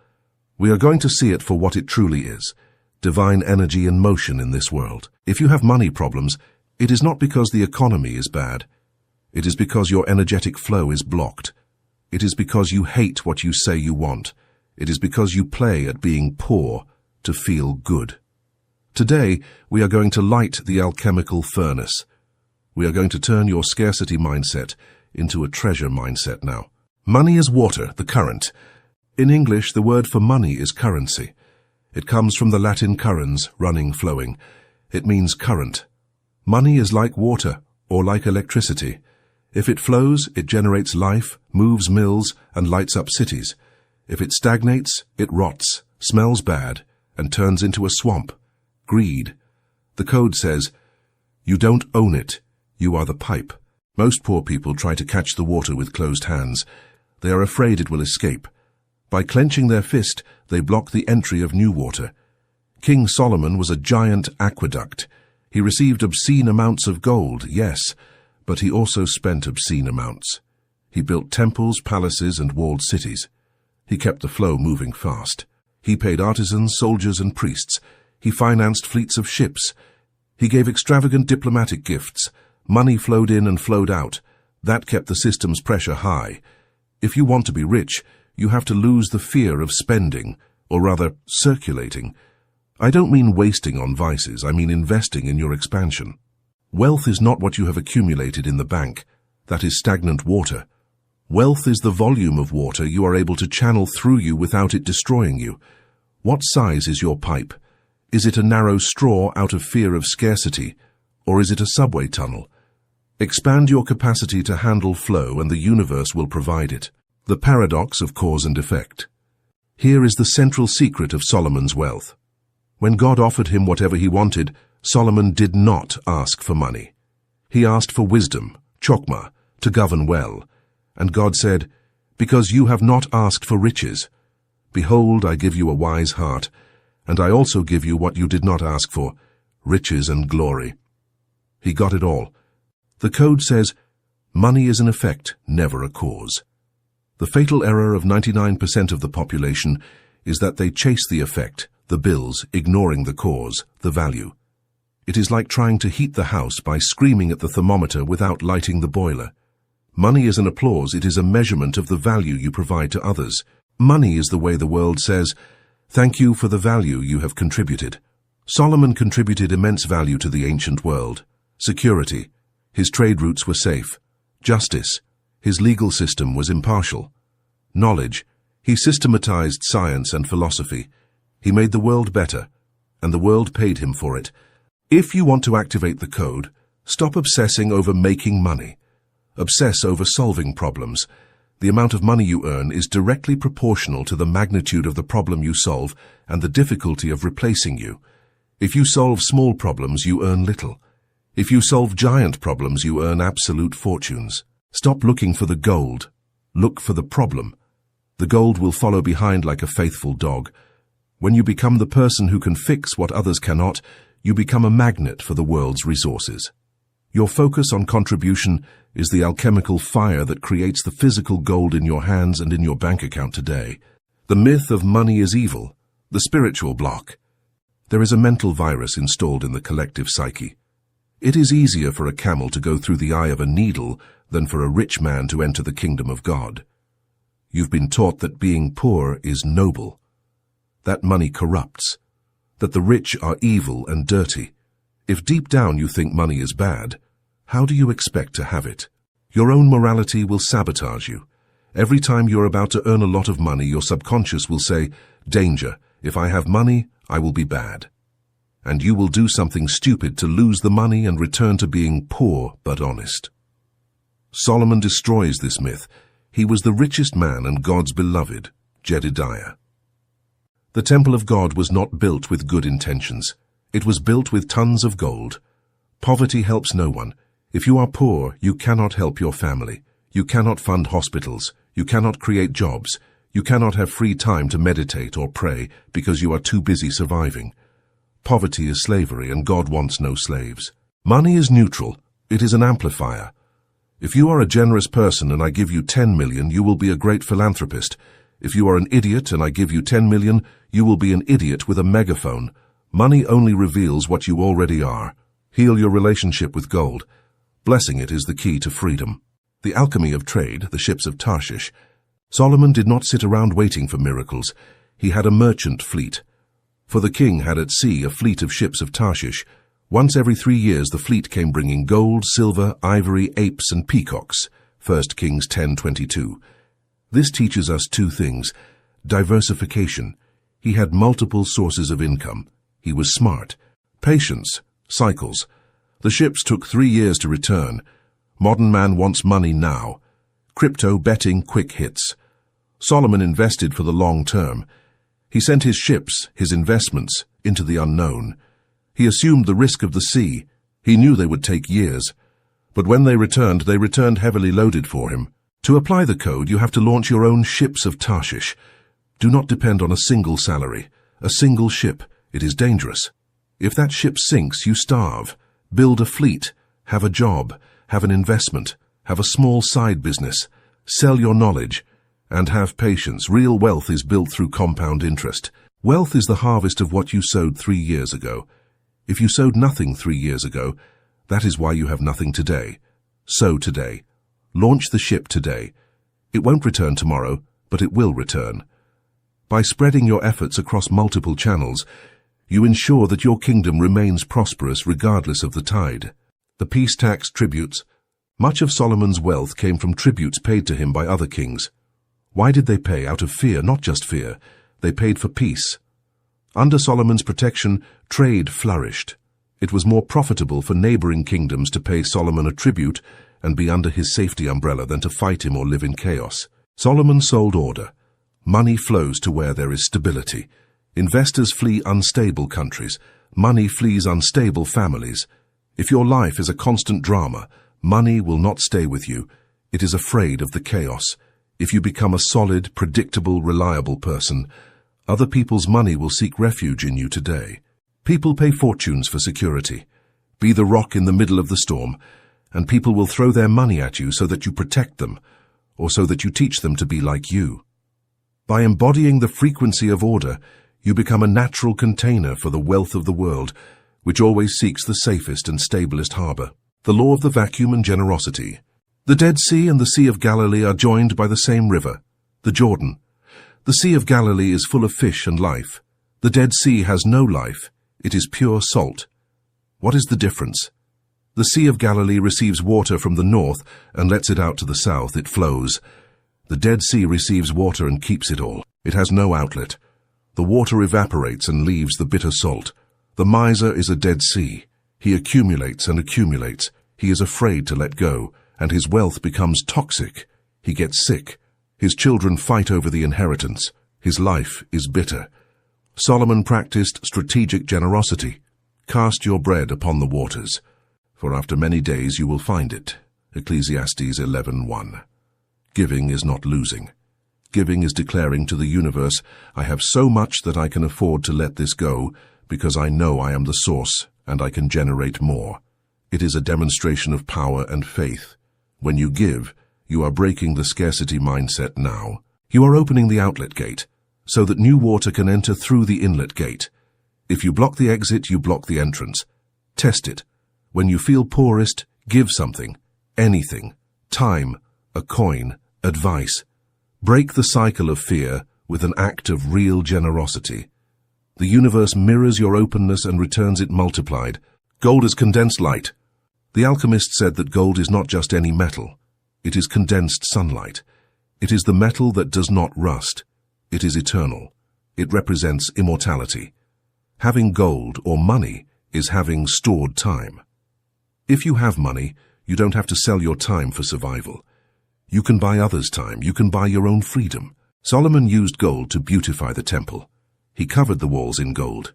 We are going to see it for what it truly is, divine energy in motion in this world. If you have money problems, it is not because the economy is bad. It is because your energetic flow is blocked. It is because you hate what you say you want. It is because you play at being poor to feel good. Today, we are going to light the alchemical furnace. We are going to turn your scarcity mindset into a treasure mindset now. Money is water, the current. In English, the word for money is currency. It comes from the Latin currens, running, flowing. It means current. Money is like water, or like electricity. If it flows, it generates life, moves mills, and lights up cities. If it stagnates, it rots, smells bad, and turns into a swamp. Greed. The code says, "You don't own it, you are the pipe." Most poor people try to catch the water with closed hands. They are afraid it will escape. By clenching their fist, they block the entry of new water. King Solomon was a giant aqueduct. He received obscene amounts of gold, yes, but he also spent obscene amounts. He built temples, palaces, and walled cities. He kept the flow moving fast. He paid artisans, soldiers, and priests. He financed fleets of ships. He gave extravagant diplomatic gifts. Money flowed in and flowed out. That kept the system's pressure high. If you want to be rich, you have to lose the fear of spending, or rather, circulating. I don't mean wasting on vices, I mean investing in your expansion. Wealth is not what you have accumulated in the bank. That is stagnant water. Wealth is the volume of water you are able to channel through you without it destroying you. What size is your pipe? Is it a narrow straw out of fear of scarcity, or is it a subway tunnel? Expand your capacity to handle flow and the universe will provide it. The paradox of cause and effect. Here is the central secret of Solomon's wealth. When God offered him whatever he wanted, Solomon did not ask for money. He asked for wisdom, chokmah, to govern well. And God said, Because you have not asked for riches. Behold, I give you a wise heart, and I also give you what you did not ask for, riches and glory. He got it all. The code says, money is an effect, never a cause. The fatal error of 99% of the population is that they chase the effect, the bills, ignoring the cause, the value. It is like trying to heat the house by screaming at the thermometer without lighting the boiler. Money is an applause, it is a measurement of the value you provide to others. Money is the way the world says, thank you for the value you have contributed. Solomon contributed immense value to the ancient world. Security. His trade routes were safe. Justice. His legal system was impartial. Knowledge. He systematized science and philosophy. He made the world better, and the world paid him for it. If you want to activate the code, stop obsessing over making money. Obsess over solving problems. The amount of money you earn is directly proportional to the magnitude of the problem you solve and the difficulty of replacing you. If you solve small problems, you earn little. If you solve giant problems, you earn absolute fortunes. Stop looking for the gold. Look for the problem. The gold will follow behind like a faithful dog. When you become the person who can fix what others cannot, you become a magnet for the world's resources. Your focus on contribution is the alchemical fire that creates the physical gold in your hands and in your bank account today. The myth of money is evil, the spiritual block. There is a mental virus installed in the collective psyche. It is easier for a camel to go through the eye of a needle than for a rich man to enter the kingdom of God. You've been taught that being poor is noble, that money corrupts, that the rich are evil and dirty. If deep down you think money is bad, how do you expect to have it? Your own morality will sabotage you. Every time you're about to earn a lot of money, your subconscious will say, danger, if I have money, I will be bad. And you will do something stupid to lose the money and return to being poor but honest. Solomon destroys this myth. He was the richest man and God's beloved, Jedediah. The temple of God was not built with good intentions. It was built with tons of gold. Poverty helps no one. If you are poor, you cannot help your family. You cannot fund hospitals. You cannot create jobs. You cannot have free time to meditate or pray because you are too busy surviving. Poverty is slavery, and God wants no slaves. Money is neutral. It is an amplifier. If you are a generous person and I give you 10 million, you will be a great philanthropist. If you are an idiot and I give you 10 million, you will be an idiot with a megaphone. Money only reveals what you already are. Heal your relationship with gold. Blessing it is the key to freedom. The alchemy of trade, the ships of Tarshish. Solomon did not sit around waiting for miracles. He had a merchant fleet. For the king had at sea a fleet of ships of Tarshish. Once every 3 years the fleet came bringing gold, silver, ivory, apes, and peacocks. 1 Kings 10:22. This teaches us two things. Diversification. He had multiple sources of income. He was smart. Patience. Cycles. The ships took 3 years to return. Modern man wants money now. Crypto betting quick hits. Solomon invested for the long term. He sent his ships, his investments, into the unknown. He assumed the risk of the sea. He knew they would take years. But when they returned heavily loaded for him. To apply the code, you have to launch your own ships of Tarshish. Do not depend on a single salary, a single ship. It is dangerous. If that ship sinks, you starve. Build a fleet, have a job, have an investment, have a small side business, sell your knowledge, and have patience. Real wealth is built through compound interest. Wealth is the harvest of what you sowed 3 years ago. If you sowed nothing 3 years ago, that is why you have nothing today. Sow today. Launch the ship today. It won't return tomorrow, but it will return. By spreading your efforts across multiple channels, you ensure that your kingdom remains prosperous regardless of the tide. The peace tax tributes. Much of Solomon's wealth came from tributes paid to him by other kings. Why did they pay? Out of fear, not just fear. They paid for peace. Under Solomon's protection, trade flourished. It was more profitable for neighboring kingdoms to pay Solomon a tribute and be under his safety umbrella than to fight him or live in chaos. Solomon sold order. Money flows to where there is stability. Investors flee unstable countries. Money flees unstable families. If your life is a constant drama, money will not stay with you. It is afraid of the chaos. If you become a solid, predictable, reliable person, other people's money will seek refuge in you today. People pay fortunes for security. Be the rock in the middle of the storm, and people will throw their money at you so that you protect them, or so that you teach them to be like you. By embodying the frequency of order, you become a natural container for the wealth of the world, which always seeks the safest and stablest harbor. The law of the vacuum and generosity. The Dead Sea and the Sea of Galilee are joined by the same river, the Jordan. The Sea of Galilee is full of fish and life. The Dead Sea has no life. It is pure salt. What is the difference? The Sea of Galilee receives water from the north and lets it out to the south. It flows. The Dead Sea receives water and keeps it all. It has no outlet. The water evaporates and leaves the bitter salt. The miser is a Dead Sea. He accumulates and accumulates. He is afraid to let go, and his wealth becomes toxic. He gets sick. His children fight over the inheritance. His life is bitter. Solomon practiced strategic generosity. Cast your bread upon the waters, for after many days you will find it. Ecclesiastes 11:1. Giving is not losing. Giving is declaring to the universe, I have so much that I can afford to let this go, because I know I am the source, and I can generate more. It is a demonstration of power and faith. When you give, you are breaking the scarcity mindset now. You are opening the outlet gate, so that new water can enter through the inlet gate. If you block the exit, you block the entrance. Test it. When you feel poorest, give something, anything, time, a coin, advice. Break the cycle of fear with an act of real generosity. The universe mirrors your openness and returns it multiplied. Gold is condensed light. The alchemist said that gold is not just any metal. It is condensed sunlight. It is the metal that does not rust. It is eternal. It represents immortality. Having gold or money is having stored time. If you have money, you don't have to sell your time for survival. You can buy others' time. You can buy your own freedom. Solomon used gold to beautify the temple. He covered the walls in gold.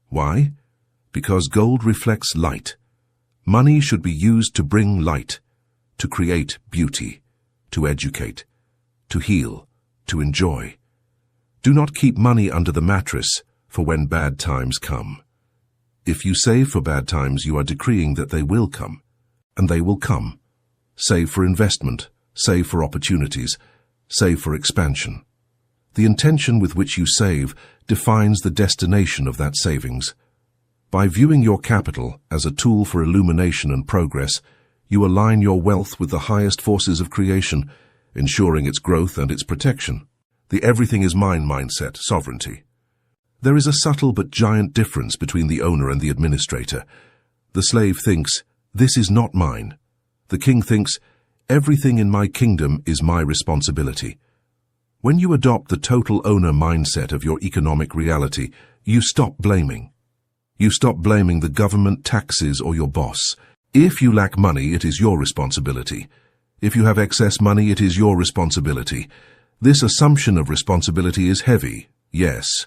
Why? Because gold reflects light. Money should be used to bring light, to create beauty, to educate, to heal, to enjoy. Do not keep money under the mattress for when bad times come. If you save for bad times, you are decreeing that they will come, and they will come. Save for investment, save for opportunities, save for expansion. The intention with which you save defines the destination of that savings. By viewing your capital as a tool for illumination and progress, you align your wealth with the highest forces of creation, ensuring its growth and its protection. The everything is mine mindset, sovereignty. There is a subtle but giant difference between the owner and the administrator. The slave thinks, this is not mine. The king thinks, everything in my kingdom is my responsibility. When you adopt the total owner mindset of your economic reality, you stop blaming. You stop blaming the government, taxes, or your boss. If you lack money, it is your responsibility. If you have excess money, it is your responsibility. This assumption of responsibility is heavy, yes,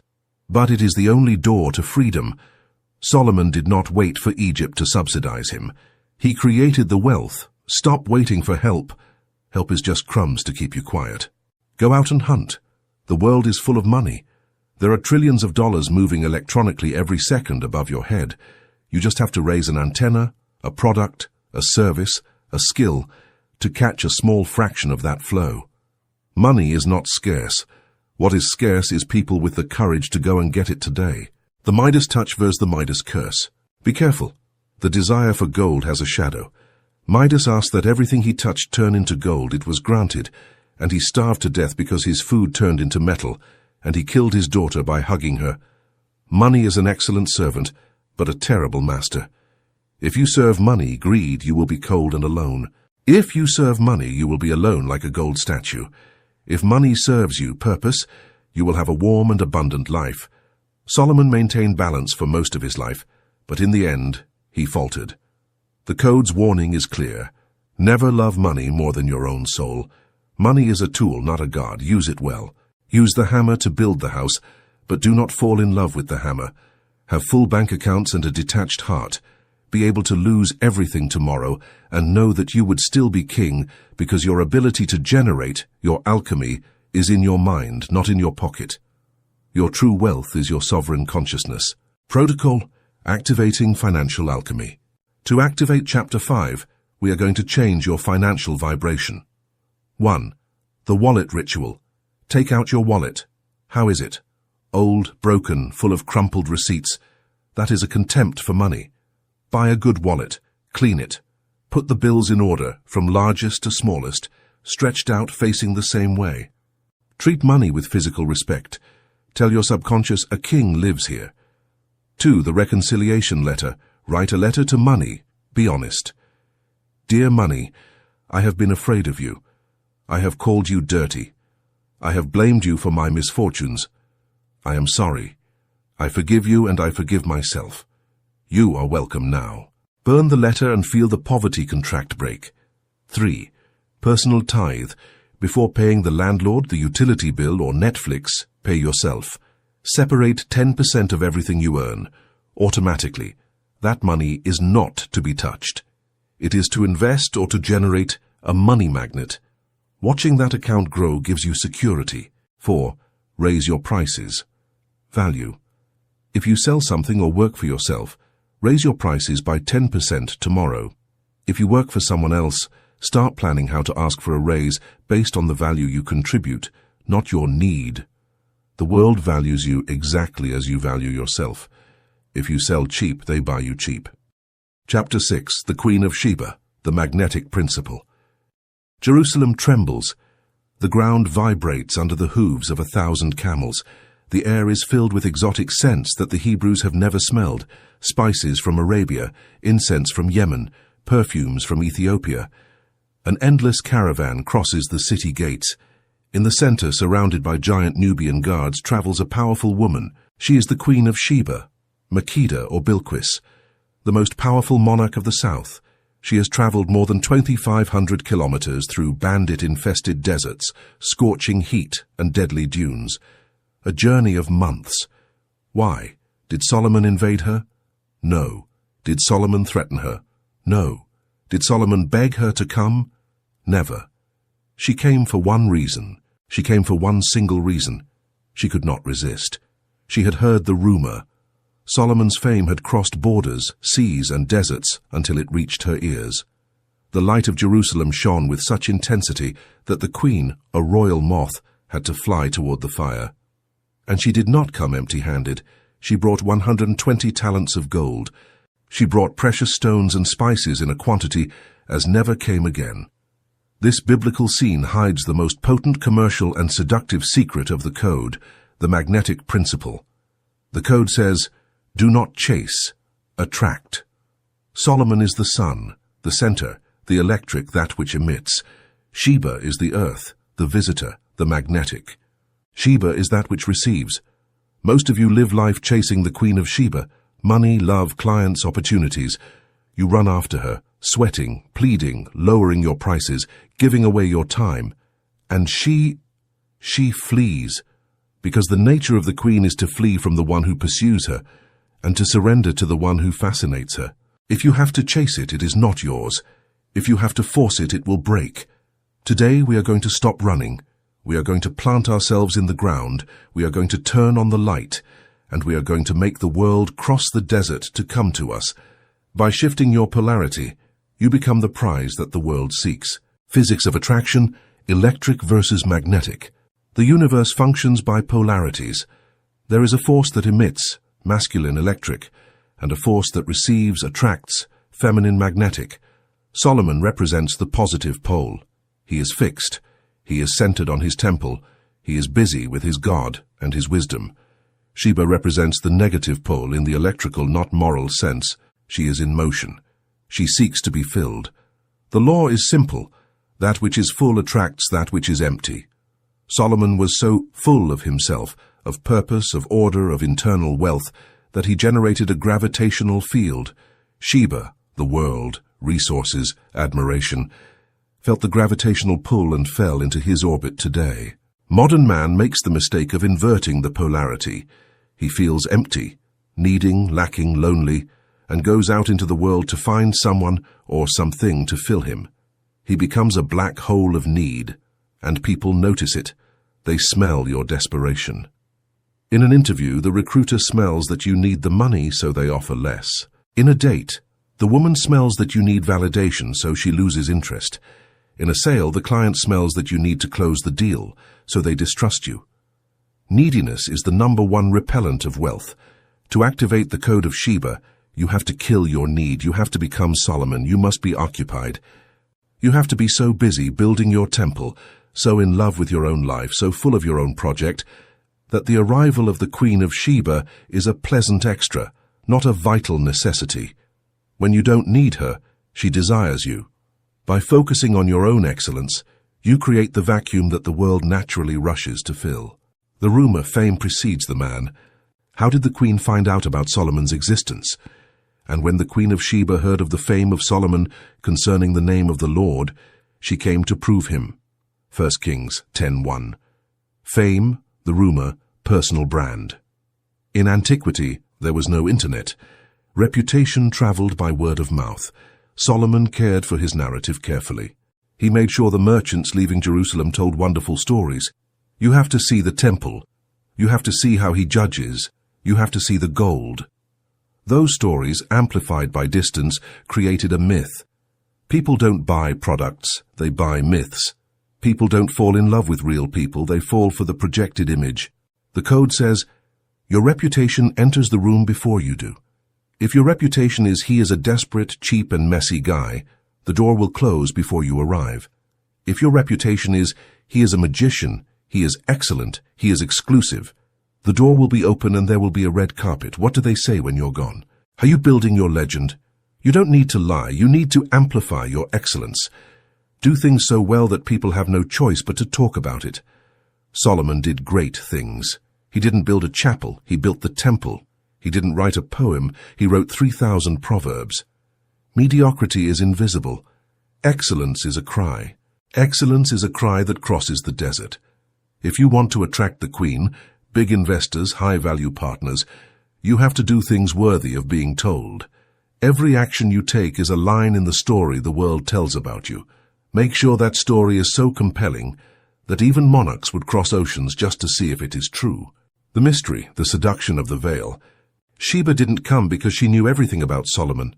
but it is the only door to freedom. Solomon did not wait for Egypt to subsidize him. He created the wealth. Stop waiting for help. Help is just crumbs to keep you quiet. Go out and hunt. The world is full of money. There are trillions of dollars moving electronically every second above your head. You just have to raise an antenna, a product, a service, a skill, to catch a small fraction of that flow. Money is not scarce. What is scarce is people with the courage to go and get it today. The Midas touch versus the Midas curse. Be careful. The desire for gold has a shadow. Midas asked that everything he touched turn into gold. It was granted, and he starved to death because his food turned into metal, and he killed his daughter by hugging her. Money is an excellent servant, but a terrible master. If you serve money, greed, you will be cold and alone. If you serve money, you will be alone like a gold statue. If money serves you, purpose, you will have a warm and abundant life. Solomon maintained balance for most of his life, but in the end, he faltered. The code's warning is clear. Never love money more than your own soul. Money is a tool, not a god. Use it well. Use the hammer to build the house, but do not fall in love with the hammer. Have full bank accounts and a detached heart. be able to lose everything tomorrow and know that you would still be king because your ability to generate, your alchemy, is in your mind, not in your pocket. Your true wealth is your sovereign consciousness. Protocol: Activating Financial Alchemy. To activate Chapter 5, we are going to change your financial vibration. 1. The Wallet Ritual. Take out your wallet. How is it? Old, broken, full of crumpled receipts. That is a contempt for money. Buy a good wallet. Clean it. Put the bills in order, from largest to smallest, stretched out facing the same way. Treat money with physical respect. Tell your subconscious a king lives here. 2. The Reconciliation Letter. Write a letter to money. Be honest. Dear money, I have been afraid of you. I have called you dirty. I have blamed you for my misfortunes. I am sorry. I forgive you and I forgive myself. You are welcome now. Burn the letter and feel the poverty contract break. 3. Personal tithe. Before paying the landlord, the utility bill, or Netflix, pay yourself. Separate 10% of everything you earn. Automatically. That money is not to be touched. It is to invest or to generate a money magnet. Watching that account grow gives you security. 4. Raise your prices. Value. If you sell something or work for yourself, raise your prices by 10% tomorrow. If you work for someone else, start planning how to ask for a raise based on the value you contribute, not your need. The world values you exactly as you value yourself. If you sell cheap, they buy you cheap. Chapter 6. The Queen of Sheba, the Magnetic Principle. Jerusalem trembles. The ground vibrates under the hooves of 1,000 camels. The air is filled with exotic scents that the Hebrews have never smelled, spices from Arabia, incense from Yemen, perfumes from Ethiopia. An endless caravan crosses the city gates. In the center, surrounded by giant Nubian guards, travels a powerful woman. She is the Queen of Sheba, Makeda or Bilquis, the most powerful monarch of the south. She has traveled more than 2,500 kilometers through bandit-infested deserts, scorching heat and deadly dunes. A journey of months. Why? Did Solomon invade her? No. Did Solomon threaten her? No. Did Solomon beg her to come? Never. She came for one reason. She came for one single reason. She could not resist. She had heard the rumor. Solomon's fame had crossed borders, seas, and deserts until it reached her ears. The light of Jerusalem shone with such intensity that the queen, a royal moth, had to fly toward the fire. And she did not come empty-handed. She brought 120 talents of gold. She brought precious stones and spices in a quantity as never came again. This biblical scene hides the most potent commercial and seductive secret of the code, the magnetic principle. The code says, do not chase, attract. Solomon is the sun, the center, the electric, that which emits. Sheba is the earth, the visitor, the magnetic. Sheba is that which receives. Most of you live life chasing the Queen of Sheba, money, love, clients, opportunities. You run after her, sweating, pleading, lowering your prices, giving away your time. And she flees, because the nature of the queen is to flee from the one who pursues her, and to surrender to the one who fascinates her. If you have to chase it, it is not yours. If you have to force it, it will break. Today we are going to stop running. We are going to plant ourselves in the ground. We are going to turn on the light, and we are going to make the world cross the desert to come to us. By shifting your polarity, you become the prize that the world seeks. Physics of attraction, electric versus magnetic. The universe functions by polarities. There is a force that emits, masculine electric, and a force that receives, attracts, feminine magnetic. Solomon represents the positive pole. He is fixed. He is centered on his temple. He is busy with his God and his wisdom. Sheba represents the negative pole in the electrical, not moral sense. She is in motion. She seeks to be filled. The law is simple. That which is full attracts that which is empty. Solomon was so full of himself, of purpose, of order, of internal wealth, that he generated a gravitational field. Sheba, the world, resources, admiration, felt the gravitational pull and fell into his orbit today. Modern man makes the mistake of inverting the polarity. He feels empty, needing, lacking, lonely, and goes out into the world to find someone or something to fill him. He becomes a black hole of need, and people notice it. They smell your desperation. In an interview, the recruiter smells that you need the money, so they offer less. In a date, the woman smells that you need validation, so she loses interest. In a sale, the client smells that you need to close the deal, so they distrust you. Neediness is the #1 repellent of wealth. To activate the code of Sheba, you have to kill your need. You have to become Solomon. You must be occupied. You have to be so busy building your temple, so in love with your own life, so full of your own project, that the arrival of the Queen of Sheba is a pleasant extra, not a vital necessity. When you don't need her, she desires you. By focusing on your own excellence, you create the vacuum that the world naturally rushes to fill. The rumor, fame precedes the man. How did the queen find out about Solomon's existence? And when the Queen of Sheba heard of the fame of Solomon concerning the name of the Lord, she came to prove him. 1 Kings 10:1. Fame, the rumor, personal brand. In antiquity, there was no internet. Reputation traveled by word of mouth. Solomon cared for his narrative carefully. He made sure the merchants leaving Jerusalem told wonderful stories. You have to see the temple. You have to see how he judges. You have to see the gold. Those stories, amplified by distance, created a myth. People don't buy products, they buy myths. People don't fall in love with real people, they fall for the projected image. The code says, your reputation enters the room before you do. If your reputation is he is a desperate, cheap and messy guy, the door will close before you arrive. If your reputation is he is a magician, he is excellent, he is exclusive, the door will be open and there will be a red carpet. What do they say when you're gone? Are you building your legend? You don't need to lie, you need to amplify your excellence. Do things so well that people have no choice but to talk about it. Solomon did great things. He didn't build a chapel, he built the temple. He didn't write a poem, he wrote 3,000 proverbs. Mediocrity is invisible. Excellence is a cry. Excellence is a cry that crosses the desert. If you want to attract the queen, big investors, high-value partners, you have to do things worthy of being told. Every action you take is a line in the story the world tells about you. Make sure that story is so compelling that even monarchs would cross oceans just to see if it is true. The mystery, the seduction of the veil. Sheba didn't come because she knew everything about Solomon.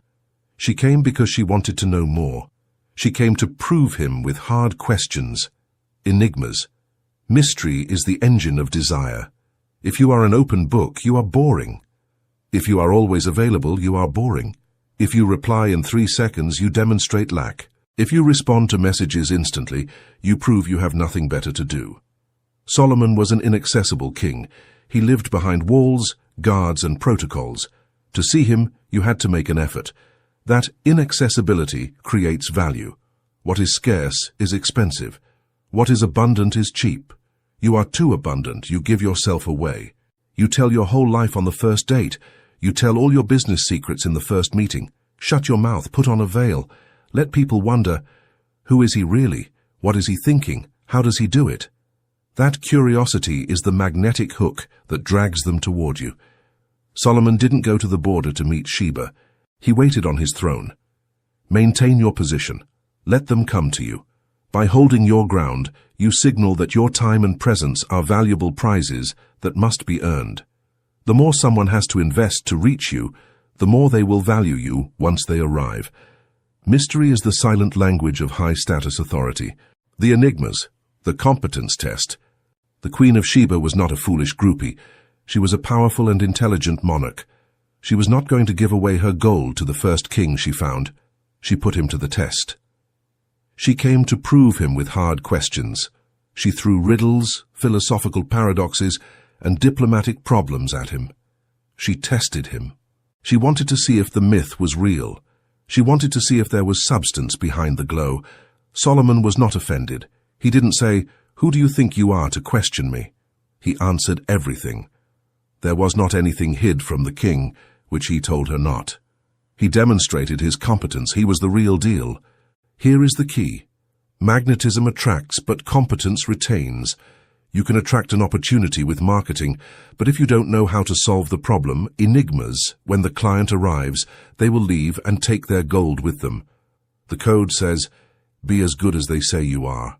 She came because she wanted to know more. She came to prove him with hard questions, enigmas. Mystery is the engine of desire. If you are an open book, you are boring. If you are always available, you are boring. If you reply in 3 seconds, you demonstrate lack. If you respond to messages instantly, you prove you have nothing better to do. Solomon was an inaccessible king. He lived behind walls, guards, and protocols. To see him, you had to make an effort. That inaccessibility creates value. What is scarce is expensive. What is abundant is cheap. You are too abundant, you give yourself away. You tell your whole life on the first date. You tell all your business secrets in the first meeting. Shut your mouth, put on a veil. Let people wonder, who is he really? What is he thinking? How does he do it? That curiosity is the magnetic hook that drags them toward you. Solomon didn't go to the border to meet Sheba. He waited on his throne. Maintain your position. Let them come to you. By holding your ground, you signal that your time and presence are valuable prizes that must be earned. The more someone has to invest to reach you, the more they will value you once they arrive. Mystery is the silent language of high-status authority. The enigmas, the competence test. The Queen of Sheba was not a foolish groupie. She was a powerful and intelligent monarch. She was not going to give away her gold to the first king she found. She put him to the test. She came to prove him with hard questions. She threw riddles, philosophical paradoxes, and diplomatic problems at him. She tested him. She wanted to see if the myth was real. She wanted to see if there was substance behind the glow. Solomon was not offended. He didn't say, "Who do you think you are to question me?" He answered everything. There was not anything hid from the king, which he told her not. He demonstrated his competence. He was the real deal. Here is the key. Magnetism attracts, but competence retains. You can attract an opportunity with marketing, but if you don't know how to solve the problem, enigmas, when the client arrives, they will leave and take their gold with them. The code says, be as good as they say you are.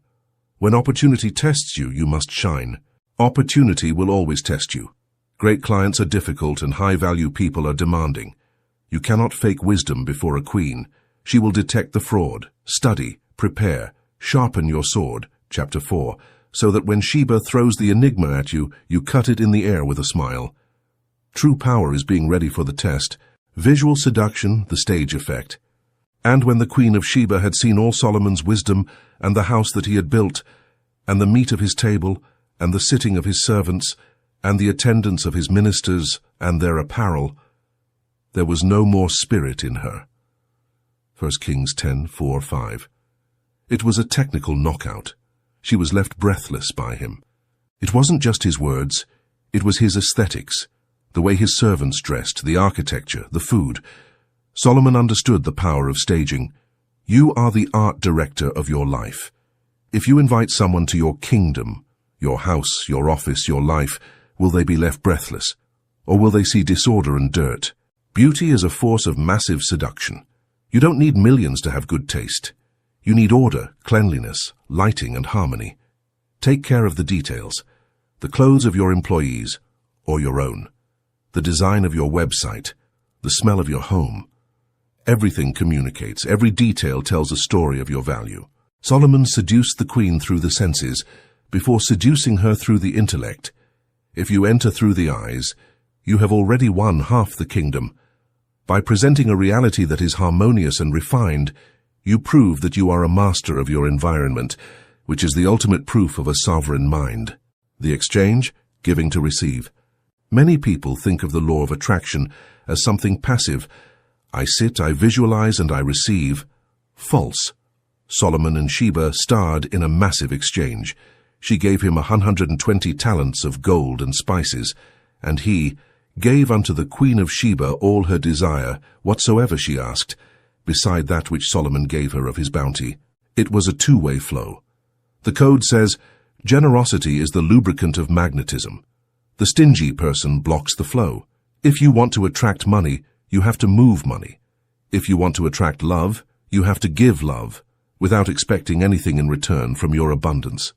When opportunity tests you, you must shine. Opportunity will always test you. Great clients are difficult and high-value people are demanding. You cannot fake wisdom before a queen. She will detect the fraud. Study, prepare, sharpen your sword, chapter 4, so that when Sheba throws the enigma at you, you cut it in the air with a smile. True power is being ready for the test. Visual seduction, the stage effect. And when the Queen of Sheba had seen all Solomon's wisdom, and the house that he had built, and the meat of his table, and the sitting of his servants, and the attendance of his ministers, and their apparel, there was no more spirit in her. 1 Kings 10:4-5. It was a technical knockout. She was left breathless by him. It wasn't just his words, it was his aesthetics, the way his servants dressed, the architecture, the food. Solomon understood the power of staging. You are the art director of your life. If you invite someone to your kingdom, your house, your office, your life, will they be left breathless? Or will they see disorder and dirt? Beauty is a force of massive seduction. You don't need millions to have good taste. You need order, cleanliness, lighting, and harmony. Take care of the details. The clothes of your employees, or your own. The design of your website. The smell of your home. Everything communicates. Every detail tells a story of your value. Solomon seduced the queen through the senses, before seducing her through the intellect. If you enter through the eyes, you have already won half the kingdom. By presenting a reality that is harmonious and refined, you prove that you are a master of your environment, which is the ultimate proof of a sovereign mind. The exchange, giving to receive. Many people think of the law of attraction as something passive. I sit, I visualize, and I receive. False. Solomon and Sheba starred in a massive exchange. She gave him 120 talents of gold and spices, and he gave unto the Queen of Sheba all her desire, whatsoever she asked, beside that which Solomon gave her of his bounty. It was a two-way flow. The code says, generosity is the lubricant of magnetism. The stingy person blocks the flow. If you want to attract money, you have to move money. If you want to attract love, you have to give love, without expecting anything in return from your abundance.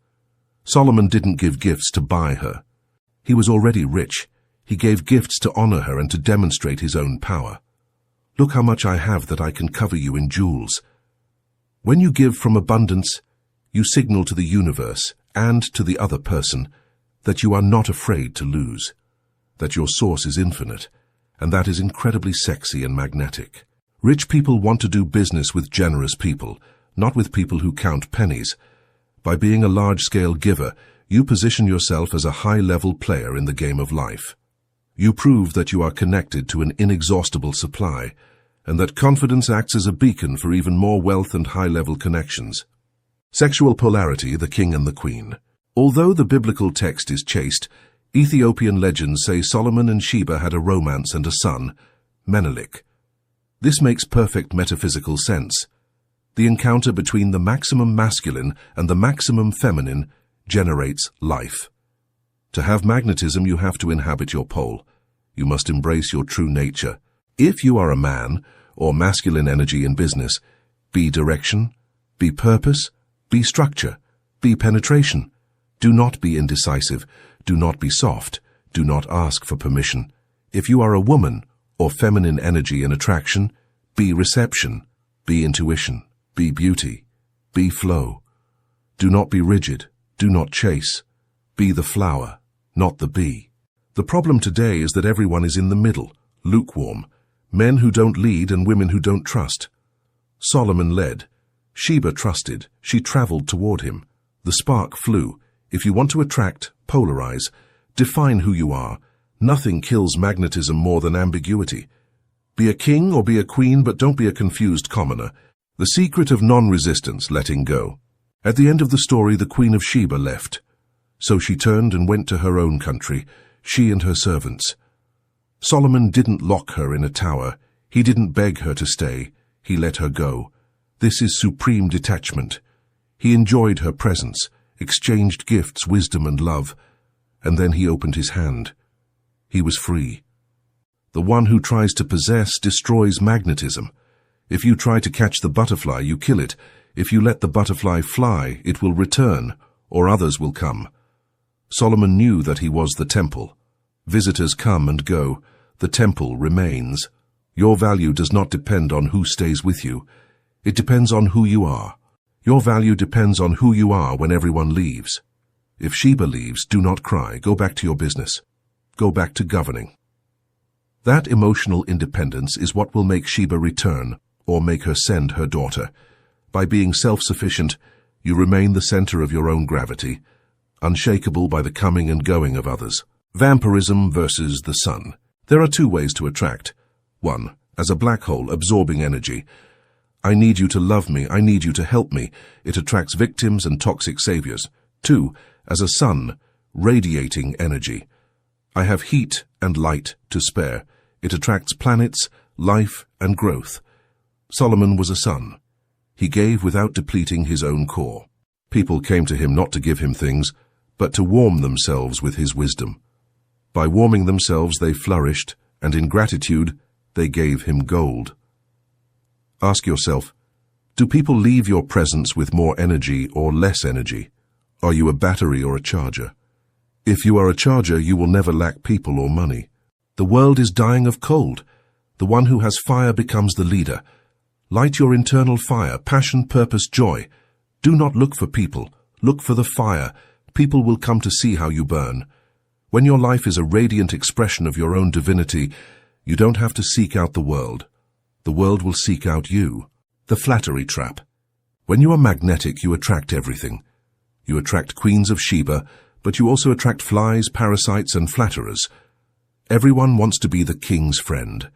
Solomon didn't give gifts to buy her. He was already rich. He gave gifts to honor her and to demonstrate his own power. Look how much I have that I can cover you in jewels. When you give from abundance, you signal to the universe and to the other person that you are not afraid to lose, that your source is infinite, and that is incredibly sexy and magnetic. Rich people want to do business with generous people, not with people who count pennies. By being a large-scale giver, you position yourself as a high-level player in the game of life. You prove that you are connected to an inexhaustible supply, and that confidence acts as a beacon for even more wealth and high-level connections. Sexual polarity, the king and the queen. Although the biblical text is chaste, Ethiopian legends say Solomon and Sheba had a romance and a son, Menelik. This makes perfect metaphysical sense. The encounter between the maximum masculine and the maximum feminine generates life. To have magnetism, you have to inhabit your pole. You must embrace your true nature. If you are a man, or masculine energy in business, be direction, be purpose, be structure, be penetration. Do not be indecisive. Do not be soft. Do not ask for permission. If you are a woman, or feminine energy in attraction, be reception, be intuition, be beauty, be flow. Do not be rigid. Do not chase. Be the flower, not the bee. The problem today is that everyone is in the middle, lukewarm. Men who don't lead and women who don't trust. Solomon led. Sheba trusted. She traveled toward him. The spark flew. If you want to attract, polarize. Define who you are. Nothing kills magnetism more than ambiguity. Be a king or be a queen, but don't be a confused commoner. The secret of non-resistance, letting go. At the end of the story, the Queen of Sheba left. So she turned and went to her own country, she and her servants. Solomon didn't lock her in a tower. He didn't beg her to stay. He let her go. This is supreme detachment. He enjoyed her presence, exchanged gifts, wisdom and love, and then he opened his hand. He was free. The one who tries to possess destroys magnetism. If you try to catch the butterfly, you kill it. If you let the butterfly fly, it will return, or others will come. Solomon knew that he was the temple. Visitors come and go. The temple remains. Your value does not depend on who stays with you. It depends on who you are. Your value depends on who you are when everyone leaves. If Sheba leaves, do not cry. Go back to your business. Go back to governing. That emotional independence is what will make Sheba return, or make her send her daughter. By being self-sufficient, you remain the center of your own gravity, unshakable by the coming and going of others. Vampirism versus the sun. There are two ways to attract. 1. As a black hole absorbing energy. I need you to love me, I need you to help me. It attracts victims and toxic saviors. 2. As a sun, radiating energy. I have heat and light to spare. It attracts planets, life, and growth. Solomon was a sun. He gave without depleting his own core. People came to him not to give him things, but to warm themselves with his wisdom. By warming themselves they flourished, and in gratitude they gave him gold. Ask yourself, do people leave your presence with more energy or less energy? Are you a battery or a charger? If you are a charger, you will never lack people or money. The world is dying of cold. The one who has fire becomes the leader. Light your internal fire, passion, purpose, joy. Do not look for people. Look for the fire. People will come to see how you burn. When your life is a radiant expression of your own divinity, you don't have to seek out the world. The world will seek out you. The flattery trap. When you are magnetic, you attract everything. You attract queens of Sheba, but you also attract flies, parasites, and flatterers. Everyone wants to be the king's friend.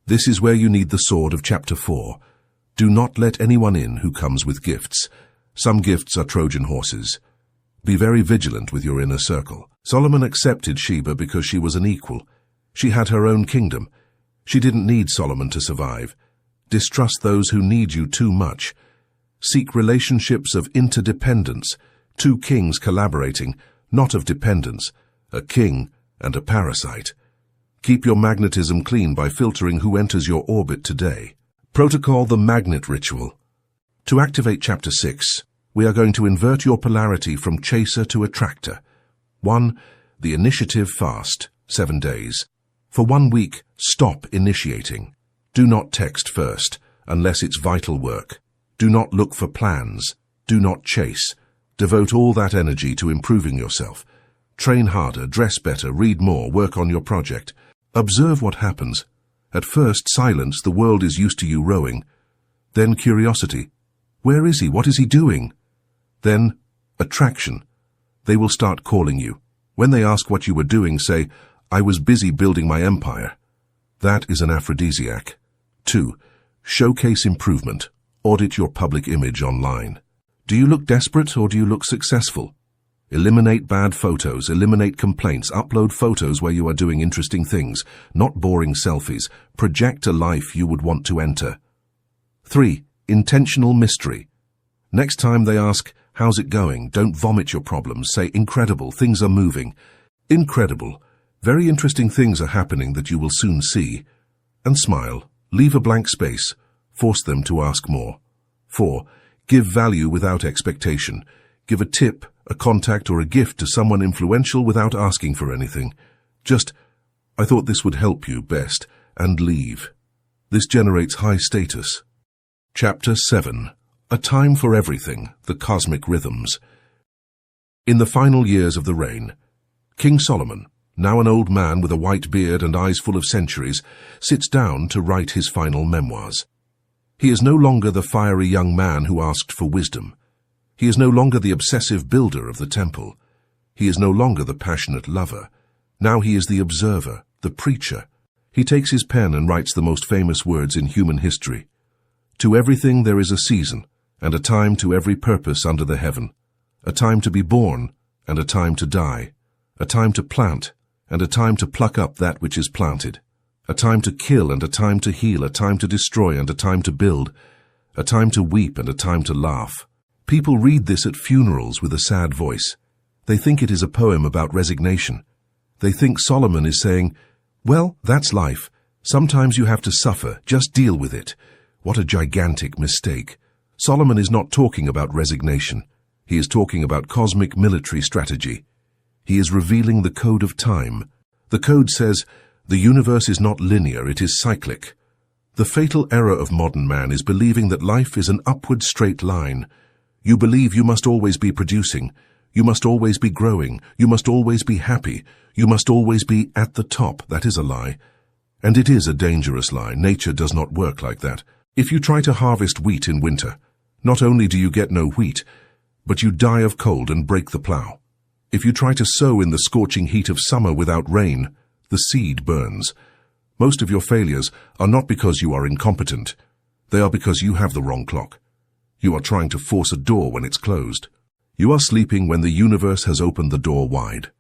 This is where you need the sword of chapter 4. Do not let anyone in who comes with gifts. Some gifts are Trojan horses. Be very vigilant with your inner circle. Solomon accepted Sheba because she was an equal. She had her own kingdom. She didn't need Solomon to survive. Distrust those who need you too much. Seek relationships of interdependence, two kings collaborating, not of dependence, a king and a parasite. Keep your magnetism clean by filtering who enters your orbit today. Protocol the Magnet Ritual. To activate Chapter 6, we are going to invert your polarity from chaser to attractor. 1. The Initiative Fast, 7 days. For 1 week, stop initiating. Do not text first, unless it's vital work. Do not look for plans. Do not chase. Devote all that energy to improving yourself. Train harder, dress better, read more, work on your project. Observe what happens. At first, silence, the world is used to you rowing. Then curiosity. Where is he? What is he doing? Then attraction. They will start calling you. When they ask what you were doing, say, I was busy building my empire. That is an aphrodisiac. 2. Showcase improvement. Audit your public image online. Do you look desperate or do you look successful? Eliminate bad photos, eliminate complaints, upload photos where you are doing interesting things, not boring selfies. Project a life you would want to enter. 3. Intentional mystery. Next time they ask, how's it going? Don't vomit your problems. Say, incredible, things are moving. Incredible. Very interesting things are happening that you will soon see. And smile. Leave a blank space. Force them to ask more. 4. Give value without expectation. Give a tip, a contact, or a gift to someone influential without asking for anything. Just, I thought this would help you best, and leave. This generates high status. Chapter 7. A Time for Everything, the Cosmic Rhythms. In the final years of the reign, King Solomon, now an old man with a white beard and eyes full of centuries, sits down to write his final memoirs. He is no longer the fiery young man who asked for wisdom. He is no longer the obsessive builder of the temple. He is no longer the passionate lover. Now he is the observer, the preacher. He takes his pen and writes the most famous words in human history. To everything there is a season, and a time to every purpose under the heaven. A time to be born, and a time to die. A time to plant, and a time to pluck up that which is planted. A time to kill and a time to heal, a time to destroy and a time to build. A time to weep and a time to laugh. People read this at funerals with a sad voice. They think it is a poem about resignation. They think Solomon is saying, well, that's life. Sometimes you have to suffer, just deal with it. What a gigantic mistake. Solomon is not talking about resignation. He is talking about cosmic military strategy. He is revealing the code of time. The code says, the universe is not linear, it is cyclic. The fatal error of modern man is believing that life is an upward straight line. You believe you must always be producing. You must always be growing. You must always be happy. You must always be at the top. That is a lie. And it is a dangerous lie. Nature does not work like that. If you try to harvest wheat in winter, not only do you get no wheat, but you die of cold and break the plough. If you try to sow in the scorching heat of summer without rain, the seed burns. Most of your failures are not because you are incompetent. They are because you have the wrong clock. You are trying to force a door when it's closed. You are sleeping when the universe has opened the door wide.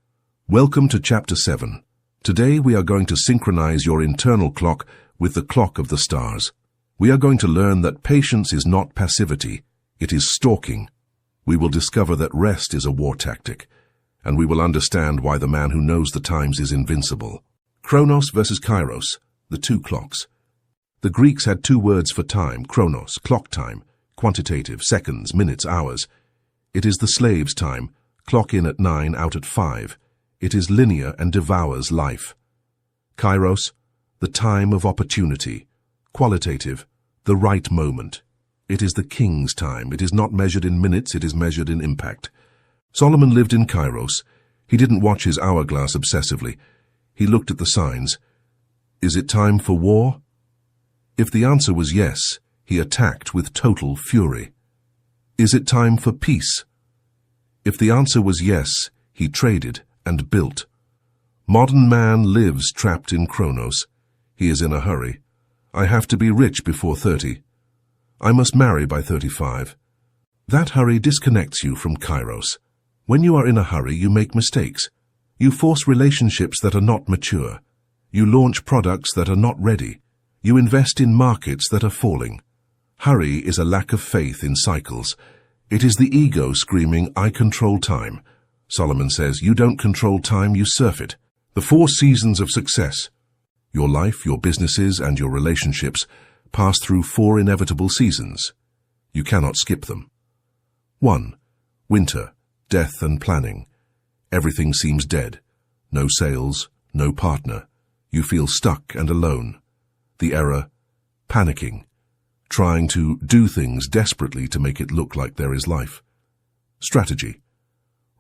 Welcome to Chapter 7. Today we are going to synchronize your internal clock with the clock of the stars. We are going to learn that patience is not passivity, it is stalking. We will discover that rest is a war tactic, and we will understand why the man who knows the times is invincible. Chronos versus Kairos, the two clocks. The Greeks had two words for time, chronos, clock time, quantitative, seconds, minutes, hours. It is the slave's time, clock in at 9, out at 5. It is linear and devours life. Kairos, the time of opportunity. Qualitative, the right moment. It is the king's time. It is not measured in minutes, it is measured in impact. Solomon lived in Kairos. He didn't watch his hourglass obsessively. He looked at the signs. Is it time for war? If the answer was yes, he attacked with total fury. Is it time for peace? If the answer was yes, he traded and built. Modern man lives trapped in Chronos. He is in a hurry. I have to be rich before 30. I must marry by 35. That hurry disconnects you from Kairos. When you are in a hurry, you make mistakes. You force relationships that are not mature. You launch products that are not ready. You invest in markets that are falling. Hurry is a lack of faith in cycles. It is the ego screaming, I control time. Solomon says, you don't control time, you surf it. The 4 seasons of success. Your life, your businesses, and your relationships pass through 4 inevitable seasons. You cannot skip them. 1. Winter, death and planning. Everything seems dead. No sales, no partner. You feel stuck and alone. The error, panicking, trying to do things desperately to make it look like there is life. Strategy,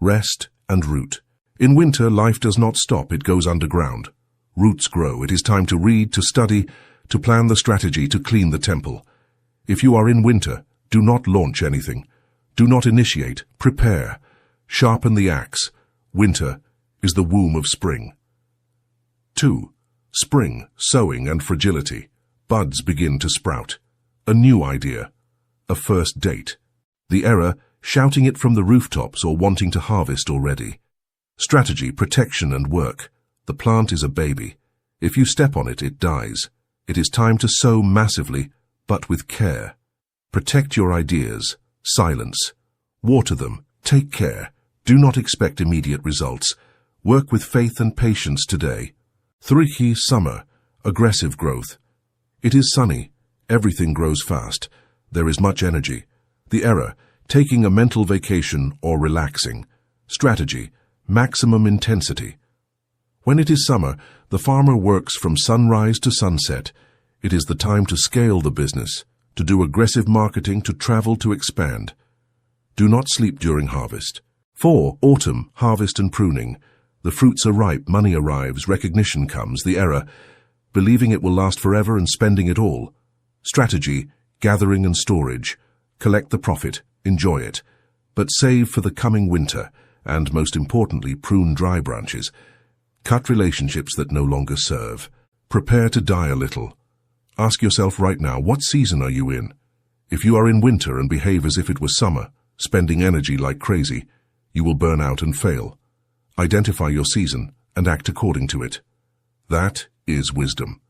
rest and root. In winter, life does not stop, it goes underground. Roots grow. It is time to read, to study, to plan the strategy, to clean the temple. If you are in winter, do not launch anything. Do not initiate, prepare. Sharpen the axe. Winter is the womb of spring. 2. Spring, sowing and fragility. Buds begin to sprout. A new idea. A first date. The error, shouting it from the rooftops or wanting to harvest already. Strategy, protection and work. The plant is a baby. If you step on it, it dies. It is time to sow massively, but with care. Protect your ideas. Silence. Water them. Take care. Do not expect immediate results. Work with faith and patience today. 3. Summer. Aggressive growth. It is sunny. Everything grows fast. There is much energy. The error, taking a mental vacation or relaxing. Strategy, maximum intensity. When it is summer, the farmer works from sunrise to sunset. It is the time to scale the business, to do aggressive marketing, to travel, to expand. Do not sleep during harvest. 4. Autumn, harvest and pruning. The fruits are ripe, money arrives, recognition comes. The error, believing it will last forever and spending it all. Strategy, gathering and storage. Collect the profit, enjoy it. But save for the coming winter, and most importantly, prune dry branches. Cut relationships that no longer serve. Prepare to die a little. Ask yourself right now, what season are you in? If you are in winter and behave as if it was summer, spending energy like crazy, you will burn out and fail. Identify your season and act according to it. That is wisdom.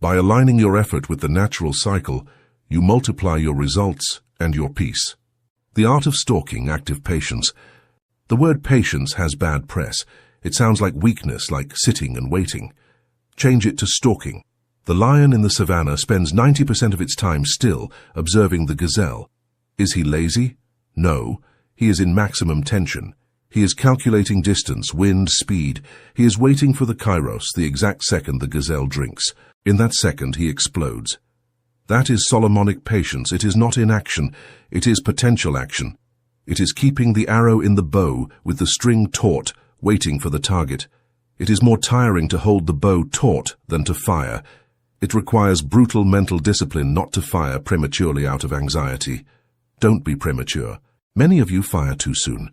By aligning your effort with the natural cycle, you multiply your results and your peace. The art of stalking active patience. The word patience has bad press. It sounds like weakness, like sitting and waiting. Change it to stalking. The lion in the savannah spends 90% of its time still, observing the gazelle. Is he lazy? No. He is in maximum tension. He is calculating distance, wind, speed. He is waiting for the kairos, the exact second the gazelle drinks. In that second, he explodes. That is Solomonic patience. It is not inaction. It is potential action. It is keeping the arrow in the bow with the string taut, waiting for the target. It is more tiring to hold the bow taut than to fire. It requires brutal mental discipline not to fire prematurely out of anxiety. Don't be premature. Many of you fire too soon.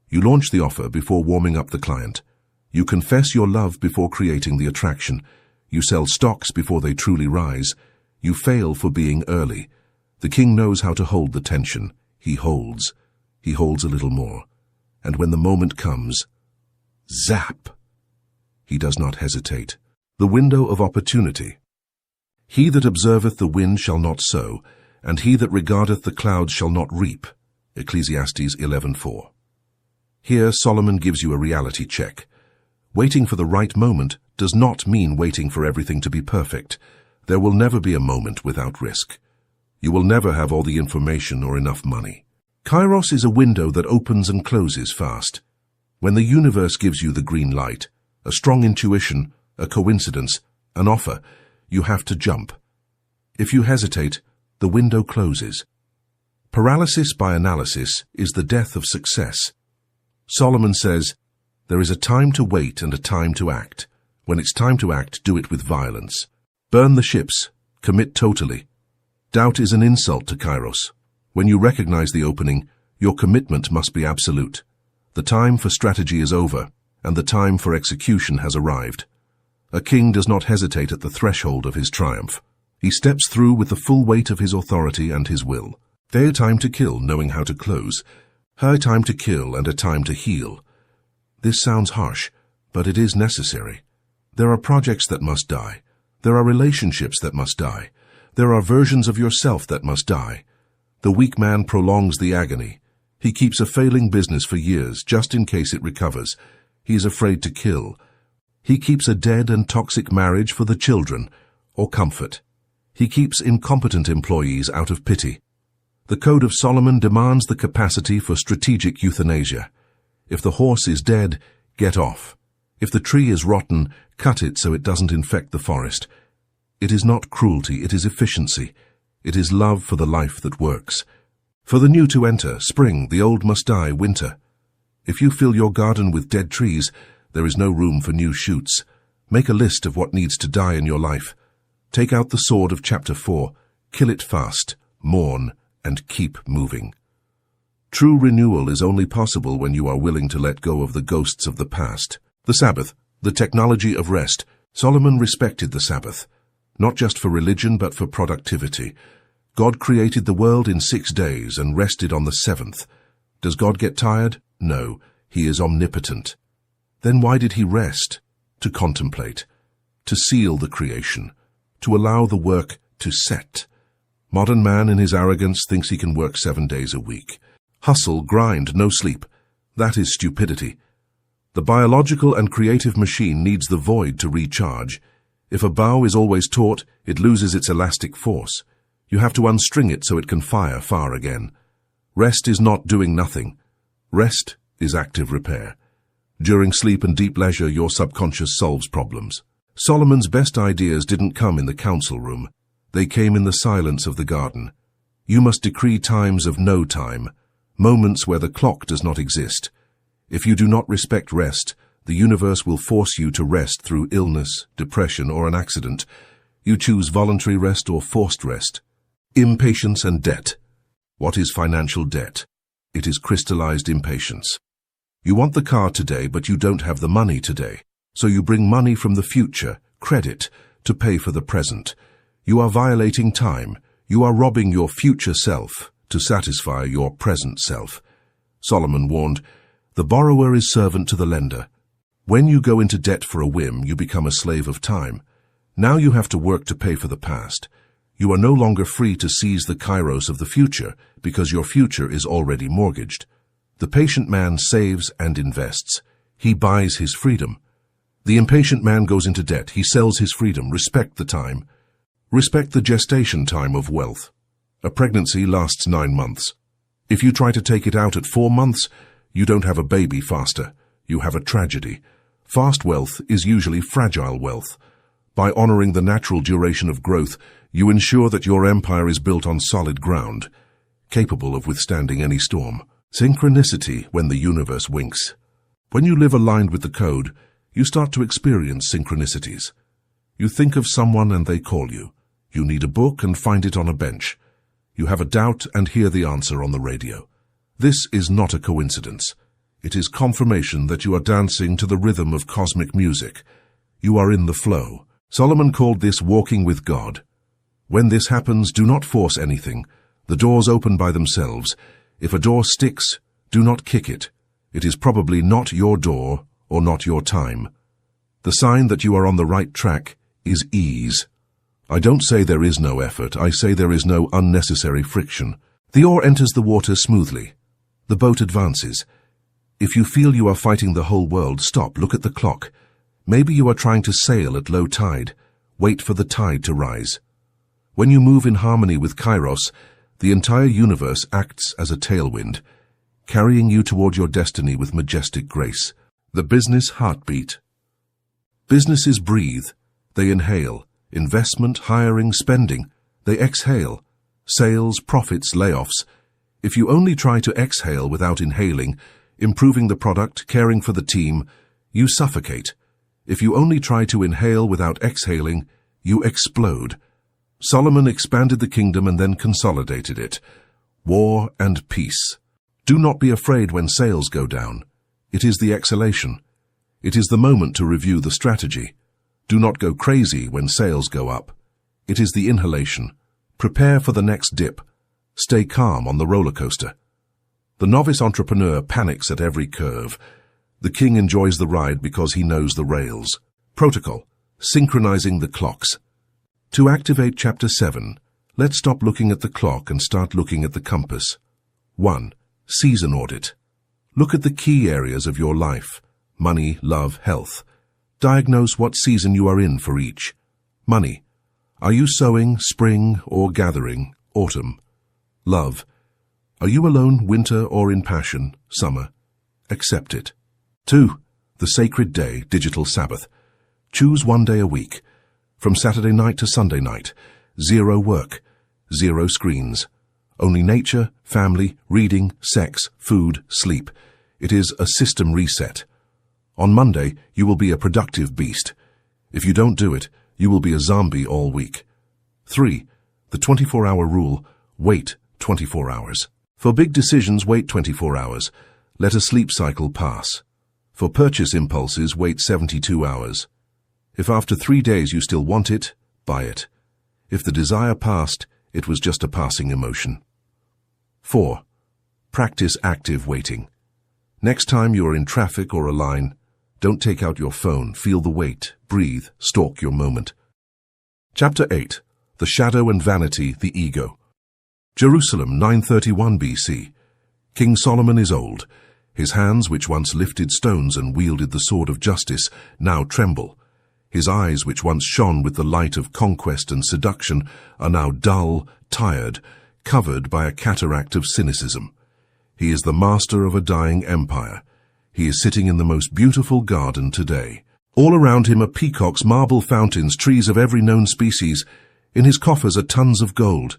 You launch the offer before warming up the client. You confess your love before creating the attraction. You sell stocks before they truly rise. You fail for being early. The king knows how to hold the tension. He holds. He holds a little more. And when the moment comes, zap! He does not hesitate. The window of opportunity. He that observeth the wind shall not sow, and he that regardeth the clouds shall not reap. Ecclesiastes 11:4. Here Solomon gives you a reality check. Waiting for the right moment does not mean waiting for everything to be perfect. There will never be a moment without risk. You will never have all the information or enough money. Kairos is a window that opens and closes fast. When the universe gives you the green light, a strong intuition, a coincidence, an offer, you have to jump. If you hesitate, the window closes. Paralysis by analysis is the death of success. Solomon says, there is a time to wait and a time to act. When it's time to act, do it with violence. Burn the ships. Commit totally. Doubt is an insult to Kairos. When you recognize the opening, your commitment must be absolute. The time for strategy is over, and the time for execution has arrived. A king does not hesitate at the threshold of his triumph. He steps through with the full weight of his authority and his will. Their time to kill, knowing how to close. Her time to kill and a time to heal. This sounds harsh, but it is necessary. There are projects that must die. There are relationships that must die. There are versions of yourself that must die. The weak man prolongs the agony. He keeps a failing business for years, just in case it recovers. He is afraid to kill. He keeps a dead and toxic marriage for the children, or comfort. He keeps incompetent employees out of pity. The Code of Solomon demands the capacity for strategic euthanasia. If the horse is dead, get off. If the tree is rotten, cut it so it doesn't infect the forest. It is not cruelty, it is efficiency. It is love for the life that works. For the new to enter, spring, the old must die, winter. If you fill your garden with dead trees, there is no room for new shoots. Make a list of what needs to die in your life. Take out the sword of chapter 4, kill it fast, mourn, and keep moving. True renewal is only possible when you are willing to let go of the ghosts of the past. The Sabbath, the technology of rest. Solomon respected the Sabbath, not just for religion but for productivity. God created the world in 6 days and rested on the 7th. Does God get tired? No, he is omnipotent. Then why did he rest? To contemplate, to seal the creation, to allow the work to set. Modern man in his arrogance thinks he can work 7 days a week. Hustle, grind, no sleep. That is stupidity. The biological and creative machine needs the void to recharge. If a bow is always taut, it loses its elastic force. You have to unstring it so it can fire far again. Rest is not doing nothing. Rest is active repair. During sleep and deep leisure, your subconscious solves problems. Solomon's best ideas didn't come in the council room. They came in the silence of the garden. You must decree times of no time, moments where the clock does not exist. If you do not respect rest, the universe will force you to rest through illness, depression, or an accident. You choose voluntary rest or forced rest. Impatience and debt. What is financial debt? It is crystallized impatience. You want the car today, but you don't have the money today. So you bring money from the future, credit, to pay for the present. You are violating time. You are robbing your future self to satisfy your present self. Solomon warned, the borrower is servant to the lender. When you go into debt for a whim, you become a slave of time. Now you have to work to pay for the past. You are no longer free to seize the kairos of the future because your future is already mortgaged. The patient man saves and invests. He buys his freedom. The impatient man goes into debt. He sells his freedom. Respect the time. Respect the gestation time of wealth. A pregnancy lasts 9 months. If you try to take it out at 4 months, you don't have a baby faster. You have a tragedy. Fast wealth is usually fragile wealth. By honoring the natural duration of growth, you ensure that your empire is built on solid ground, capable of withstanding any storm. Synchronicity when the universe winks. When you live aligned with the code, you start to experience synchronicities. You think of someone and they call you. You need a book and find it on a bench. You have a doubt and hear the answer on the radio. This is not a coincidence. It is confirmation that you are dancing to the rhythm of cosmic music. You are in the flow. Solomon called this walking with God. When this happens, do not force anything. The doors open by themselves. If a door sticks, do not kick it. It is probably not your door or not your time. The sign that you are on the right track is ease. I don't say there is no effort. I say there is no unnecessary friction. The oar enters the water smoothly. The boat advances. If you feel you are fighting the whole world, stop, look at the clock. Maybe you are trying to sail at low tide. Wait for the tide to rise. When you move in harmony with Kairos, the entire universe acts as a tailwind, carrying you toward your destiny with majestic grace. The business heartbeat. Businesses breathe. They inhale. Investment, hiring, spending. They exhale. Sales, profits, layoffs. If you only try to exhale without inhaling, improving the product, caring for the team, you suffocate. If you only try to inhale without exhaling, you explode. Solomon expanded the kingdom and then consolidated it. War and peace. Do not be afraid when sales go down. It is the exhalation. It is the moment to review the strategy. Do not go crazy when sales go up. It is the inhalation. Prepare for the next dip. Stay calm on the roller coaster. The novice entrepreneur panics at every curve. The king enjoys the ride because he knows the rails. Protocol. Synchronizing the clocks. To activate Chapter 7, let's stop looking at the clock and start looking at the compass. 1. Season audit. Look at the key areas of your life: money, love, health. Diagnose what season you are in for each. Money. Are you sowing, spring, or gathering, autumn? Love. Are you alone, winter, or in passion, summer? Accept it. 2. The sacred day, digital Sabbath. Choose 1 day a week. From Saturday night to Sunday night. 0 work. 0 screens. Only nature, family, reading, sex, food, sleep. It is a system reset. On Monday, you will be a productive beast. If you don't do it, you will be a zombie all week. 3. The 24-hour rule. Wait 24 hours. For big decisions, wait 24 hours. Let a sleep cycle pass. For purchase impulses, wait 72 hours. If after 3 days you still want it, buy it. If the desire passed, it was just a passing emotion. 4. Practice active waiting. Next time you are in traffic or a line, don't take out your phone, feel the weight, breathe, stalk your moment. Chapter 8. The Shadow and Vanity, the Ego. Jerusalem, 931 BC. King Solomon is old. His hands, which once lifted stones and wielded the sword of justice, now tremble. His eyes, which once shone with the light of conquest and seduction, are now dull, tired, covered by a cataract of cynicism. He is the master of a dying empire. He is sitting in the most beautiful garden today. All around him are peacocks, marble fountains, trees of every known species. In his coffers are tons of gold.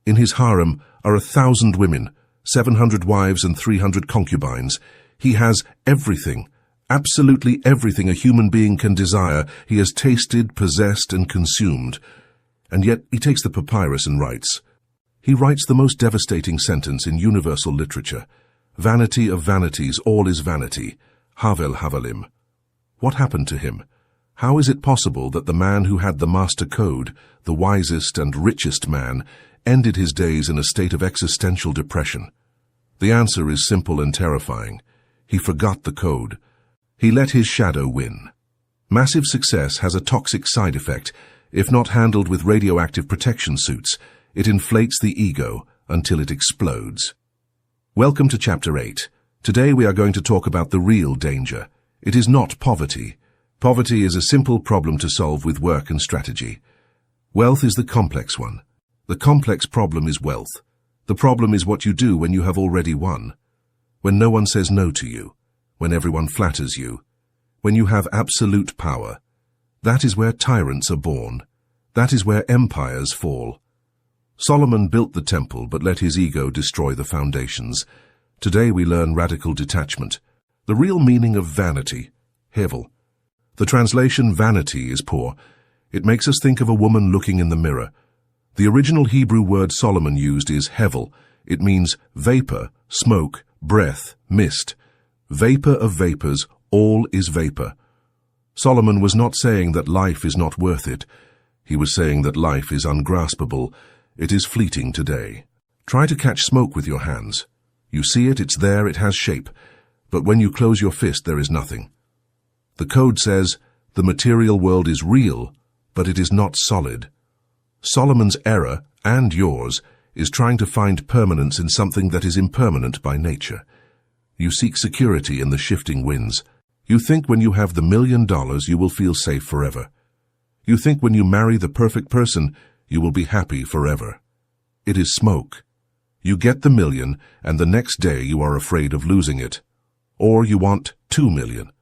In his harem are 1,000 women, 700 wives and 300 concubines. He has everything, absolutely everything a human being can desire. He has tasted, possessed, and consumed. And yet he takes the papyrus and writes. He writes the most devastating sentence in universal literature. Vanity of vanities, all is vanity. Havel Havalim. What happened to him? How is it possible that the man who had the master code, the wisest and richest man, ended his days in a state of existential depression? The answer is simple and terrifying. He forgot the code. He let his shadow win. Massive success has a toxic side effect. If not handled with radioactive protection suits, it inflates the ego until it explodes. Welcome to Chapter 8. Today we are going to talk about the real danger. It is not poverty. Poverty is a simple problem to solve with work and strategy. Wealth is the complex one. The complex problem is wealth. The problem is what you do when you have already won. When no one says no to you. When everyone flatters you. When you have absolute power. That is where tyrants are born. That is where empires fall. Solomon built the temple but let his ego destroy the foundations. Today we learn radical detachment. The real meaning of vanity, hevel. The translation vanity is poor. It makes us think of a woman looking in the mirror. The original Hebrew word Solomon used is hevel. It means vapor, smoke, breath, mist. Vapor of vapors, all is vapor. Solomon was not saying that life is not worth it. He was saying that life is ungraspable. It is fleeting today. Try to catch smoke with your hands. You see it, it's there, it has shape. But when you close your fist, there is nothing. The code says, the material world is real, but it is not solid. Solomon's error, and yours, is trying to find permanence in something that is impermanent by nature. You seek security in the shifting winds. You think when you have the $1 million, you will feel safe forever. You think when you marry the perfect person, you will be happy forever. It is smoke. You get the $1 million, and the next day you are afraid of losing it. Or you want $2 million.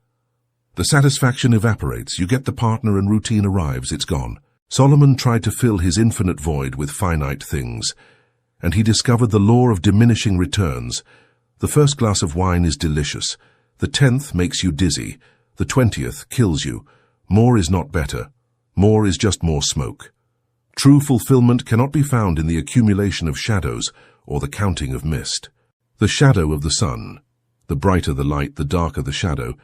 The satisfaction evaporates, you get the partner and routine arrives, it's gone. Solomon tried to fill his infinite void with finite things, and he discovered the law of diminishing returns. The first glass of wine is delicious. The 10th makes you dizzy. The 20th kills you. More is not better. More is just more smoke. True fulfillment cannot be found in the accumulation of shadows or the counting of mist. The shadow of the sun. The brighter the light, the darker the shadow.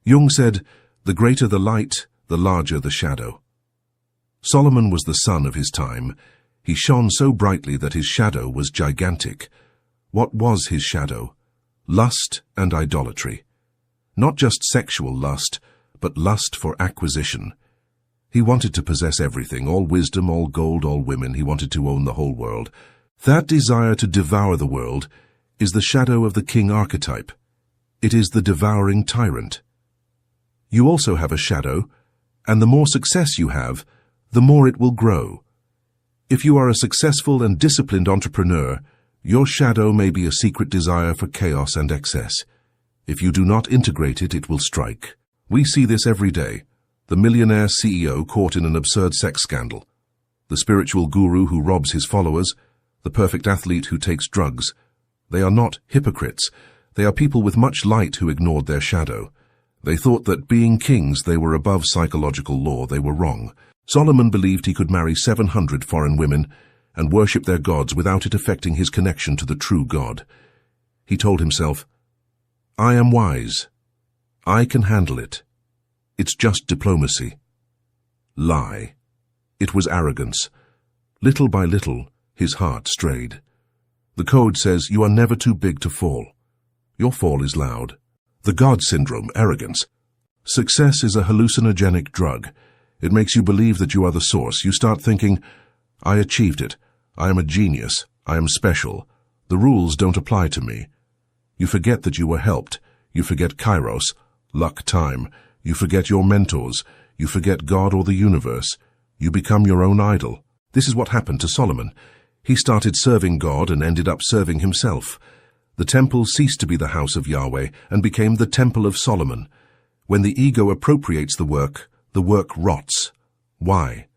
Jung said, the greater the light, the larger the shadow. Solomon was the sun of his time. He shone so brightly that his shadow was gigantic. What was his shadow? Lust and idolatry. Not just sexual lust, but lust for acquisition. He wanted to possess everything, all wisdom, all gold, all women. He wanted to own the whole world. That desire to devour the world is the shadow of the king archetype. It is the devouring tyrant. You also have a shadow, and the more success you have, the more it will grow. If you are a successful and disciplined entrepreneur, your shadow may be a secret desire for chaos and excess. If you do not integrate it, it will strike. We see this every day. The millionaire CEO caught in an absurd sex scandal. The spiritual guru who robs his followers. The perfect athlete who takes drugs. They are not hypocrites. They are people with much light who ignored their shadow. They thought that being kings they were above psychological law. They were wrong. Solomon believed he could marry 700 foreign women and worship their gods without it affecting his connection to the true God. He told himself, I am wise. I can handle it. It's just diplomacy. Lie. It was arrogance. Little by little, his heart strayed. The code says you are never too big to fall. Your fall is loud. The God syndrome, arrogance. Success is a hallucinogenic drug. It makes you believe that you are the source. You start thinking, I achieved it. I am a genius. I am special. The rules don't apply to me. You forget that you were helped. You forget kairos, luck, time. You forget your mentors. You forget God or the universe. You become your own idol. This is what happened to Solomon. He started serving God and ended up serving himself. The temple ceased to be the house of Yahweh and became the temple of Solomon. When the ego appropriates the work rots. Why?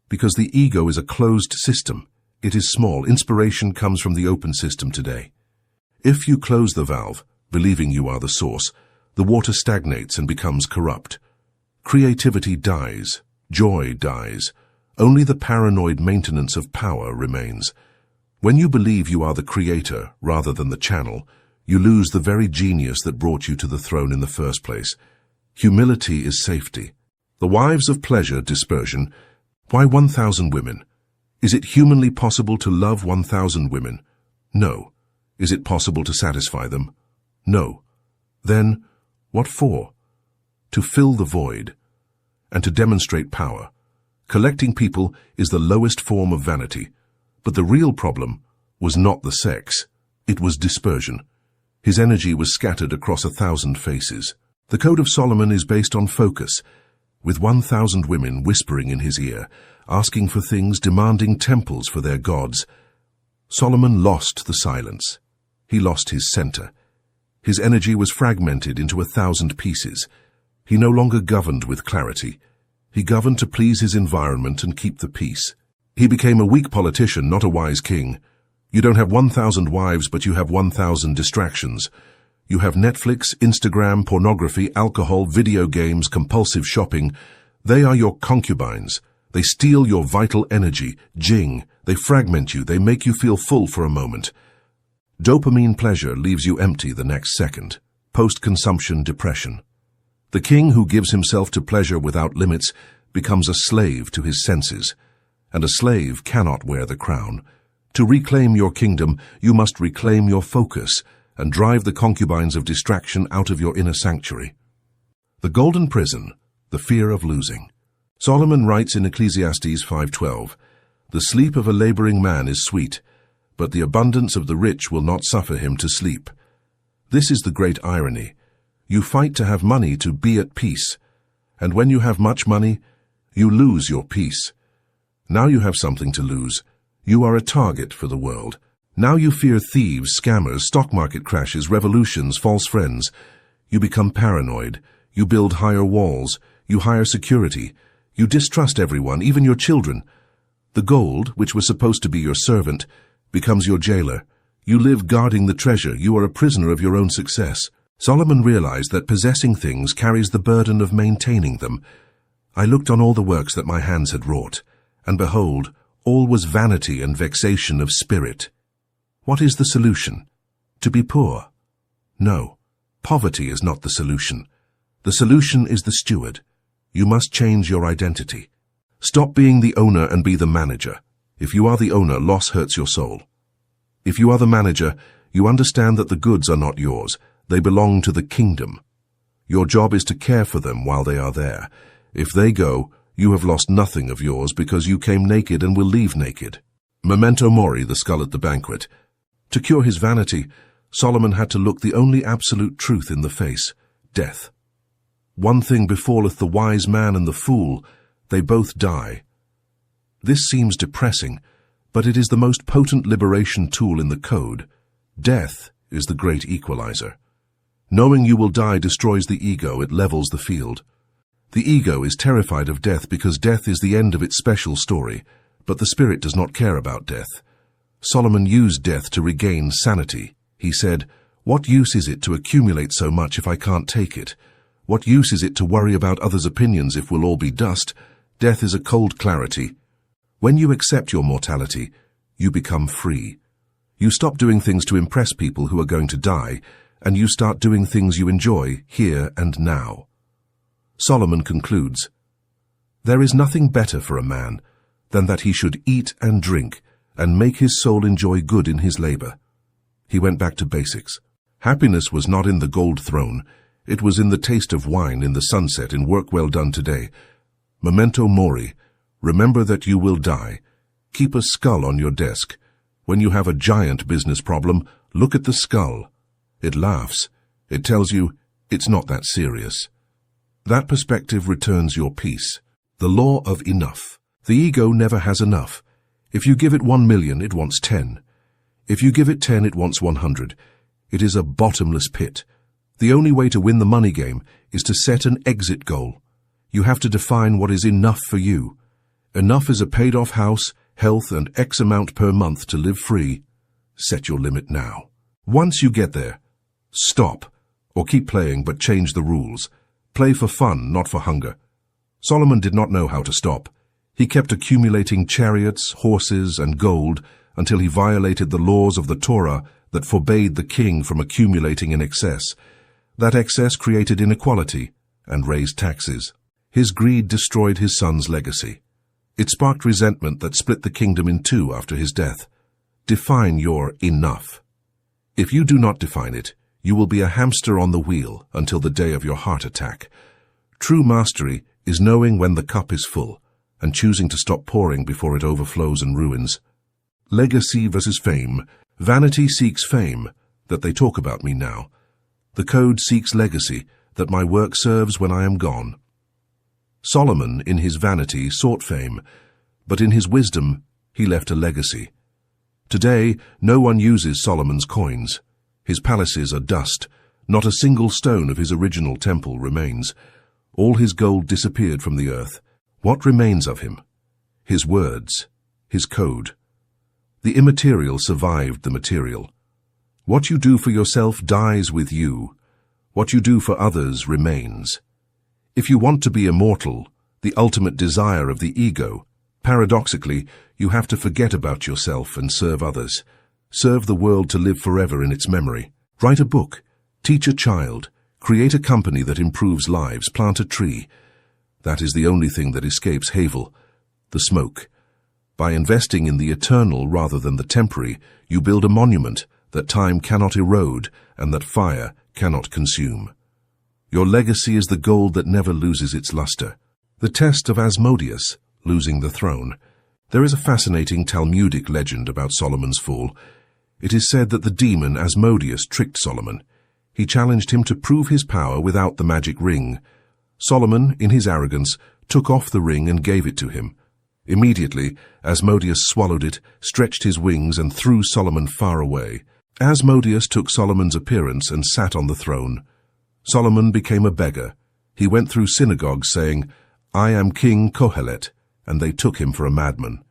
Because the ego is a closed system. It is small. Inspiration comes from the open system today. If you close the valve, believing you are the source, the water stagnates and becomes corrupt. Creativity dies. Joy dies. Only the paranoid maintenance of power remains. When you believe you are the creator rather than the channel, you lose the very genius that brought you to the throne in the first place. Humility is safety. The wives of pleasure, dispersion. Why 1,000 women? Is it humanly possible to love 1,000 women? No. Is it possible to satisfy them? No. Then, what for? To fill the void, and to demonstrate power. Collecting people is the lowest form of vanity. But the real problem was not the sex. It was dispersion. His energy was scattered across 1,000 faces. The Code of Solomon is based on focus, with 1,000 women whispering in his ear, asking for things, demanding temples for their gods. Solomon lost the silence. He lost his center. His energy was fragmented into 1,000 pieces. He no longer governed with clarity. He governed to please his environment and keep the peace. He became a weak politician, not a wise king. You don't have 1,000 wives, but you have 1,000 distractions. You have Netflix, Instagram, pornography, alcohol, video games, compulsive shopping. They are your concubines. They steal your vital energy, jing. They fragment you. They make you feel full for a moment. Dopamine pleasure leaves you empty the next second. Post-consumption depression. The king who gives himself to pleasure without limits becomes a slave to his senses. And a slave cannot wear the crown. To reclaim your kingdom, you must reclaim your focus and drive the concubines of distraction out of your inner sanctuary. The golden prison, the fear of losing. Solomon writes in Ecclesiastes 5:12, "The sleep of a laboring man is sweet, but the abundance of the rich will not suffer him to sleep." This is the great irony. You fight to have money to be at peace, and when you have much money, you lose your peace. Now you have something to lose. You are a target for the world. Now you fear thieves, scammers, stock market crashes, revolutions, false friends. You become paranoid. You build higher walls. You hire security. You distrust everyone, even your children. The gold, which was supposed to be your servant, becomes your jailer. You live guarding the treasure. You are a prisoner of your own success. Solomon realized that possessing things carries the burden of maintaining them. I looked on all the works that my hands had wrought, and behold, all was vanity and vexation of spirit. What is the solution? To be poor? No, poverty is not the solution. The solution is the steward. You must change your identity. Stop being the owner and be the manager. If you are the owner, loss hurts your soul. If you are the manager, you understand that the goods are not yours. They belong to the kingdom. Your job is to care for them while they are there. If they go, you have lost nothing of yours because you came naked and will leave naked. Memento mori, the skull at the banquet. To cure his vanity, Solomon had to look the only absolute truth in the face, death. One thing befalleth the wise man and the fool, they both die. This seems depressing, but it is the most potent liberation tool in the code. Death is the great equalizer. Knowing you will die destroys the ego, it levels the field. The ego is terrified of death because death is the end of its special story, but the spirit does not care about death. Solomon used death to regain sanity. He said, "What use is it to accumulate so much if I can't take it? What use is it to worry about others' opinions if we'll all be dust? Death is a cold clarity. When you accept your mortality, you become free. You stop doing things to impress people who are going to die, and you start doing things you enjoy here and now." Solomon concludes, "There is nothing better for a man than that he should eat and drink and make his soul enjoy good in his labor." He went back to basics. Happiness was not in the gold throne. It was in the taste of wine, in the sunset, in work well done today. Memento mori. Remember that you will die. Keep a skull on your desk. When you have a giant business problem, look at the skull. It laughs. It tells you it's not that serious. That perspective returns your peace. The law of enough. The ego never has enough. If you give it 1 million, it wants 10. If you give it 10, it wants 100. It is a bottomless pit. The only way to win the money game is to set an exit goal. You have to define what is enough for you. Enough is a paid-off house, health, and X amount per month to live free. Set your limit now. Once you get there, stop, or keep playing but change the rules. Play for fun, not for hunger. Solomon did not know how to stop. He kept accumulating chariots, horses, and gold until he violated the laws of the Torah that forbade the king from accumulating in excess. That excess created inequality and raised taxes. His greed destroyed his son's legacy. It sparked resentment that split the kingdom in two after his death. Define your enough. If you do not define it, you will be a hamster on the wheel until the day of your heart attack. True mastery is knowing when the cup is full and choosing to stop pouring before it overflows and ruins. Legacy versus fame. Vanity seeks fame, that they talk about me now. The code seeks legacy, that my work serves when I am gone. Solomon, in his vanity, sought fame, but in his wisdom, he left a legacy. Today, no one uses Solomon's coins. His palaces are dust. Not a single stone of his original temple remains. All his gold disappeared from the earth. What remains of him? His words, his code. The immaterial survived the material. What you do for yourself dies with you. What you do for others remains. If you want to be immortal, the ultimate desire of the ego, paradoxically, you have to forget about yourself and serve others. Serve the world to live forever in its memory. Write a book. Teach a child. Create a company that improves lives. Plant a tree. That is the only thing that escapes Havel, the smoke. By investing in the eternal rather than the temporary, you build a monument that time cannot erode and that fire cannot consume. Your legacy is the gold that never loses its luster. The test of Asmodeus, losing the throne. There is a fascinating Talmudic legend about Solomon's fall. It is said that the demon Asmodeus tricked Solomon. He challenged him to prove his power without the magic ring. Solomon, in his arrogance, took off the ring and gave it to him. Immediately, Asmodeus swallowed it, stretched his wings, and threw Solomon far away. Asmodeus took Solomon's appearance and sat on the throne. Solomon became a beggar. He went through synagogues saying, "I am King Kohelet," and they took him for a madman.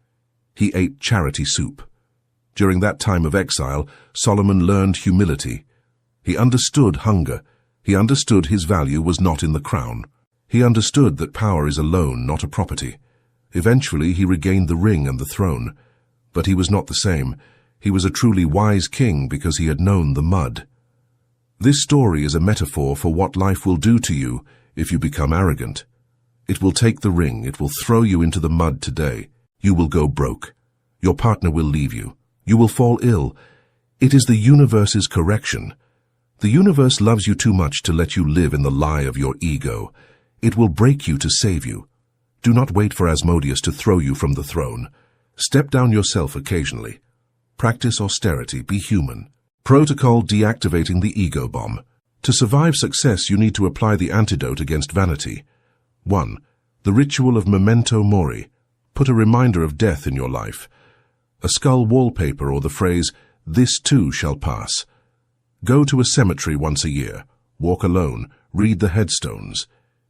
He ate charity soup. During that time of exile, Solomon learned humility. He understood hunger. He understood his value was not in the crown. He understood that power is a loan, not a property. Eventually, he regained the ring and the throne. But he was not the same. He was a truly wise king because he had known the mud. This story is a metaphor for what life will do to you if you become arrogant. It will take the ring. It will throw you into the mud today. You will go broke. Your partner will leave you. You will fall ill. It is the universe's correction. The universe loves you too much to let you live in the lie of your ego. It will break you to save you. Do not wait for Asmodeus to throw you from the throne. Step down yourself occasionally. Practice austerity. Be human. Protocol deactivating the ego bomb. To survive success, you need to apply the antidote against vanity. 1. The ritual of memento mori. Put a reminder of death in your life. A skull wallpaper or the phrase, "This too shall pass." Go to a cemetery once a year. Walk alone. Read the headstones.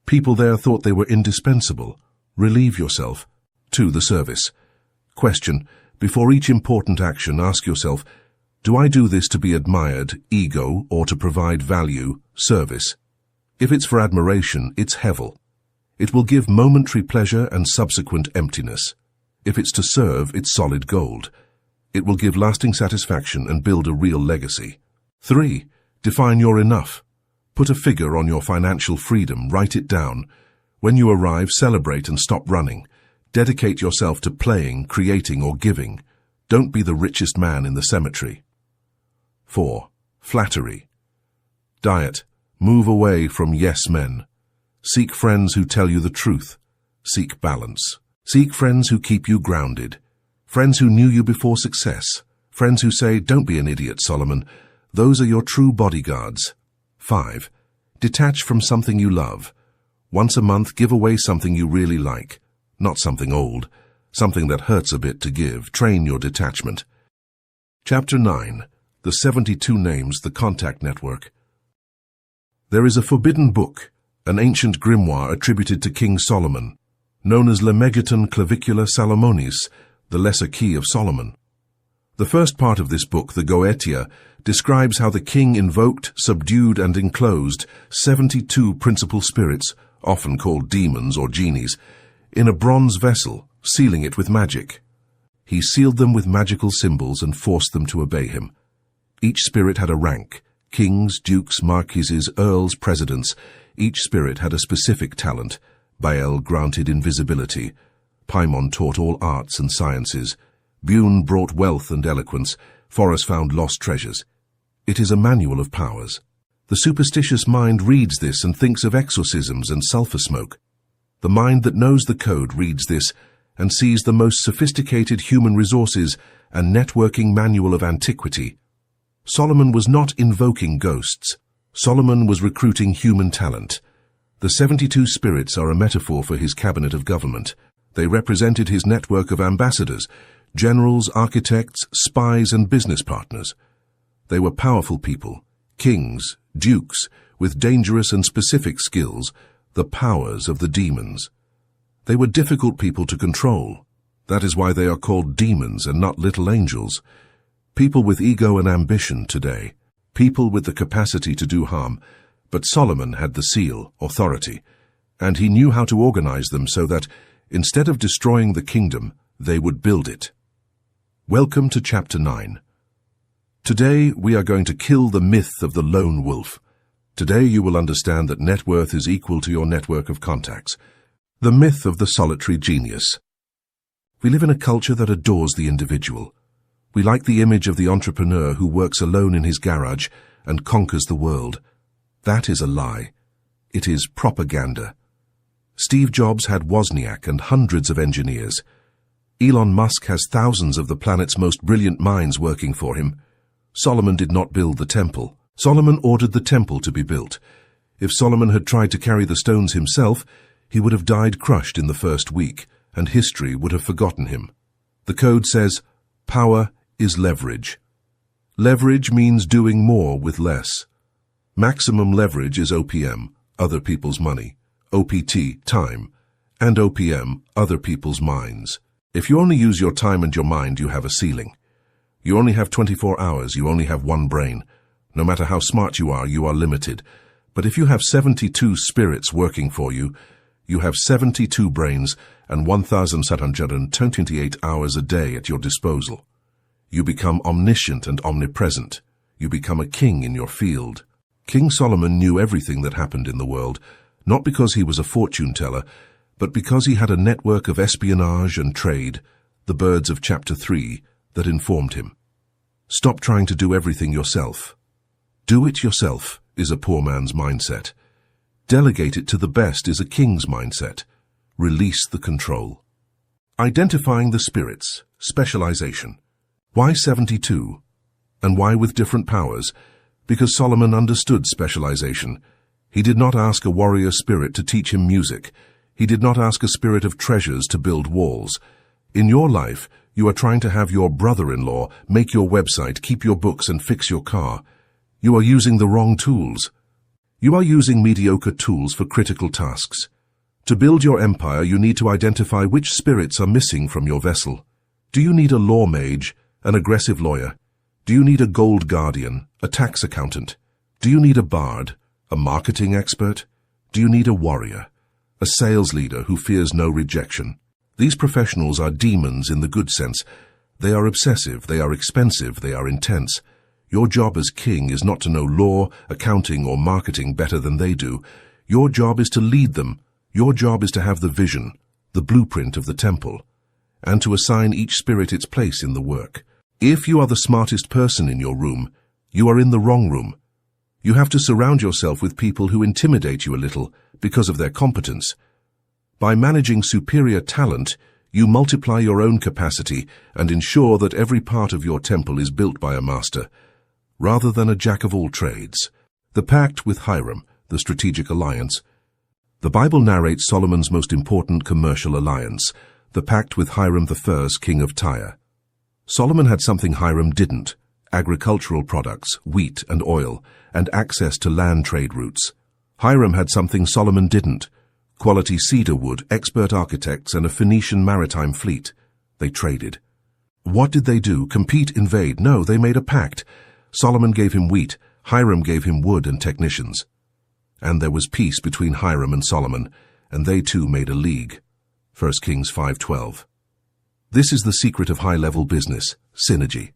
People there thought they were indispensable. Relieve yourself. 2. The service. Question. Before each important action, ask yourself, do I do this to be admired, ego, or to provide value, service? If it's for admiration, it's hevel. It will give momentary pleasure and subsequent emptiness. If it's to serve, it's solid gold. It will give lasting satisfaction and build a real legacy. 3. Define your enough. Put a figure on your financial freedom. Write it down. When you arrive, celebrate and stop running. Dedicate yourself to playing, creating, or giving. Don't be the richest man in the cemetery. 4. Flattery. Diet. Move away from yes men. Seek friends who tell you the truth. Seek balance. Seek friends who keep you grounded. Friends who knew you before success. Friends who say, "Don't be an idiot, Solomon." Those are your true bodyguards. 5. Detach from something you love. Once a month, give away something you really like. Not something old. Something that hurts a bit to give. Train your detachment. Chapter 9. The 72 Names, the Contact Network. There is a forbidden book, an ancient grimoire attributed to King Solomon, known as Lemegeton Clavicula Salomonis, the Lesser Key of Solomon. The first part of this book, the Goetia, describes how the king invoked, subdued, and enclosed 72 principal spirits, often called demons or genies, in a bronze vessel, sealing it with magic. He sealed them with magical symbols and forced them to obey him. Each spirit had a rank: kings, dukes, marquises, earls, presidents. Each spirit had a specific talent. Baal granted invisibility. Paimon taught all arts and sciences. Bune brought wealth and eloquence. Phorus found lost treasures. It is a manual of powers. The superstitious mind reads this and thinks of exorcisms and sulfur smoke. The mind that knows the code reads this and sees the most sophisticated human resources and networking manual of antiquity. Solomon was not invoking ghosts. Solomon was recruiting human talent. The 72 spirits are a metaphor for his cabinet of government. They represented his network of ambassadors, generals, architects, spies, and business partners. They were powerful people, kings, dukes, with dangerous and specific skills, the powers of the demons. They were difficult people to control. That is why they are called demons and not little angels. People with ego and ambition today. People with the capacity to do harm. But Solomon had the seal, authority, and he knew how to organize them so that, instead of destroying the kingdom, they would build it. Welcome to Chapter 9. Today we are going to kill the myth of the lone wolf. Today you will understand that net worth is equal to your network of contacts. The myth of the solitary genius. We live in a culture that adores the individual. We like the image of the entrepreneur who works alone in his garage and conquers the world. That is a lie. It is propaganda. Steve Jobs had Wozniak and hundreds of engineers. Elon Musk has thousands of the planet's most brilliant minds working for him. Solomon did not build the temple. Solomon ordered the temple to be built. If Solomon had tried to carry the stones himself, he would have died crushed in the first week, and history would have forgotten him. The code says, power is leverage. Leverage means doing more with less. Maximum leverage is OPM, other people's money, OPT, time, and OPM, other people's minds. If you only use your time and your mind, you have a ceiling. You only have 24 hours, you only have one brain. No matter how smart you are limited. But if you have 72 spirits working for you, you have 72 brains and 1,728 hours a day at your disposal. You become omniscient and omnipresent. You become a king in your field. King Solomon knew everything that happened in the world, not because he was a fortune teller, but because he had a network of espionage and trade, the birds of chapter 3, that informed him. Stop trying to do everything yourself. Do it yourself is a poor man's mindset. Delegate it to the best is a king's mindset. Release the control. Identifying the spirits, specialization. Why 72? And why with different powers? Because Solomon understood specialization. He did not ask a warrior spirit to teach him music. He did not ask a spirit of treasures to build walls. In your life, you are trying to have your brother-in-law make your website, keep your books, and fix your car. You are using the wrong tools. You are using mediocre tools for critical tasks. To build your empire, you need to identify which spirits are missing from your vessel. Do you need a law mage, an aggressive lawyer? Do you need a gold guardian, a tax accountant? Do you need a bard, a marketing expert? Do you need a warrior, a sales leader who fears no rejection? These professionals are demons in the good sense. They are obsessive, they are expensive, they are intense. Your job as king is not to know law, accounting, or marketing better than they do. Your job is to lead them. Your job is to have the vision, the blueprint of the temple, and to assign each spirit its place in the work. If you are the smartest person in your room, you are in the wrong room. You have to surround yourself with people who intimidate you a little because of their competence. By managing superior talent, you multiply your own capacity and ensure that every part of your temple is built by a master, rather than a jack of all trades. The pact with Hiram, the strategic alliance. The Bible narrates Solomon's most important commercial alliance, the pact with Hiram I, king of Tyre. Solomon had something Hiram didn't: agricultural products, wheat and oil, and access to land trade routes. Hiram had something Solomon didn't: quality cedar wood, expert architects, and a Phoenician maritime fleet. They traded. What did they do? Compete, invade? No, they made a pact. Solomon gave him wheat, Hiram gave him wood and technicians. And there was peace between Hiram and Solomon, and they too made a league. 1 Kings 5:12. This is the secret of high-level business, synergy.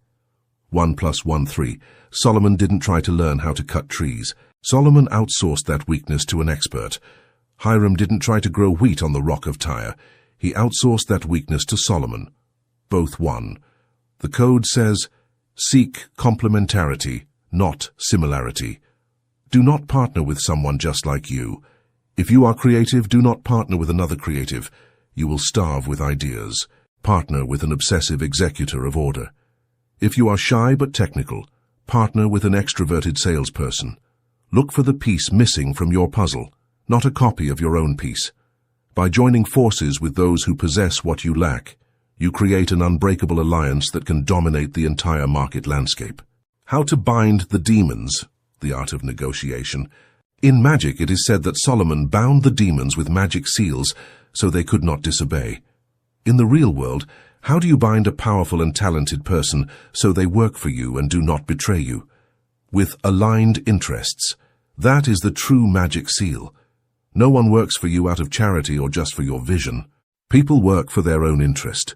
1 + 1 3. Solomon didn't try to learn how to cut trees. Solomon outsourced that weakness to an expert. Hiram didn't try to grow wheat on the rock of Tyre. He outsourced that weakness to Solomon. Both won. The code says, seek complementarity, not similarity. Do not partner with someone just like you. If you are creative, do not partner with another creative. you will starve with ideas. Partner with an obsessive executor of order. If you are shy but technical, partner with an extroverted salesperson. Look for the piece missing from your puzzle, not a copy of your own piece. By joining forces with those who possess what you lack, you create an unbreakable alliance that can dominate the entire market landscape. How to bind the demons, the art of negotiation. In magic, it is said that Solomon bound the demons with magic seals so they could not disobey. In the real world, how do you bind a powerful and talented person so they work for you and do not betray you? With aligned interests. That is the true magic seal. No one works for you out of charity or just for your vision. People work for their own interest.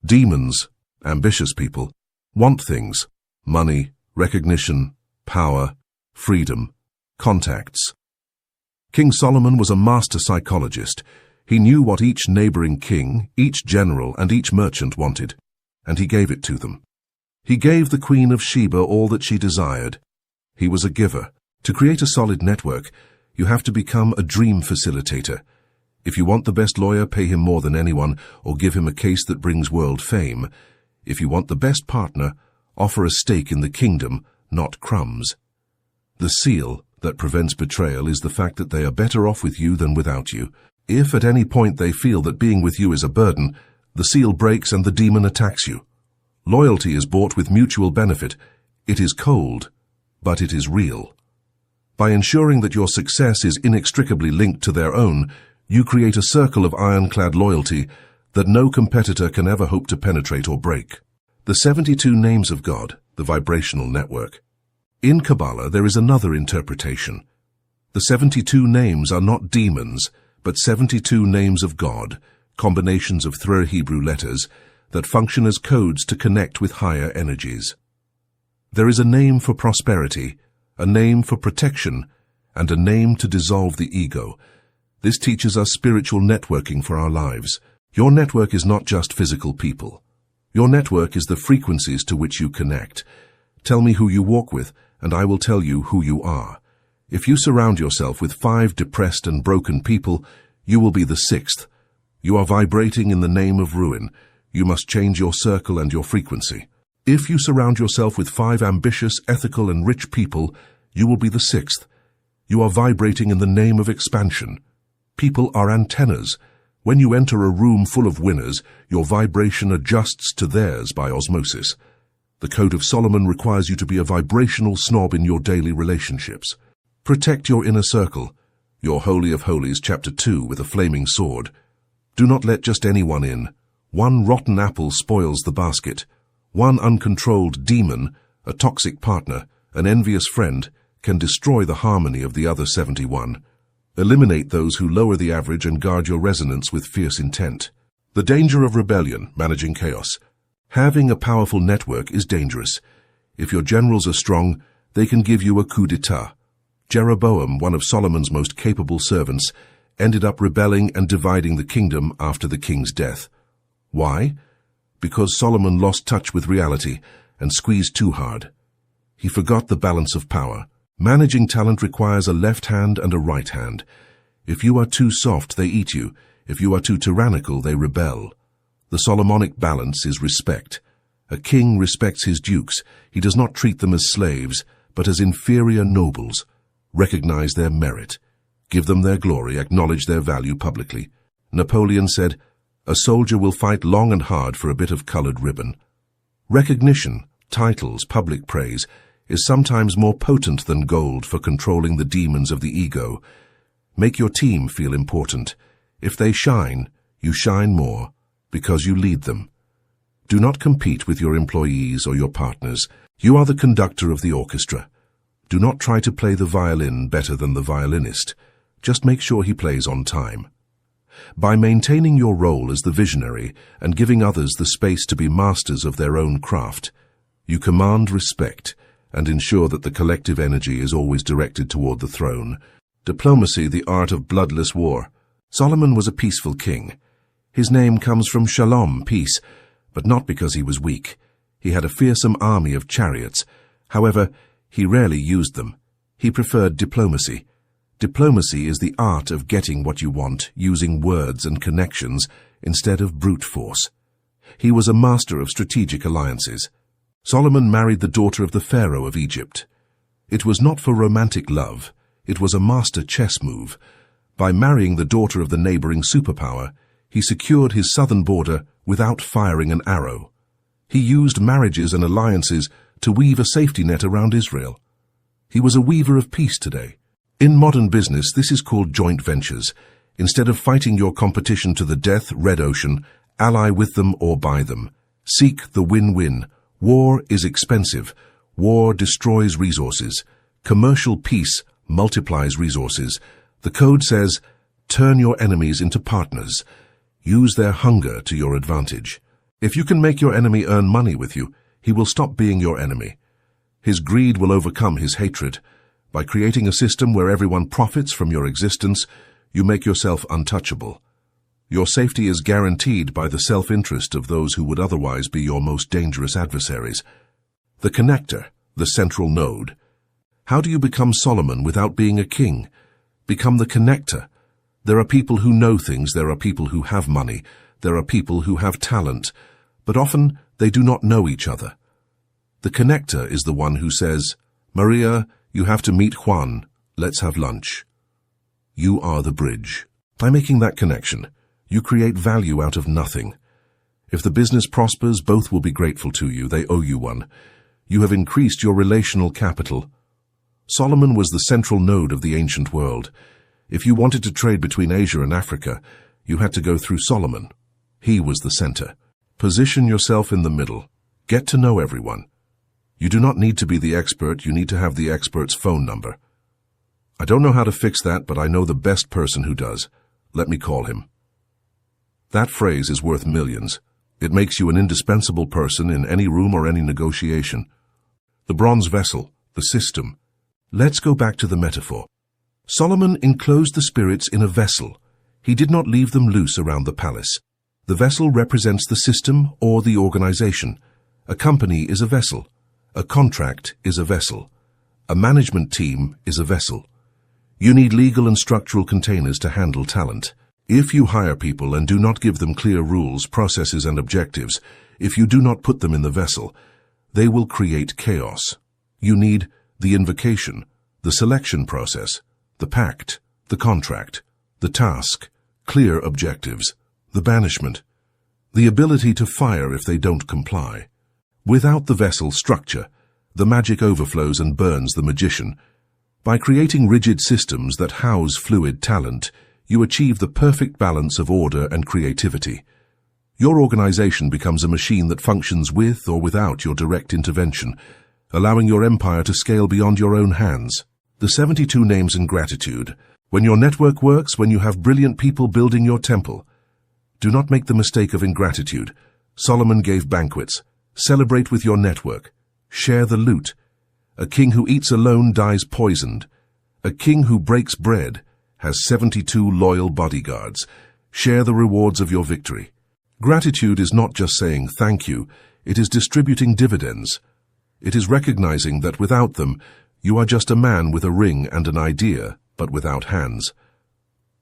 Demons, ambitious people, want things: money, recognition, power, freedom, contacts. King Solomon was a master psychologist. He knew what each neighboring king, each general, and each merchant wanted, and he gave it to them. He gave the Queen of Sheba all that she desired. He was a giver. To create a solid network, you have to become a dream facilitator. If you want the best lawyer, pay him more than anyone, or give him a case that brings world fame. If you want the best partner, offer a stake in the kingdom, not crumbs. The seal that prevents betrayal is the fact that they are better off with you than without you. If at any point they feel that being with you is a burden, the seal breaks and the demon attacks you. Loyalty is bought with mutual benefit. It is cold, but it is real. By ensuring that your success is inextricably linked to their own, you create a circle of ironclad loyalty that no competitor can ever hope to penetrate or break. The 72 Names of God, the vibrational network. In Kabbalah, there is another interpretation. The 72 names are not demons, but 72 names of God, combinations of 3 Hebrew letters, that function as codes to connect with higher energies. There is a name for prosperity, a name for protection, and a name to dissolve the ego. This teaches us spiritual networking for our lives. Your network is not just physical people. Your network is the frequencies to which you connect. Tell me who you walk with, and I will tell you who you are. If you surround yourself with 5 depressed and broken people, you will be the 6th. You are vibrating in the name of ruin. You must change your circle and your frequency. If you surround yourself with 5 ambitious, ethical, and rich people, you will be the 6th. You are vibrating in the name of expansion. People are antennas. When you enter a room full of winners, your vibration adjusts to theirs by osmosis. The Code of Solomon requires you to be a vibrational snob in your daily relationships. Protect your inner circle. Your Holy of Holies, chapter 2, with a flaming sword. Do not let just anyone in. One rotten apple spoils the basket. One uncontrolled demon, a toxic partner, an envious friend, can destroy the harmony of the other 71. Eliminate those who lower the average and guard your resonance with fierce intent. The danger of rebellion, managing chaos. Having a powerful network is dangerous. If your generals are strong, they can give you a coup d'etat. Jeroboam, one of Solomon's most capable servants, ended up rebelling and dividing the kingdom after the king's death. Why? Because Solomon lost touch with reality and squeezed too hard. He forgot the balance of power. Managing talent requires a left hand and a right hand. If you are too soft, they eat you. If you are too tyrannical, they rebel. The Solomonic balance is respect. A king respects his dukes. He does not treat them as slaves, but as inferior nobles. Recognize their merit. Give them their glory. Acknowledge their value publicly. Napoleon said, "A soldier will fight long and hard for a bit of colored ribbon." Recognition, titles, public praise is sometimes more potent than gold for controlling the demons of the ego. Make your team feel important. If they shine, you shine more because you lead them. Do not compete with your employees or your partners. You are the conductor of the orchestra. Do not try to play the violin better than the violinist. Just make sure he plays on time. By maintaining your role as the visionary and giving others the space to be masters of their own craft, you command respect and ensure that the collective energy is always directed toward the throne. Diplomacy, the art of bloodless war. Solomon was a peaceful king. His name comes from shalom, peace, but not because he was weak. He had a fearsome army of chariots. However, he rarely used them. He preferred diplomacy. Diplomacy is the art of getting what you want, using words and connections. instead of brute force. He was a master of strategic alliances. Solomon married the daughter of the Pharaoh of Egypt. It was not for romantic love, it was a master chess move. By marrying the daughter of the neighboring superpower, he secured his southern border without firing an arrow. He used marriages and alliances to weave a safety net around Israel. He was a weaver of peace today. In modern business, this is called joint ventures. Instead of fighting your competition to the death, red ocean, ally with them or buy them. Seek the win-win. War is expensive. War destroys resources. Commercial peace multiplies resources. The code says, turn your enemies into partners. Use their hunger to your advantage. If you can make your enemy earn money with you, he will stop being your enemy. His greed will overcome his hatred. By creating a system where everyone profits from your existence, you make yourself untouchable. Your safety is guaranteed by the self-interest of those who would otherwise be your most dangerous adversaries. The connector, the central node. How do you become Solomon without being a king? Become the connector. There are people who know things, there are people who have money, there are people who have talent, but often they do not know each other. The connector is the one who says, Maria, you have to meet Juan, let's have lunch. You are the bridge. By making that connection, you create value out of nothing. If the business prospers, both will be grateful to you, they owe you one. You have increased your relational capital. Solomon was the central node of the ancient world. If you wanted to trade between Asia and Africa, you had to go through Solomon. He was the center. Position yourself in the middle. Get to know everyone. You do not need to be the expert, you need to have the expert's phone number. I don't know how to fix that, but I know the best person who does. Let me call him. That phrase is worth millions. It makes you an indispensable person in any room or any negotiation. The bronze vessel, the system. Let's go back to the metaphor. Solomon enclosed the spirits in a vessel. He did not leave them loose around the palace. The vessel represents the system or the organization. A company is a vessel. A contract is a vessel. A management team is a vessel. You need legal and structural containers to handle talent. If you hire people and do not give them clear rules, processes, and objectives, if you do not put them in the vessel, they will create chaos. You need the invocation, the selection process, the pact, the contract, the task, clear objectives, the banishment, the ability to fire if they don't comply. Without the vessel structure, the magic overflows and burns the magician. By creating rigid systems that house fluid talent, you achieve the perfect balance of order and creativity. Your organization becomes a machine that functions with or without your direct intervention, allowing your empire to scale beyond your own hands. The 72 names in gratitude. When your network works, when you have brilliant people building your temple. Do not make the mistake of ingratitude. Solomon gave banquets. Celebrate with your network. Share the loot. A king who eats alone dies poisoned. A king who breaks bread has 72 loyal bodyguards. Share the rewards of your victory. Gratitude is not just saying thank you, it is distributing dividends. It is recognizing that without them, you are just a man with a ring and an idea, but without hands.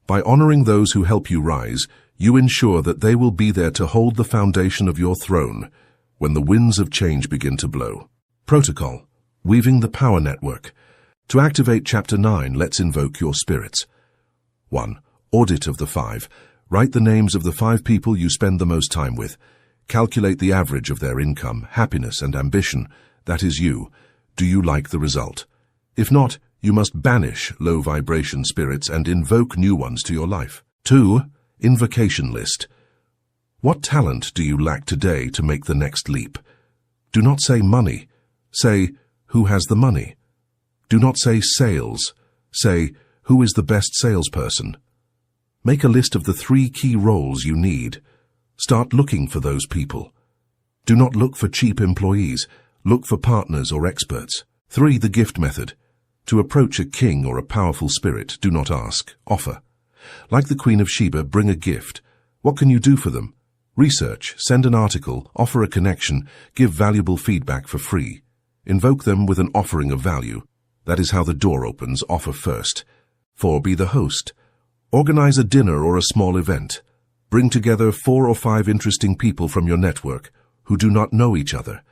By honoring those who help you rise, you ensure that they will be there to hold the foundation of your throne when the winds of change begin to blow. Protocol. Weaving the power network. To activate Chapter 9, let's invoke your spirits. 1. Audit of the 5. Write the names of the 5 people you spend the most time with. Calculate the average of their income, happiness, and ambition. That is you. Do you like the result? If not, you must banish low-vibration spirits and invoke new ones to your life. 2. Invocation list. What talent do you lack today to make the next leap? Do not say money. Say, who has the money? Do not say sales. Say, who is the best salesperson? Make a list of the 3 key roles you need. Start looking for those people. Do not look for cheap employees. Look for partners or experts. 3. The gift method. To approach a king or a powerful spirit, do not ask, offer. Like the Queen of Sheba, bring a gift. What can you do for them? Research, send an article, offer a connection, give valuable feedback for free. Invoke them with an offering of value. That is how the door opens, offer first. 4. Be the host. Organize a dinner or a small event. Bring together 4 or 5 interesting people from your network who do not know each other.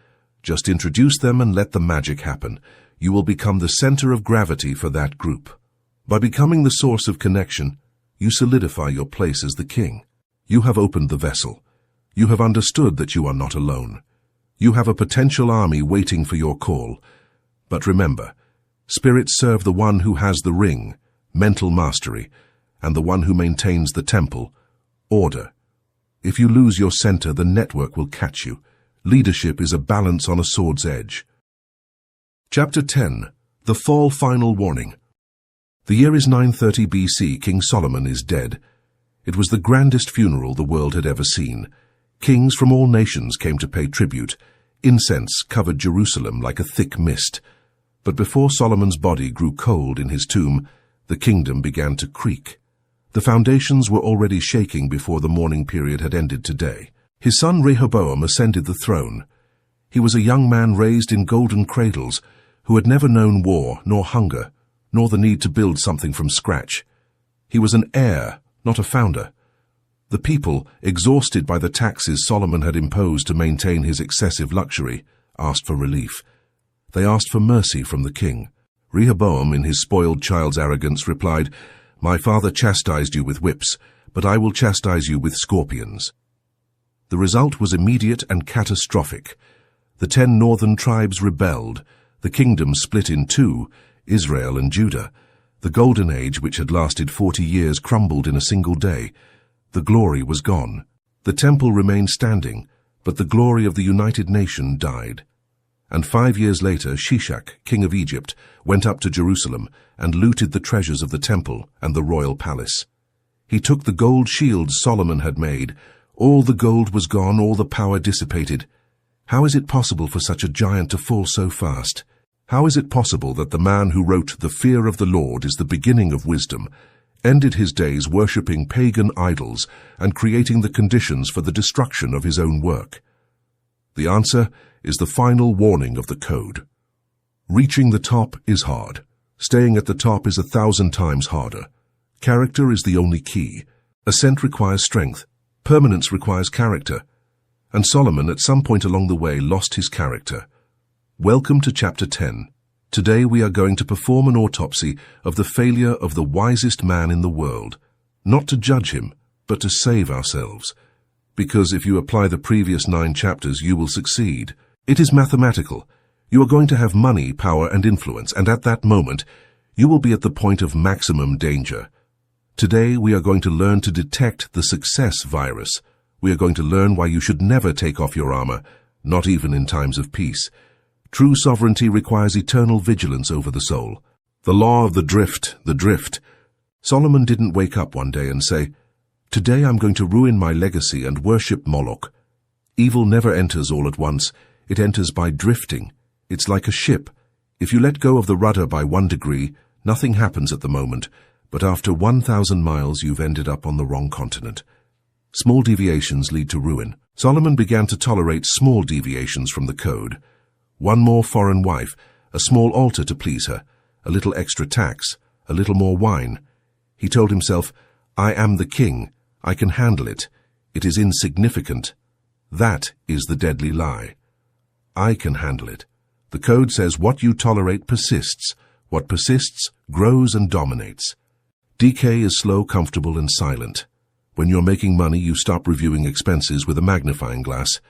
Just introduce them and let the magic happen. You will become the center of gravity for that group. By becoming the source of connection, you solidify your place as the king. You have opened the vessel. You have understood that you are not alone. You have a potential army waiting for your call. But remember, spirits serve the one who has the ring, mental mastery, and the one who maintains the temple, order. If you lose your center, the network will catch you. Leadership is a balance on a sword's edge. Chapter 10. The Fall Final Warning. The year is 930 BC. King Solomon is dead. It was the grandest funeral the world had ever seen. Kings from all nations came to pay tribute. Incense covered Jerusalem like a thick mist. But before Solomon's body grew cold in his tomb, the kingdom began to creak. The foundations were already shaking before the mourning period had ended today. His son Rehoboam ascended the throne. He was a young man raised in golden cradles, who had never known war, nor hunger, nor the need to build something from scratch. He was an heir, not a founder. The people, exhausted by the taxes Solomon had imposed to maintain his excessive luxury, asked for relief. They asked for mercy from the king. Rehoboam, in his spoiled child's arrogance, replied, "My father chastised you with whips, but I will chastise you with scorpions." The result was immediate and catastrophic. The 10 northern tribes rebelled. The kingdom split in 2, Israel and Judah. The golden age, which had lasted 40 years, crumbled in a single day. The glory was gone. The temple remained standing, but the glory of the united nation died. And 5 years later, Shishak, king of Egypt, went up to Jerusalem and looted the treasures of the temple and the royal palace. He took the gold shields Solomon had made. All the gold was gone, all the power dissipated. How is it possible for such a giant to fall so fast? How is it possible that the man who wrote "The fear of the Lord is the beginning of wisdom" ended his days worshipping pagan idols and creating the conditions for the destruction of his own work? The answer is the final warning of the code. Reaching the top is hard. Staying at the top is 1,000 times harder. Character is the only key. Ascent requires strength. Permanence requires character. And Solomon, at some point along the way, lost his character. Welcome to Chapter 10. Today we are going to perform an autopsy of the failure of the wisest man in the world. Not to judge him, but to save ourselves. Because if you apply the previous 9 chapters, you will succeed. It is mathematical. You are going to have money, power, and influence, and at that moment, you will be at the point of maximum danger. Today we are going to learn to detect the success virus. We are going to learn why you should never take off your armor, not even in times of peace. True sovereignty requires eternal vigilance over the soul. The law of the drift. Solomon didn't wake up one day and say, "Today I'm going to ruin my legacy and worship Moloch." Evil never enters all at once. It enters by drifting. It's like a ship. If you let go of the rudder by 1 degree, nothing happens at the moment, but after 1,000 miles you've ended up on the wrong continent. Small deviations lead to ruin. Solomon began to tolerate small deviations from the code. One more foreign wife, a small altar to please her, a little extra tax, a little more wine. He told himself, "I am the king. I can handle it. It is insignificant." That is the deadly lie. I can handle it. The code says what you tolerate persists. What persists grows and dominates. Decay is slow, comfortable, and silent. When you're making money, you stop reviewing expenses with a magnifying glass.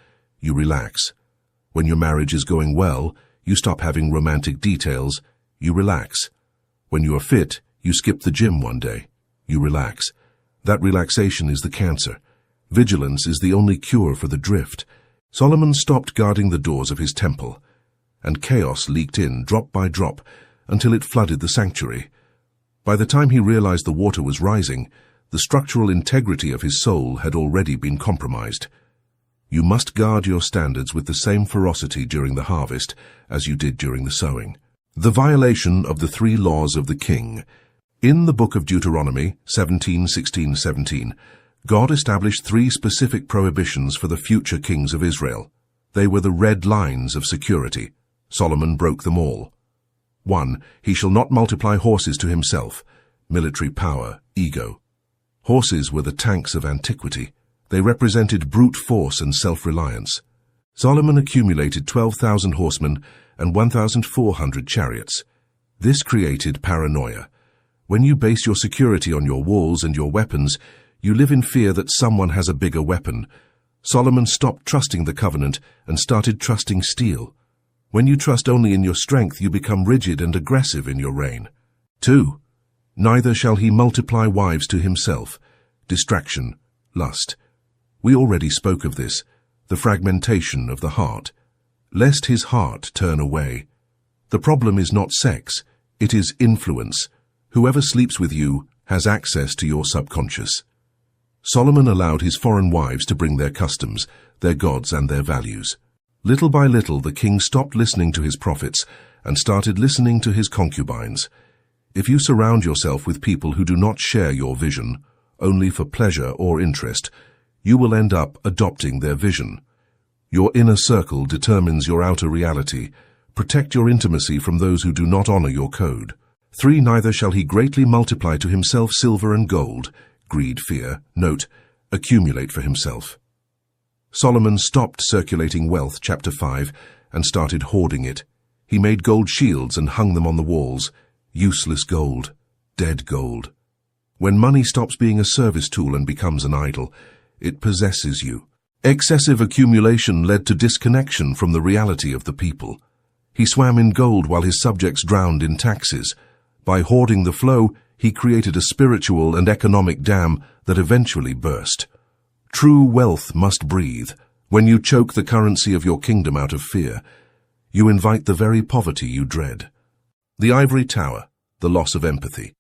You relax. When your marriage is going well, you stop having romantic details. You relax. When you are fit, you skip the gym one day. You relax. That relaxation is the cancer. Vigilance is the only cure for the drift. Solomon stopped guarding the doors of his temple, and chaos leaked in drop by drop until it flooded the sanctuary. By the time he realized the water was rising, the structural integrity of his soul had already been compromised. You must guard your standards with the same ferocity during the harvest as you did during the sowing. The violation of the 3 laws of the king. In the book of Deuteronomy 17:16-17, God established 3 specific prohibitions for the future kings of Israel. They were the red lines of security. Solomon broke them all. 1. He shall not multiply horses to himself. Military power, ego. Horses were the tanks of antiquity. They represented brute force and self-reliance. Solomon accumulated 12,000 horsemen and 1,400 chariots. This created paranoia. When you base your security on your walls and your weapons, you live in fear that someone has a bigger weapon. Solomon stopped trusting the covenant and started trusting steel. When you trust only in your strength, you become rigid and aggressive in your reign. 2. Neither shall he multiply wives to himself. Distraction, lust. We already spoke of this, the fragmentation of the heart. Lest his heart turn away. The problem is not sex, it is influence. Whoever sleeps with you has access to your subconscious. Solomon allowed his foreign wives to bring their customs, their gods and their values. Little by little the king stopped listening to his prophets and started listening to his concubines. If you surround yourself with people who do not share your vision, only for pleasure or interest, you will end up adopting their vision. Your inner circle determines your outer reality. Protect your intimacy from those who do not honor your code. 3. Neither shall he greatly multiply to himself silver and gold. Greed, fear. Note, accumulate for himself. Solomon stopped circulating wealth, chapter 5, and started hoarding it. He made gold shields and hung them on the walls. Useless gold. Dead gold. When money stops being a service tool and becomes an idol, it possesses you. Excessive accumulation led to disconnection from the reality of the people. He swam in gold while his subjects drowned in taxes. By hoarding the flow, he created a spiritual and economic dam that eventually burst. True wealth must breathe. When you choke the currency of your kingdom out of fear, you invite the very poverty you dread. The ivory tower, the loss of empathy.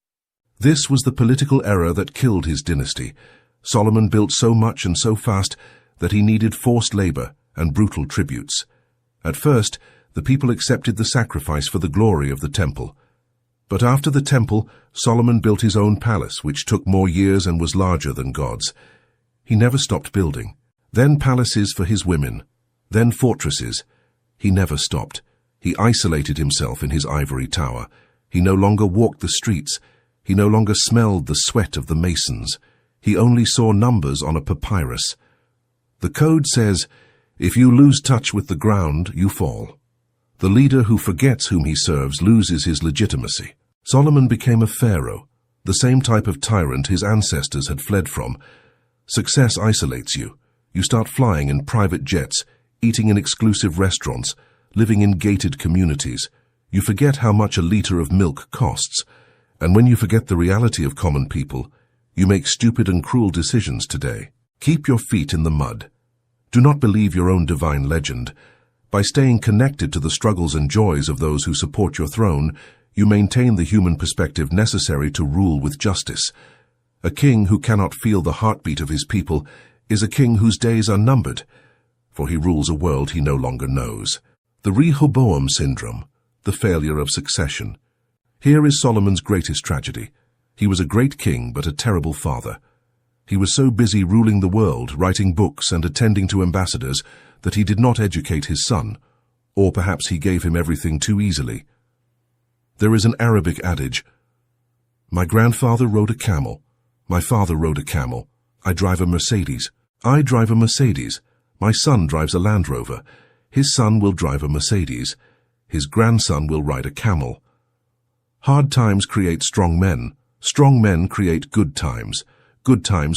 This was the political error that killed his dynasty. Solomon built so much and so fast that he needed forced labor and brutal tributes. At first, the people accepted the sacrifice for the glory of the temple. But after the temple, Solomon built his own palace, which took more years and was larger than God's. He never stopped building. Then palaces for his women. Then fortresses. He never stopped. He isolated himself in his ivory tower. He no longer walked the streets. He no longer smelled the sweat of the masons. He only saw numbers on a papyrus. The code says, if you lose touch with the ground, you fall. The leader who forgets whom he serves loses his legitimacy. Solomon became a pharaoh, the same type of tyrant his ancestors had fled from. Success isolates you. You start flying in private jets, eating in exclusive restaurants, living in gated communities. You forget how much a liter of milk costs. And when you forget the reality of common people, you make stupid and cruel decisions today. Keep your feet in the mud. Do not believe your own divine legend. By staying connected to the struggles and joys of those who support your throne, you maintain the human perspective necessary to rule with justice. A king who cannot feel the heartbeat of his people is a king whose days are numbered, for he rules a world he no longer knows. The Rehoboam syndrome, the failure of succession. Here is Solomon's greatest tragedy. He was a great king, but a terrible father. He was so busy ruling the world, writing books and attending to ambassadors, that he did not educate his son, or perhaps he gave him everything too easily. There is an Arabic adage, my grandfather rode a camel, my father rode a camel, I drive a Mercedes. I drive a Mercedes, my son drives a Land Rover, his son will drive a Mercedes, his grandson will ride a camel. Hard times create strong men create good times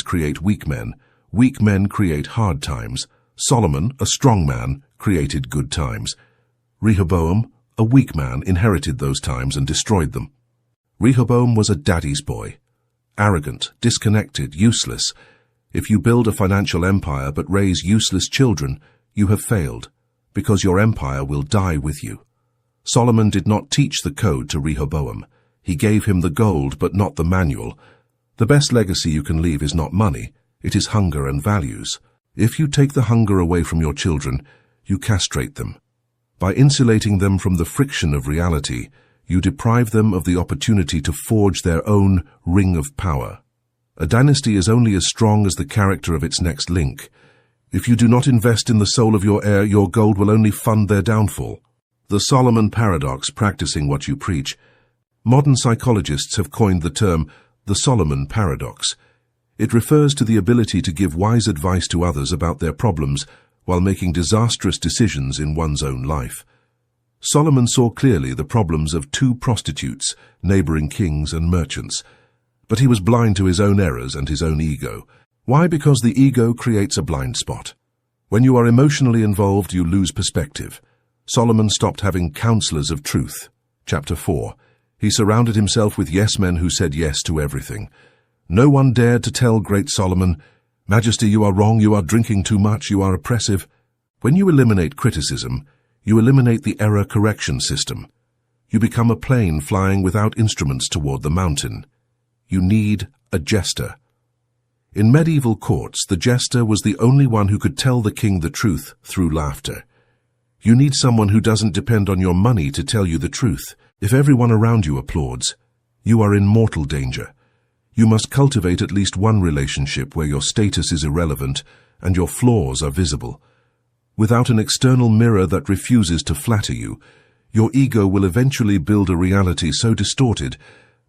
create weak men create hard times. Solomon, a strong man, created good times. Rehoboam, a weak man, inherited those times and destroyed them. Rehoboam was a daddy's boy. Arrogant, disconnected, useless. If you build a financial empire but raise useless children, you have failed, because your empire will die with you. Solomon did not teach the code to Rehoboam. He gave him the gold but not the manual. The best legacy you can leave is not money, it is hunger and values. If you take the hunger away from your children, you castrate them. By insulating them from the friction of reality, you deprive them of the opportunity to forge their own ring of power. A dynasty is only as strong as the character of its next link. If you do not invest in the soul of your heir, your gold will only fund their downfall. The Solomon paradox, practicing what you preach. Modern psychologists have coined the term the Solomon paradox. It refers to the ability to give wise advice to others about their problems while making disastrous decisions in one's own life. Solomon saw clearly the problems of two prostitutes, neighboring kings and merchants, but he was blind to his own errors and his own ego. Why? Because the ego creates a blind spot. When you are emotionally involved, you lose perspective. Solomon stopped having counselors of truth. Chapter 4. He surrounded himself with yes-men who said yes to everything. No one dared to tell great Solomon, "Majesty, you are wrong, you are drinking too much, you are oppressive." When you eliminate criticism, you eliminate the error correction system. You become a plane flying without instruments toward the mountain. You need a jester. In medieval courts, the jester was the only one who could tell the king the truth through laughter. You need someone who doesn't depend on your money to tell you the truth. If everyone around you applauds, you are in mortal danger. You must cultivate at least one relationship where your status is irrelevant and your flaws are visible. Without an external mirror that refuses to flatter you, your ego will eventually build a reality so distorted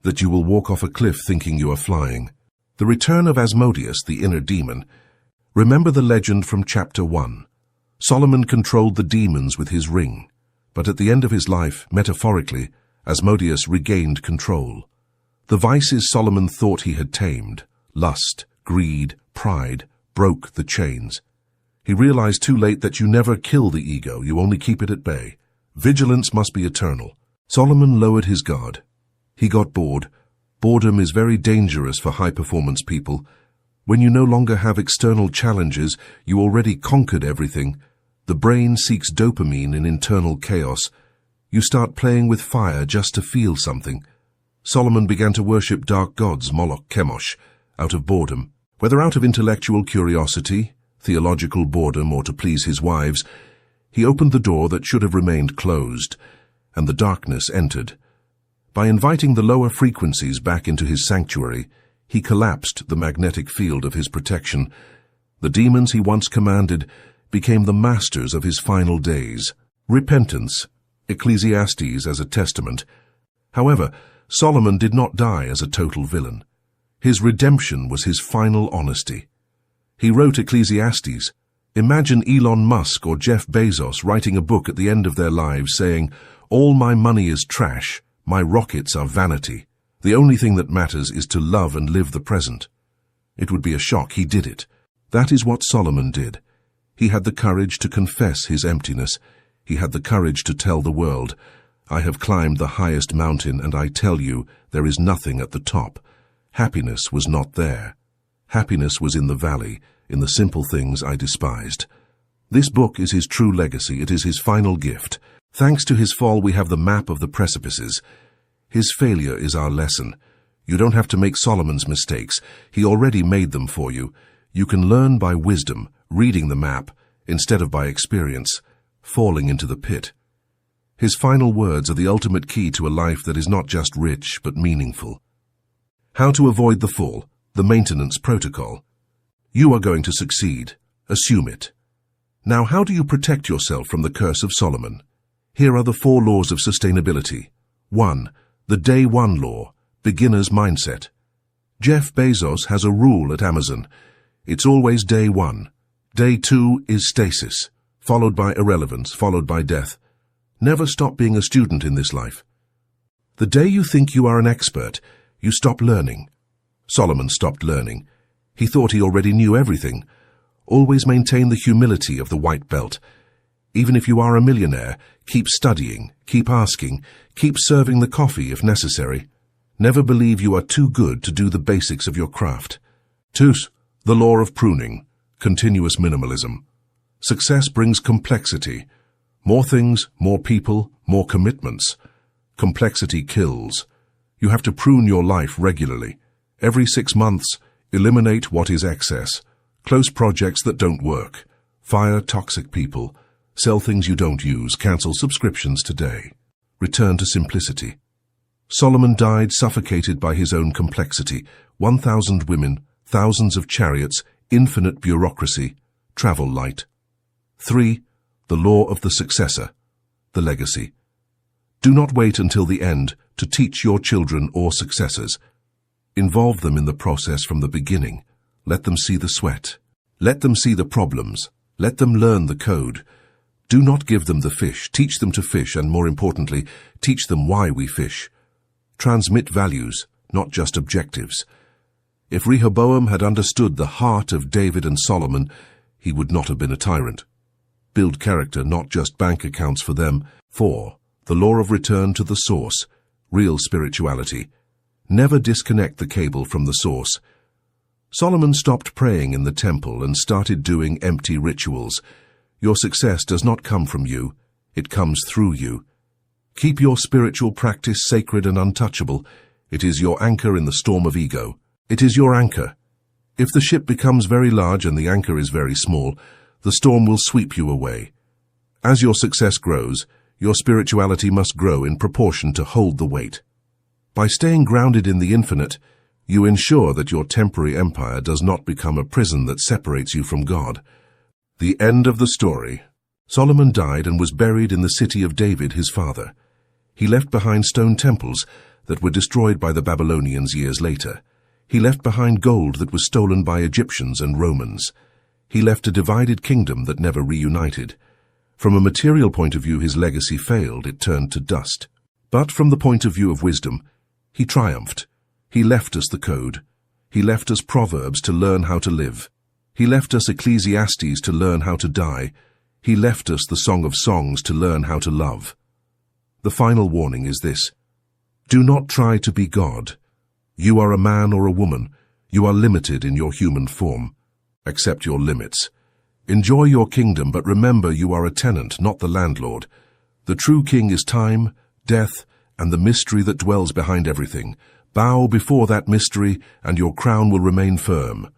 that you will walk off a cliff thinking you are flying. The return of Asmodeus, the inner demon. Remember the legend from chapter 1. Solomon controlled the demons with his ring, but at the end of his life, metaphorically, Asmodeus regained control. The vices Solomon thought he had tamed, lust, greed, pride, broke the chains. He realized too late that you never kill the ego, you only keep it at bay. Vigilance must be eternal. Solomon lowered his guard. He got bored. Boredom is very dangerous for high-performance people. When you no longer have external challenges, you already conquered everything. The brain seeks dopamine in internal chaos. You start playing with fire just to feel something. Solomon began to worship dark gods, Moloch, Chemosh, out of boredom. Whether out of intellectual curiosity, theological boredom, or to please his wives, he opened the door that should have remained closed, and the darkness entered. By inviting the lower frequencies back into his sanctuary, he collapsed the magnetic field of his protection. The demons he once commanded became the masters of his final days. Repentance, Ecclesiastes as a testament. However, Solomon did not die as a total villain. His redemption was his final honesty. He wrote Ecclesiastes. Imagine Elon Musk or Jeff Bezos writing a book at the end of their lives saying, "All my money is trash, my rockets are vanity. The only thing that matters is to love and live the present." It would be a shock. He did it. That is what Solomon did. He had the courage to confess his emptiness. He had the courage to tell the world, "I have climbed the highest mountain, and I tell you, there is nothing at the top." Happiness was not there. Happiness was in the valley, in the simple things I despised. This book is his true legacy. It is his final gift. Thanks to his fall, we have the map of the precipices. His failure is our lesson. You don't have to make Solomon's mistakes. He already made them for you. You can learn by wisdom, reading the map, instead of by experience, falling into the pit. His final words are the ultimate key to a life that is not just rich, but meaningful. How to avoid the fall, the maintenance protocol. You are going to succeed. Assume it. Now, how do you protect yourself from the curse of Solomon? Here are the 4 laws of sustainability. 1. The Day 1 law, beginner's mindset. Jeff Bezos has a rule at Amazon. It's always day 1. Day 2 is stasis, followed by irrelevance, followed by death. Never stop being a student in this life. The day you think you are an expert, you stop learning. Solomon stopped learning. He thought he already knew everything. Always maintain the humility of the white belt. Even if you are a millionaire, keep studying, keep asking, keep serving the coffee if necessary. Never believe you are too good to do the basics of your craft. 2. The law of pruning, continuous minimalism. Success brings complexity. More things, more people, more commitments. Complexity kills. You have to prune your life regularly. Every 6 months, eliminate what is excess. Close projects that don't work. Fire toxic people. Sell things you don't use. Cancel subscriptions today. Return to simplicity. Solomon died suffocated by his own complexity. 1,000 women, thousands of chariots, infinite bureaucracy, travel light. 3. The law of the successor, the legacy. Do not wait until the end to teach your children or successors. Involve them in the process from the beginning. Let them see the sweat. Let them see the problems. Let them learn the code. Do not give them the fish. Teach them to fish, and more importantly, teach them why we fish. Transmit values, not just objectives. If Rehoboam had understood the heart of David and Solomon, he would not have been a tyrant. Build character, not just bank accounts for them. 4. The law of return to the source. Real spirituality. Never disconnect the cable from the source. Solomon stopped praying in the temple and started doing empty rituals. Your success does not come from you. It comes through you. Keep your spiritual practice sacred and untouchable. It is your anchor in the storm of ego. It is your anchor. If the ship becomes very large and the anchor is very small, the storm will sweep you away. As your success grows, your spirituality must grow in proportion to hold the weight. By staying grounded in the infinite, you ensure that your temporary empire does not become a prison that separates you from God. The end of the story. Solomon died and was buried in the city of David, his father. He left behind stone temples that were destroyed by the Babylonians years later. He left behind gold that was stolen by Egyptians and Romans. He left a divided kingdom that never reunited. From a material point of view, his legacy failed. It turned to dust. But from the point of view of wisdom, he triumphed. He left us the code. He left us Proverbs to learn how to live. He left us Ecclesiastes to learn how to die. He left us the Song of Songs to learn how to love. The final warning is this: do not try to be God. You are a man or a woman. You are limited in your human form. Accept your limits. Enjoy your kingdom, but remember you are a tenant, not the landlord. The true king is time, death, and the mystery that dwells behind everything. Bow before that mystery, and your crown will remain firm.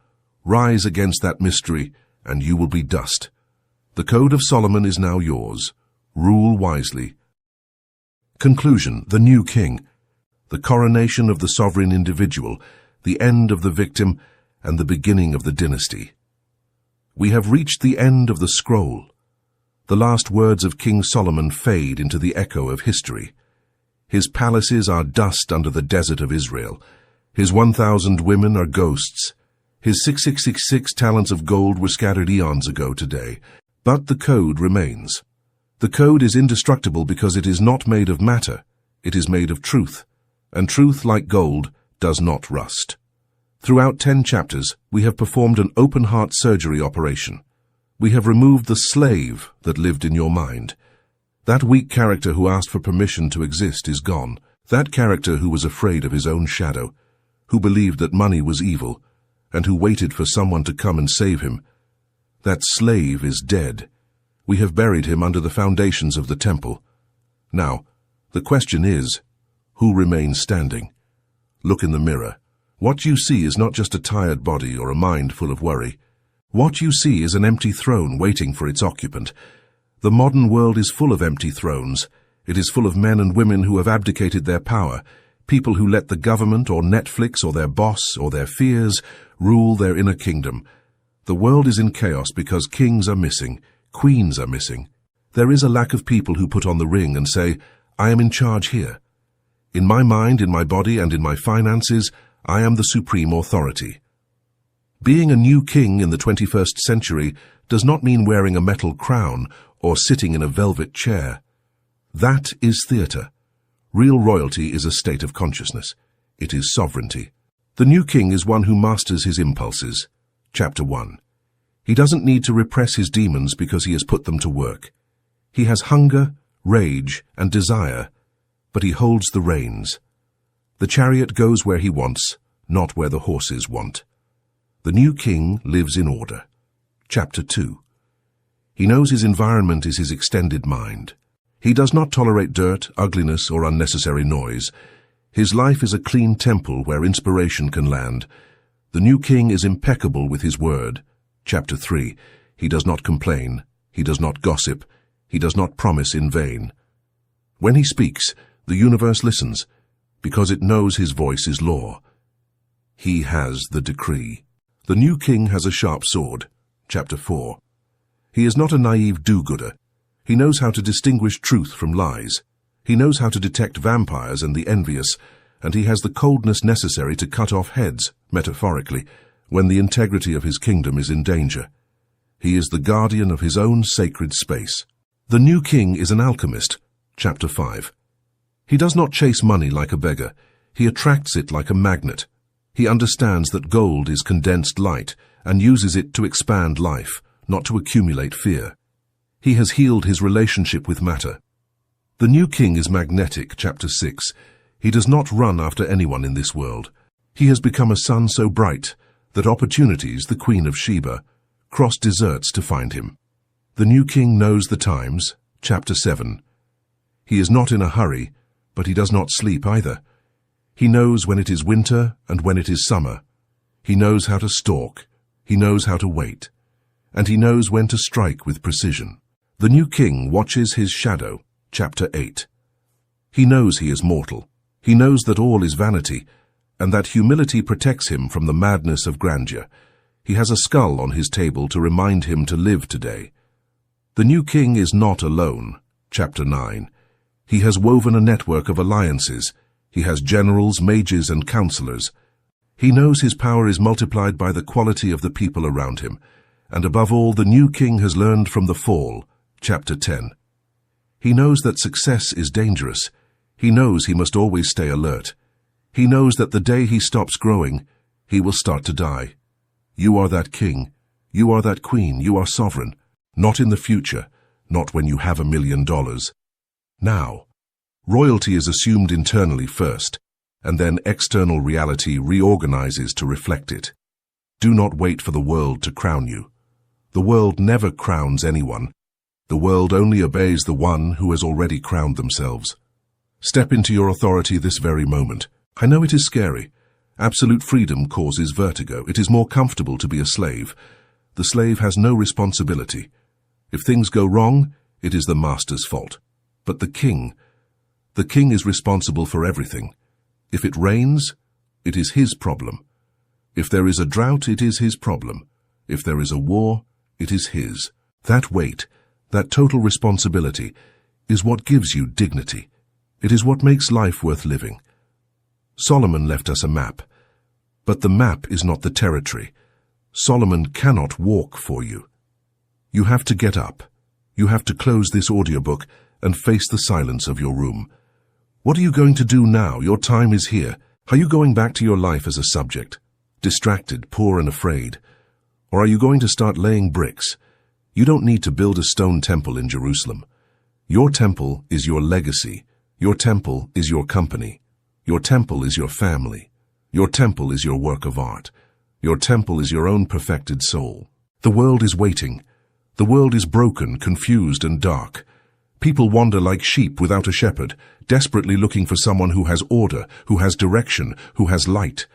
Rise against that mystery, and you will be dust. The Code of Solomon is now yours. Rule wisely. Conclusion: the new king. The coronation of the sovereign individual, the end of the victim, and the beginning of the dynasty. We have reached the end of the scroll. The last words of King Solomon fade into the echo of history. His palaces are dust under the desert of Israel. His 1,000 women are ghosts. His 666 talents of gold were scattered eons ago today. But the code remains. The code is indestructible because it is not made of matter. It is made of truth. And truth, like gold, does not rust. Throughout 10 chapters, we have performed an open-heart surgery operation. We have removed the slave that lived in your mind. That weak character who asked for permission to exist is gone. That character who was afraid of his own shadow, who believed that money was evil, and who waited for someone to come and save him. That slave is dead. We have buried him under the foundations of the temple. Now, the question is, who remains standing? Look in the mirror. What you see is not just a tired body or a mind full of worry. What you see is an empty throne waiting for its occupant. The modern world is full of empty thrones. It is full of men and women who have abdicated their power, people who let the government or Netflix or their boss or their fears rule their inner kingdom. The world is in chaos because kings are missing, queens are missing. There is a lack of people who put on the ring and say, I am in charge here. In my mind, in my body, and in my finances, I am the supreme authority. Being a new king in the 21st century does not mean wearing a metal crown or sitting in a velvet chair. That is theater. Real royalty is a state of consciousness. It is sovereignty. The new king is one who masters his impulses. Chapter 1. He doesn't need to repress his demons because he has put them to work. He has hunger, rage, and desire, but he holds the reins. The chariot goes where he wants, not where the horses want. The new king lives in order. Chapter 2. He knows his environment is his extended mind. He does not tolerate dirt, ugliness, or unnecessary noise. His life is a clean temple where inspiration can land. The new king is impeccable with his word. Chapter 3. He does not complain. He does not gossip. He does not promise in vain. When he speaks, the universe listens, because it knows his voice is law. He has the decree. The new king has a sharp sword. Chapter 4. He is not a naive do-gooder. He knows how to distinguish truth from lies. He knows how to detect vampires and the envious, and he has the coldness necessary to cut off heads, metaphorically, when the integrity of his kingdom is in danger. He is the guardian of his own sacred space. The new king is an alchemist. Chapter 5. He does not chase money like a beggar. He attracts it like a magnet. He understands that gold is condensed light and uses it to expand life, not to accumulate fear. He has healed his relationship with matter. The new king is magnetic. Chapter 6. He does not run after anyone in this world. He has become a sun so bright that opportunities, the Queen of Sheba, cross deserts to find him. The new king knows the times. Chapter 7. He is not in a hurry, but he does not sleep either. He knows when it is winter and when it is summer. He knows how to stalk. He knows how to wait. And he knows when to strike with precision. The new king watches his shadow. Chapter 8. He knows he is mortal. He knows that all is vanity, and that humility protects him from the madness of grandeur. He has a skull on his table to remind him to live today. The new king is not alone. Chapter 9. He has woven a network of alliances. He has generals, mages, and counselors. He knows his power is multiplied by the quality of the people around him. And above all, the new king has learned from the fall. Chapter 10. He knows that success is dangerous. He knows he must always stay alert. He knows that the day he stops growing, he will start to die. You are that king. You are that queen. You are sovereign. Not in the future. Not when you have $1 million. Now. Royalty is assumed internally first, and then external reality reorganizes to reflect it. Do not wait for the world to crown you. The world never crowns anyone. The world only obeys the one who has already crowned themselves. Step into your authority this very moment. I know it is scary. Absolute freedom causes vertigo. It is more comfortable to be a slave. The slave has no responsibility. If things go wrong, it is the master's fault. But the king is responsible for everything. If it rains, it is his problem. If there is a drought, it is his problem. If there is a war, it is his. That weight, that total responsibility, is what gives you dignity. It is what makes life worth living. Solomon left us a map, but the map is not the territory. Solomon cannot walk for you. You have to get up. You have to close this audiobook and face the silence of your room. What are you going to do now? Your time is here. Are you going back to your life as a subject, distracted, poor and afraid? Or are you going to start laying bricks? You don't need to build a stone temple in Jerusalem. Your temple is your legacy. Your temple is your company. Your temple is your family. Your temple is your work of art. Your temple is your own perfected soul. The world is waiting. The world is broken, confused, and dark. People wander like sheep without a shepherd, desperately looking for someone who has order, who has direction, who has light.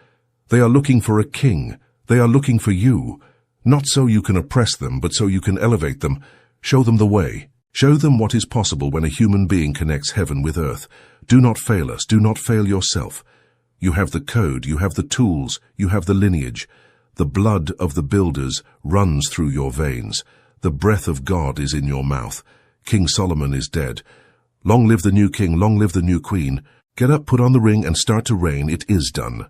They are looking for a king. They are looking for you. Not so you can oppress them, but so you can elevate them. Show them the way. Show them what is possible when a human being connects heaven with earth. Do not fail us. Do not fail yourself. You have the code. You have the tools. You have the lineage. The blood of the builders runs through your veins. The breath of God is in your mouth. King Solomon is dead. Long live the new king. Long live the new queen. Get up, put on the ring, and start to reign. It is done.